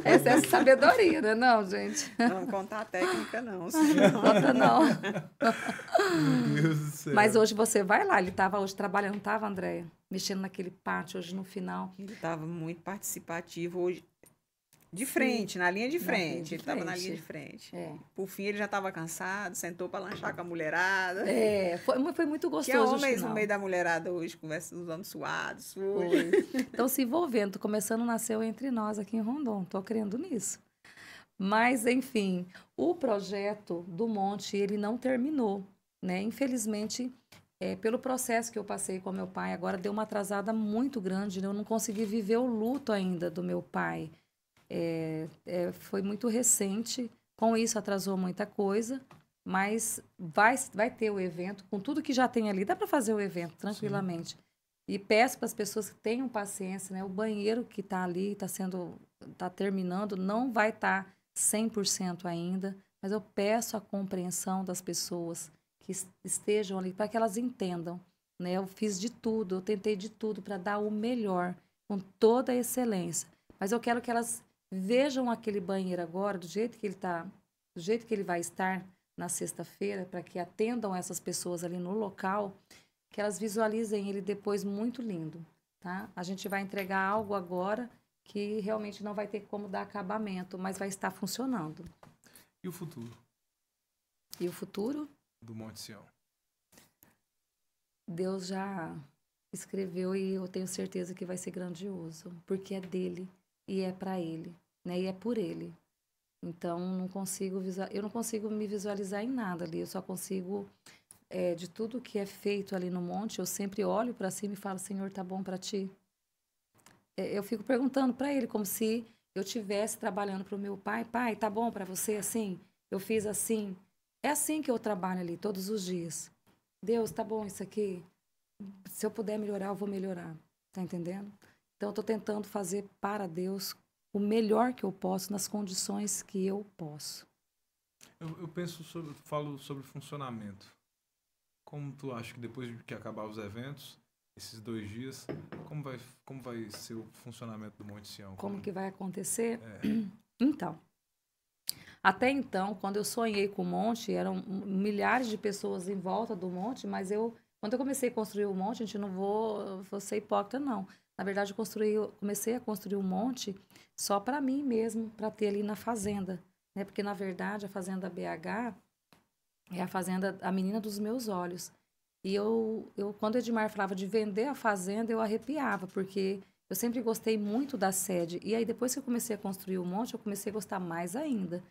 Essa é sabedoria, né, não, gente? Não contar a técnica, não. Não conta, não. Meu Deus do céu. Mas hoje você vai lá. Ele estava hoje trabalhando, não estava, Andréia? Mexendo naquele pátio hoje no final. Ele estava muito participativo hoje. De frente, na linha de frente. Ele estava na linha de frente. Por fim, ele já estava cansado, sentou para lanchar com a mulherada. Foi muito gostoso. Tinha homens no meio da mulherada hoje, conversa dos homens suados. Então, se envolvendo, começando nasceu entre nós aqui em Rondon. Estou crendo nisso. Mas, enfim, o projeto do Monte, ele não terminou, né? Infelizmente, pelo processo que eu passei com meu pai, agora deu uma atrasada muito grande, né? Eu não consegui viver o luto ainda do meu pai. Foi muito recente, com isso atrasou muita coisa, mas vai ter o evento, com tudo que já tem ali, dá para fazer o evento tranquilamente. Sim. E peço para as pessoas que tenham paciência, né? O banheiro que está ali, está terminando, não vai estar 100% ainda, mas eu peço a compreensão das pessoas que estejam ali, para que elas entendam, né? Eu fiz de tudo, eu tentei de tudo para dar o melhor, com toda a excelência. Mas eu quero que elas vejam aquele banheiro agora, do jeito que ele tá, do jeito que ele vai estar na sexta-feira, para que atendam essas pessoas ali no local, que elas visualizem ele depois muito lindo, tá? A gente vai entregar algo agora que realmente não vai ter como dar acabamento, mas vai estar funcionando. E o futuro E o futuro? do Monte Sião? Deus já escreveu e eu tenho certeza que vai ser grandioso, porque é dele e é para ele, né? E é por ele. Então, eu não consigo me visualizar em nada ali, eu só consigo, de tudo que é feito ali no monte, eu sempre olho para cima e falo, Senhor, tá bom para ti? Eu fico perguntando para ele, como se eu estivesse trabalhando para o meu pai, pai, tá bom para você assim? Eu fiz assim. É assim que eu trabalho ali, todos os dias. Deus, tá bom isso aqui? Se eu puder melhorar, eu vou melhorar. Tá entendendo? Então, eu tô tentando fazer para Deus o melhor que eu posso, nas condições que eu posso. Eu falo sobre funcionamento. Como tu acha que depois que acabar os eventos, esses 2 dias, como vai ser o funcionamento do Monte Sião? Como que vai acontecer? Então, até então, quando eu sonhei com o monte, eram milhares de pessoas em volta do monte, mas quando eu comecei a construir o monte, a gente não vou ser hipócrita, não. Na verdade, eu comecei a construir o monte só para mim mesmo, para ter ali na fazenda, né? Porque, na verdade, a Fazenda BH é a fazenda, a menina dos meus olhos. E quando o Edmar falava de vender a fazenda, eu arrepiava, porque eu sempre gostei muito da sede. E aí, depois que eu comecei a construir o monte, eu comecei a gostar mais ainda.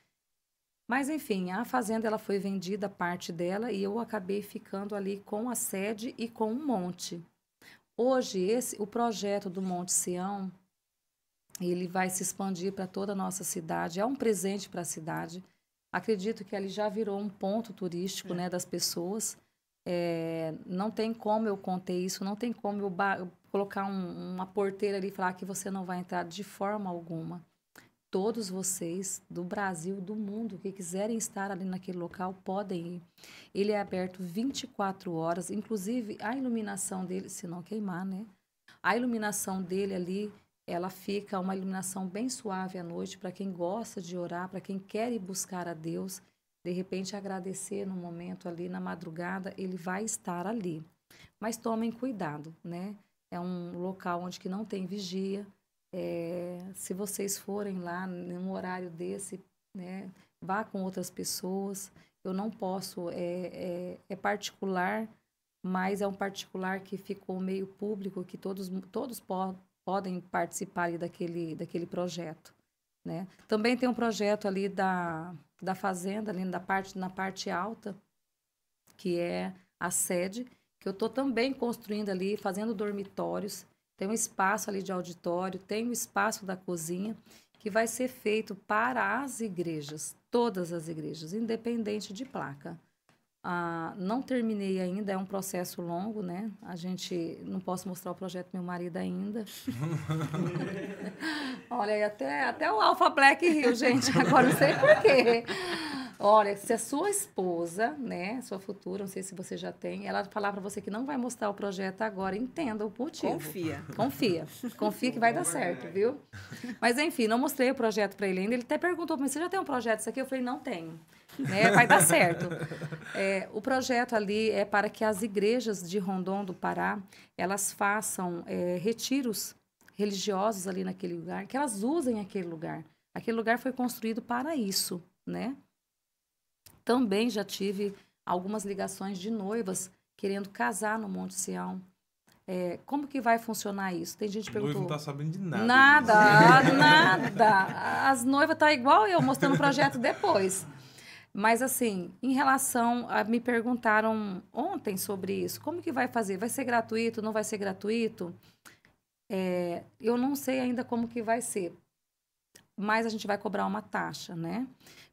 Mas, enfim, a fazenda ela foi vendida, parte dela, e eu acabei ficando ali com a sede e com o monte. Hoje, o projeto do Monte Sião, ele vai se expandir para toda a nossa cidade. É um presente para a cidade. Acredito que ali já virou um ponto turístico, né, das pessoas. Não tem como eu conter isso, não tem como eu colocar uma porteira ali e falar que você não vai entrar de forma alguma. Todos vocês do Brasil, do mundo, que quiserem estar ali naquele local, podem ir. Ele é aberto 24 horas, inclusive a iluminação dele, se não queimar, né? A iluminação dele ali, ela fica uma iluminação bem suave à noite, para quem gosta de orar, para quem quer ir buscar a Deus, de repente agradecer no momento ali, na madrugada, ele vai estar ali. Mas tomem cuidado, né? É um local onde que não tem vigia. Se vocês forem lá num horário desse, né, vá com outras pessoas. Eu não posso, é particular, mas é um particular que ficou meio público, que todos podem participar ali daquele projeto, né? Também tem um projeto ali da fazenda, ali na parte alta, que é a sede, que eu estou também construindo ali, fazendo dormitórios. Tem um espaço ali de auditório, tem o espaço da cozinha, que vai ser feito para as igrejas, todas as igrejas, independente de placa. Não terminei ainda, é um processo longo, né? Não posso mostrar o projeto do meu marido ainda. Olha, até o Alpha Black riu, gente, agora não sei por quê. Olha, se a sua esposa, né, sua futura, não sei se você já tem, ela falar para você que não vai mostrar o projeto agora, entenda o motivo. Confia que vai dar certo, viu? Mas enfim, não mostrei o projeto para ele ainda. Ele até perguntou para mim, você já tem um projeto isso aqui? Eu falei, não tenho, né? Vai dar certo. O projeto ali é para que as igrejas de Rondon do Pará, elas façam retiros religiosos ali naquele lugar, que elas usem aquele lugar. Aquele lugar foi construído para isso, né? Também já tive algumas ligações de noivas querendo casar no Monte Sião. Como que vai funcionar isso? Tem gente que perguntou. O noivo não está sabendo de nada. Nada. As noivas estão igual eu, mostrando o projeto depois. Mas, assim, em relação me perguntaram ontem sobre isso. Como que vai fazer? Vai ser gratuito? Não vai ser gratuito? Eu não sei ainda como que vai ser. Mas a gente vai cobrar uma taxa, né?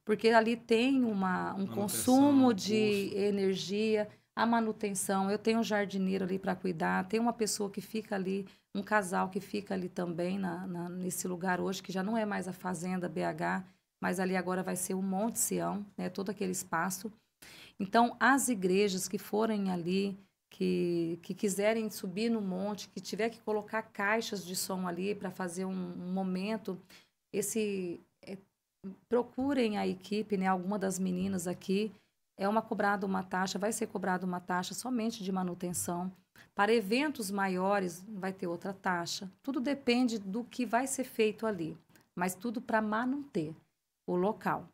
Porque ali tem um consumo de energia, a manutenção. Eu tenho um jardineiro ali para cuidar, tem uma pessoa que fica ali, um casal que fica ali também nesse lugar hoje, que já não é mais a Fazenda BH, mas ali agora vai ser o Monte Sião, né? Todo aquele espaço. Então, as igrejas que forem ali, que quiserem subir no monte, que tiver que colocar caixas de som ali para fazer um momento, procurem a equipe, né? Alguma das meninas aqui, uma taxa, vai ser cobrada uma taxa somente de manutenção. Para eventos maiores, vai ter outra taxa. Tudo depende do que vai ser feito ali, mas tudo para manter o local.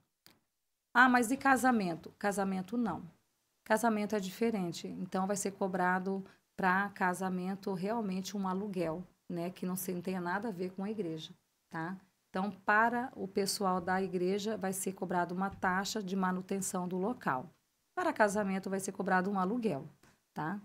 Ah, mas e casamento? Casamento não. Casamento é diferente, então vai ser cobrado para casamento realmente um aluguel, né? Que não tenha nada a ver com a igreja, tá? Então, para o pessoal da igreja, vai ser cobrado uma taxa de manutenção do local. Para casamento, vai ser cobrado um aluguel, tá?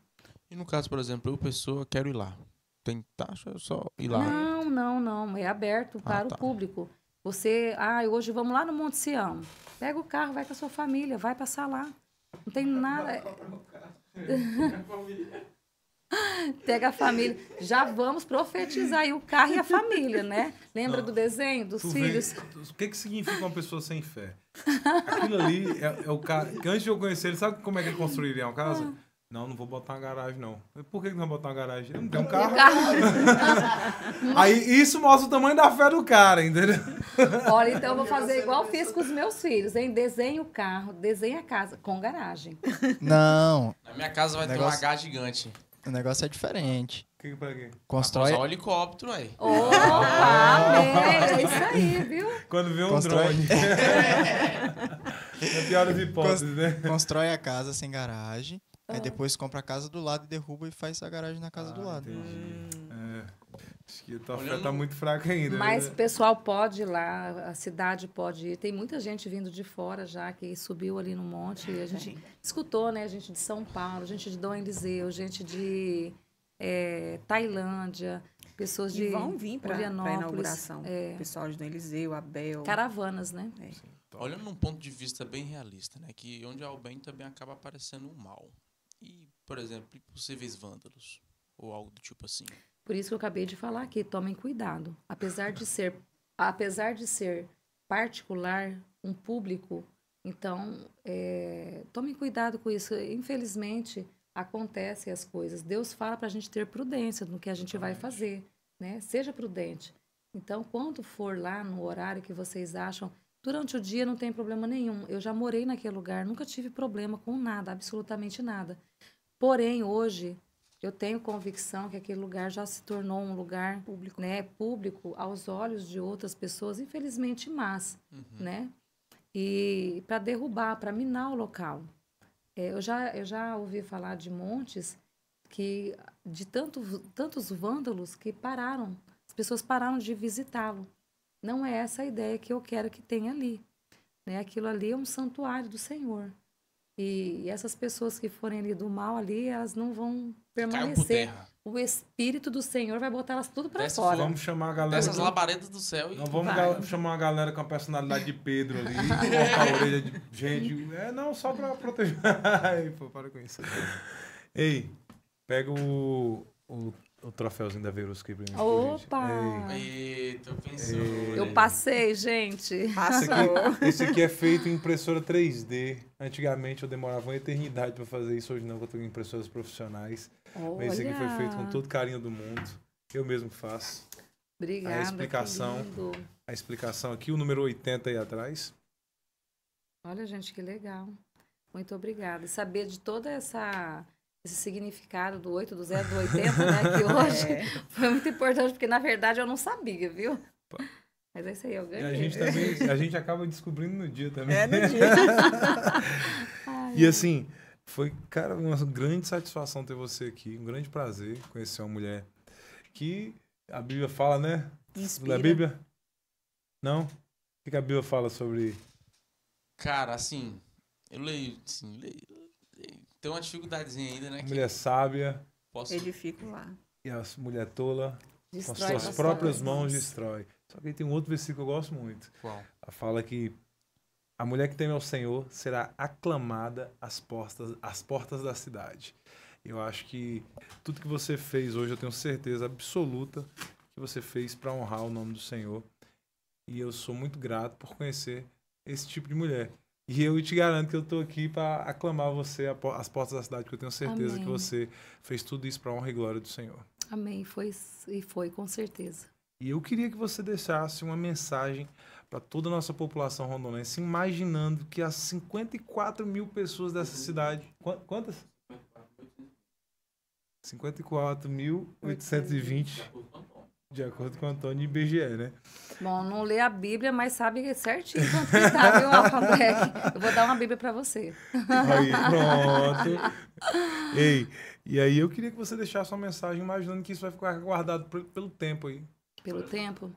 E no caso, por exemplo, eu, pessoa, quero ir lá. Tem taxa? É só ir lá? Não. É aberto para o público. Você, hoje vamos lá no Monte Sião. Pega o carro, vai com a sua família, vai passar lá. Não tem nada. Pega a família. Já vamos profetizar aí o carro e a família, né? Lembra do desenho dos filhos? O que significa uma pessoa sem fé? Aquilo ali é o cara. Que antes de eu conhecer ele, sabe como é que ele construiria uma casa? Não vou botar uma garagem, não. Por que não vai botar uma garagem? Ele não tem um carro. Aí isso mostra o tamanho da fé do cara, entendeu? Olha, então eu vou fazer igual eu fiz com os meus filhos, hein? Desenha o carro, desenha a casa com garagem. Não. Na minha casa vai ter um H gigante. O negócio é diferente. Que pra quê? Constrói. Usar um helicóptero aí. Opa, é isso aí, viu? Quando vê um Constrói. drone. É a pior das hipóteses, né? Constrói a casa sem garagem. Aí depois compra a casa do lado e derruba e faz a garagem na casa do lado. Acho que a tua fé tá muito fraca ainda. Mas né? o pessoal pode ir lá, a cidade pode ir. Tem muita gente vindo de fora já, que subiu ali no monte. E a gente escutou, né? Gente de São Paulo, gente de Dom Eliseu, gente de Tailândia, pessoas de vão vir para a Florianópolis. inauguração. Pessoal de Dom Eliseu, Abel. Caravanas, né? Olhando num ponto de vista bem realista, né? Que onde há o bem também acaba aparecendo o mal. E, por exemplo, possíveis vândalos ou algo do tipo assim. Por isso que eu acabei de falar aqui, tomem cuidado. Apesar de ser particular, um público, então, tomem cuidado com isso. Infelizmente, acontecem as coisas. Deus fala para a gente ter prudência no que a gente vai fazer, né? Seja prudente. Então, quando for lá no horário que vocês acham, durante o dia não tem problema nenhum. Eu já morei naquele lugar, nunca tive problema com nada, absolutamente nada. Porém, hoje, eu tenho convicção que aquele lugar já se tornou um lugar público, né? Público aos olhos de outras pessoas, infelizmente más, né? E para derrubar, para minar o local. Eu já ouvi falar de montes de tantos vândalos que pararam, as pessoas pararam de visitá-lo. Não é essa a ideia que eu quero que tenha ali, né? Aquilo ali é um santuário do Senhor. E essas pessoas que forem ali do mal ali, elas não vão permanecer. O Espírito do Senhor vai botar elas tudo para fora. Vamos chamar a galera. Dessas labaredas do céu. Não, vamos chamar uma galera com a personalidade de Pedro ali, cortar a orelha de gente. Não, só pra proteger. Ai, pô, para com isso. Ei, pega o troféuzinho da Verusca aí pra mim. Opa! Eita, pensou. Eu passei, gente. Esse aqui é feito em impressora 3D. Antigamente eu demorava uma eternidade pra fazer isso. Hoje não, eu tenho impressoras profissionais. Mas esse aqui foi feito com todo carinho do mundo. Eu mesmo faço. Obrigada, a explicação aqui, o número 80 aí atrás. Olha, gente, que legal. Muito obrigada. E saber de toda esse significado do 8, do 0, do 80, né? Que hoje foi muito importante, porque na verdade eu não sabia, viu? Mas é isso aí, eu ganhei. A gente acaba descobrindo no dia também. No dia. E assim, foi, cara, uma grande satisfação ter você aqui. Um grande prazer conhecer uma mulher que a Bíblia fala, né? Inspira. A Bíblia? Não? O que a Bíblia fala sobre... Cara, assim, eu leio. Tem uma dificuldadezinha ainda, né? Mulher sábia. Edifico lá. E a mulher tola, com Destrói suas próprias mãos destrói. Só que aí tem um outro versículo que eu gosto muito. Qual? Ela fala que a mulher que teme ao Senhor será aclamada às portas da cidade. Eu acho que tudo que você fez hoje, eu tenho certeza absoluta que você fez para honrar o nome do Senhor. E eu sou muito grato por conhecer esse tipo de mulher. E eu te garanto que eu tô aqui para aclamar você às portas da cidade, porque eu tenho certeza Amém. que você fez tudo isso para honra e glória do Senhor. Amém. Foi, com certeza. E eu queria que você deixasse uma mensagem para toda a nossa população rondonense, imaginando que as 54 mil pessoas dessa cidade... Quantas? 54.820, de acordo com o Antônio IBGE, né? Bom, não lê a Bíblia, mas sabe certinho quanto que tá, viu, Alfabeck? Eu vou dar uma Bíblia para você. Aí, pronto. Ei, e aí eu queria que você deixasse uma mensagem imaginando que isso vai ficar guardado pelo tempo aí. Pelo tempo.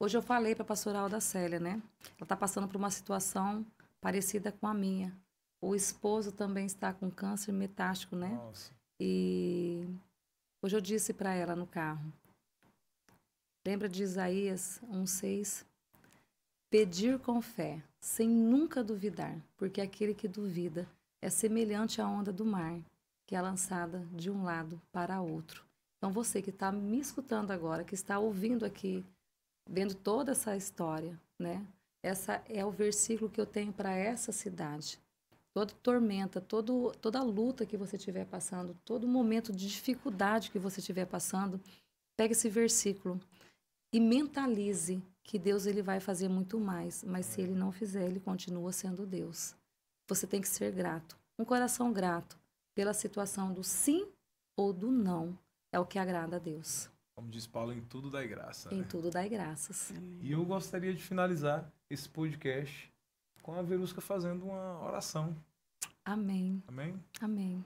Hoje eu falei para a pastoral da Célia, né? Ela está passando por uma situação parecida com a minha. O esposo também está com câncer metástico, né? Nossa. E hoje eu disse para ela no carro, lembra de Isaías 1:6? Pedir com fé, sem nunca duvidar, porque aquele que duvida é semelhante à onda do mar, que é lançada de um lado para outro. Então você que está me escutando agora, que está ouvindo aqui, vendo toda essa história, né? Essa é o versículo que eu tenho para essa cidade. Toda tormenta, toda luta que você estiver passando, todo momento de dificuldade que você estiver passando, pegue esse versículo e mentalize que Deus ele vai fazer muito mais. Mas se ele não fizer, ele continua sendo Deus. Você tem que ser grato. Um coração grato pela situação do sim ou do não é o que agrada a Deus. Como diz Paulo, em tudo dai graça. Em Né? tudo dai graças. E eu gostaria de finalizar esse podcast com a Verusca fazendo uma oração. Amém. Amém? Amém.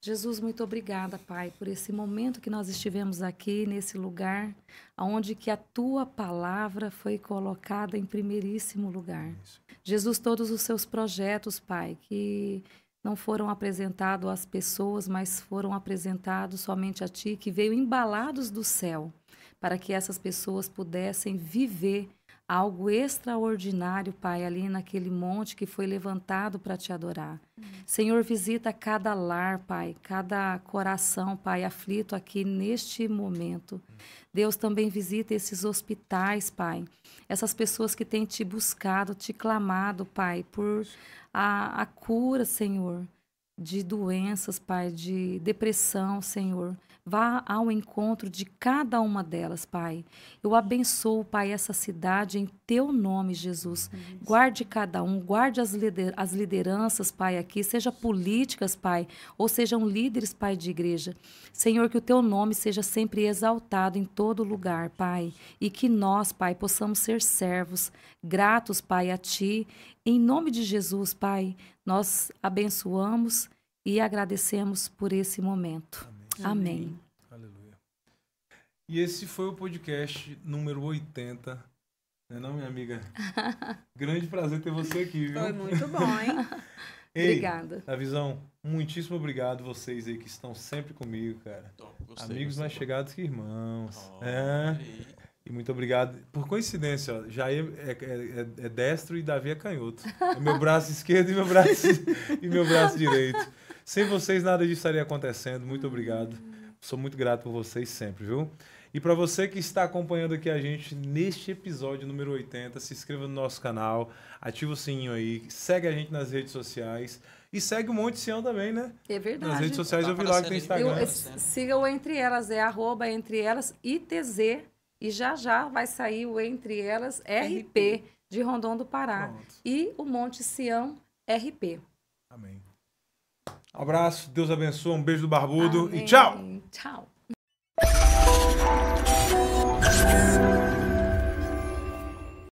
Jesus, muito obrigada, Pai, por esse momento que nós estivemos aqui, nesse lugar, onde que a Tua palavra foi colocada em primeiríssimo lugar. Isso. Jesus, todos os seus projetos, Pai, que não foram apresentados às pessoas, mas foram apresentados somente a Ti, que veio embalados do céu, para que essas pessoas pudessem viver algo extraordinário, Pai, ali naquele monte que foi levantado para Te adorar. Senhor, visita cada lar, Pai, cada coração, Pai, aflito aqui neste momento. Deus também visita esses hospitais, Pai. Essas pessoas que têm Te buscado, Te clamado, Pai, por a cura, Senhor, de doenças, Pai, de depressão, Senhor. Vá ao encontro de cada uma delas, Pai. Eu abençoo, Pai, essa cidade em Teu nome, Jesus. Guarde cada um, guarde as lideranças, Pai, aqui, seja políticas, Pai, ou sejam líderes, Pai, de igreja. Senhor, que o Teu nome seja sempre exaltado em todo lugar, Pai, e que nós, Pai, possamos ser servos, gratos, Pai, a Ti. Em nome de Jesus, Pai, nós abençoamos e agradecemos por esse momento. Amém. Aleluia. E esse foi o podcast número 80. Não é não, minha amiga? Grande prazer ter você aqui, viu? Foi muito bom, hein? Ei, Obrigada. A Visão, muitíssimo obrigado vocês aí que estão sempre comigo, cara. Top, gostei, Amigos gostei. mais chegados que irmãos. Olha É. aí. E muito obrigado. Por coincidência, ó, Jair é destro e Davi é canhoto. É meu braço esquerdo e meu braço direito. Sem vocês, nada disso estaria acontecendo. Muito obrigado. Sou muito grato por vocês sempre, viu? E para você que está acompanhando aqui a gente neste episódio número 80, se inscreva no nosso canal, ativa o sininho aí, segue a gente nas redes sociais e segue o Monte Sião também, né? É verdade. Nas redes sociais eu vi lá que tem Instagram. Siga o Entre Elas, é @EntreElasITZ, e já vai sair o Entre Elas RP de Rondon do Pará. Pronto. E o Monte Sião RP. Amém. Um abraço, Deus abençoe, um beijo do Barbudo Amém. e tchau! Tchau.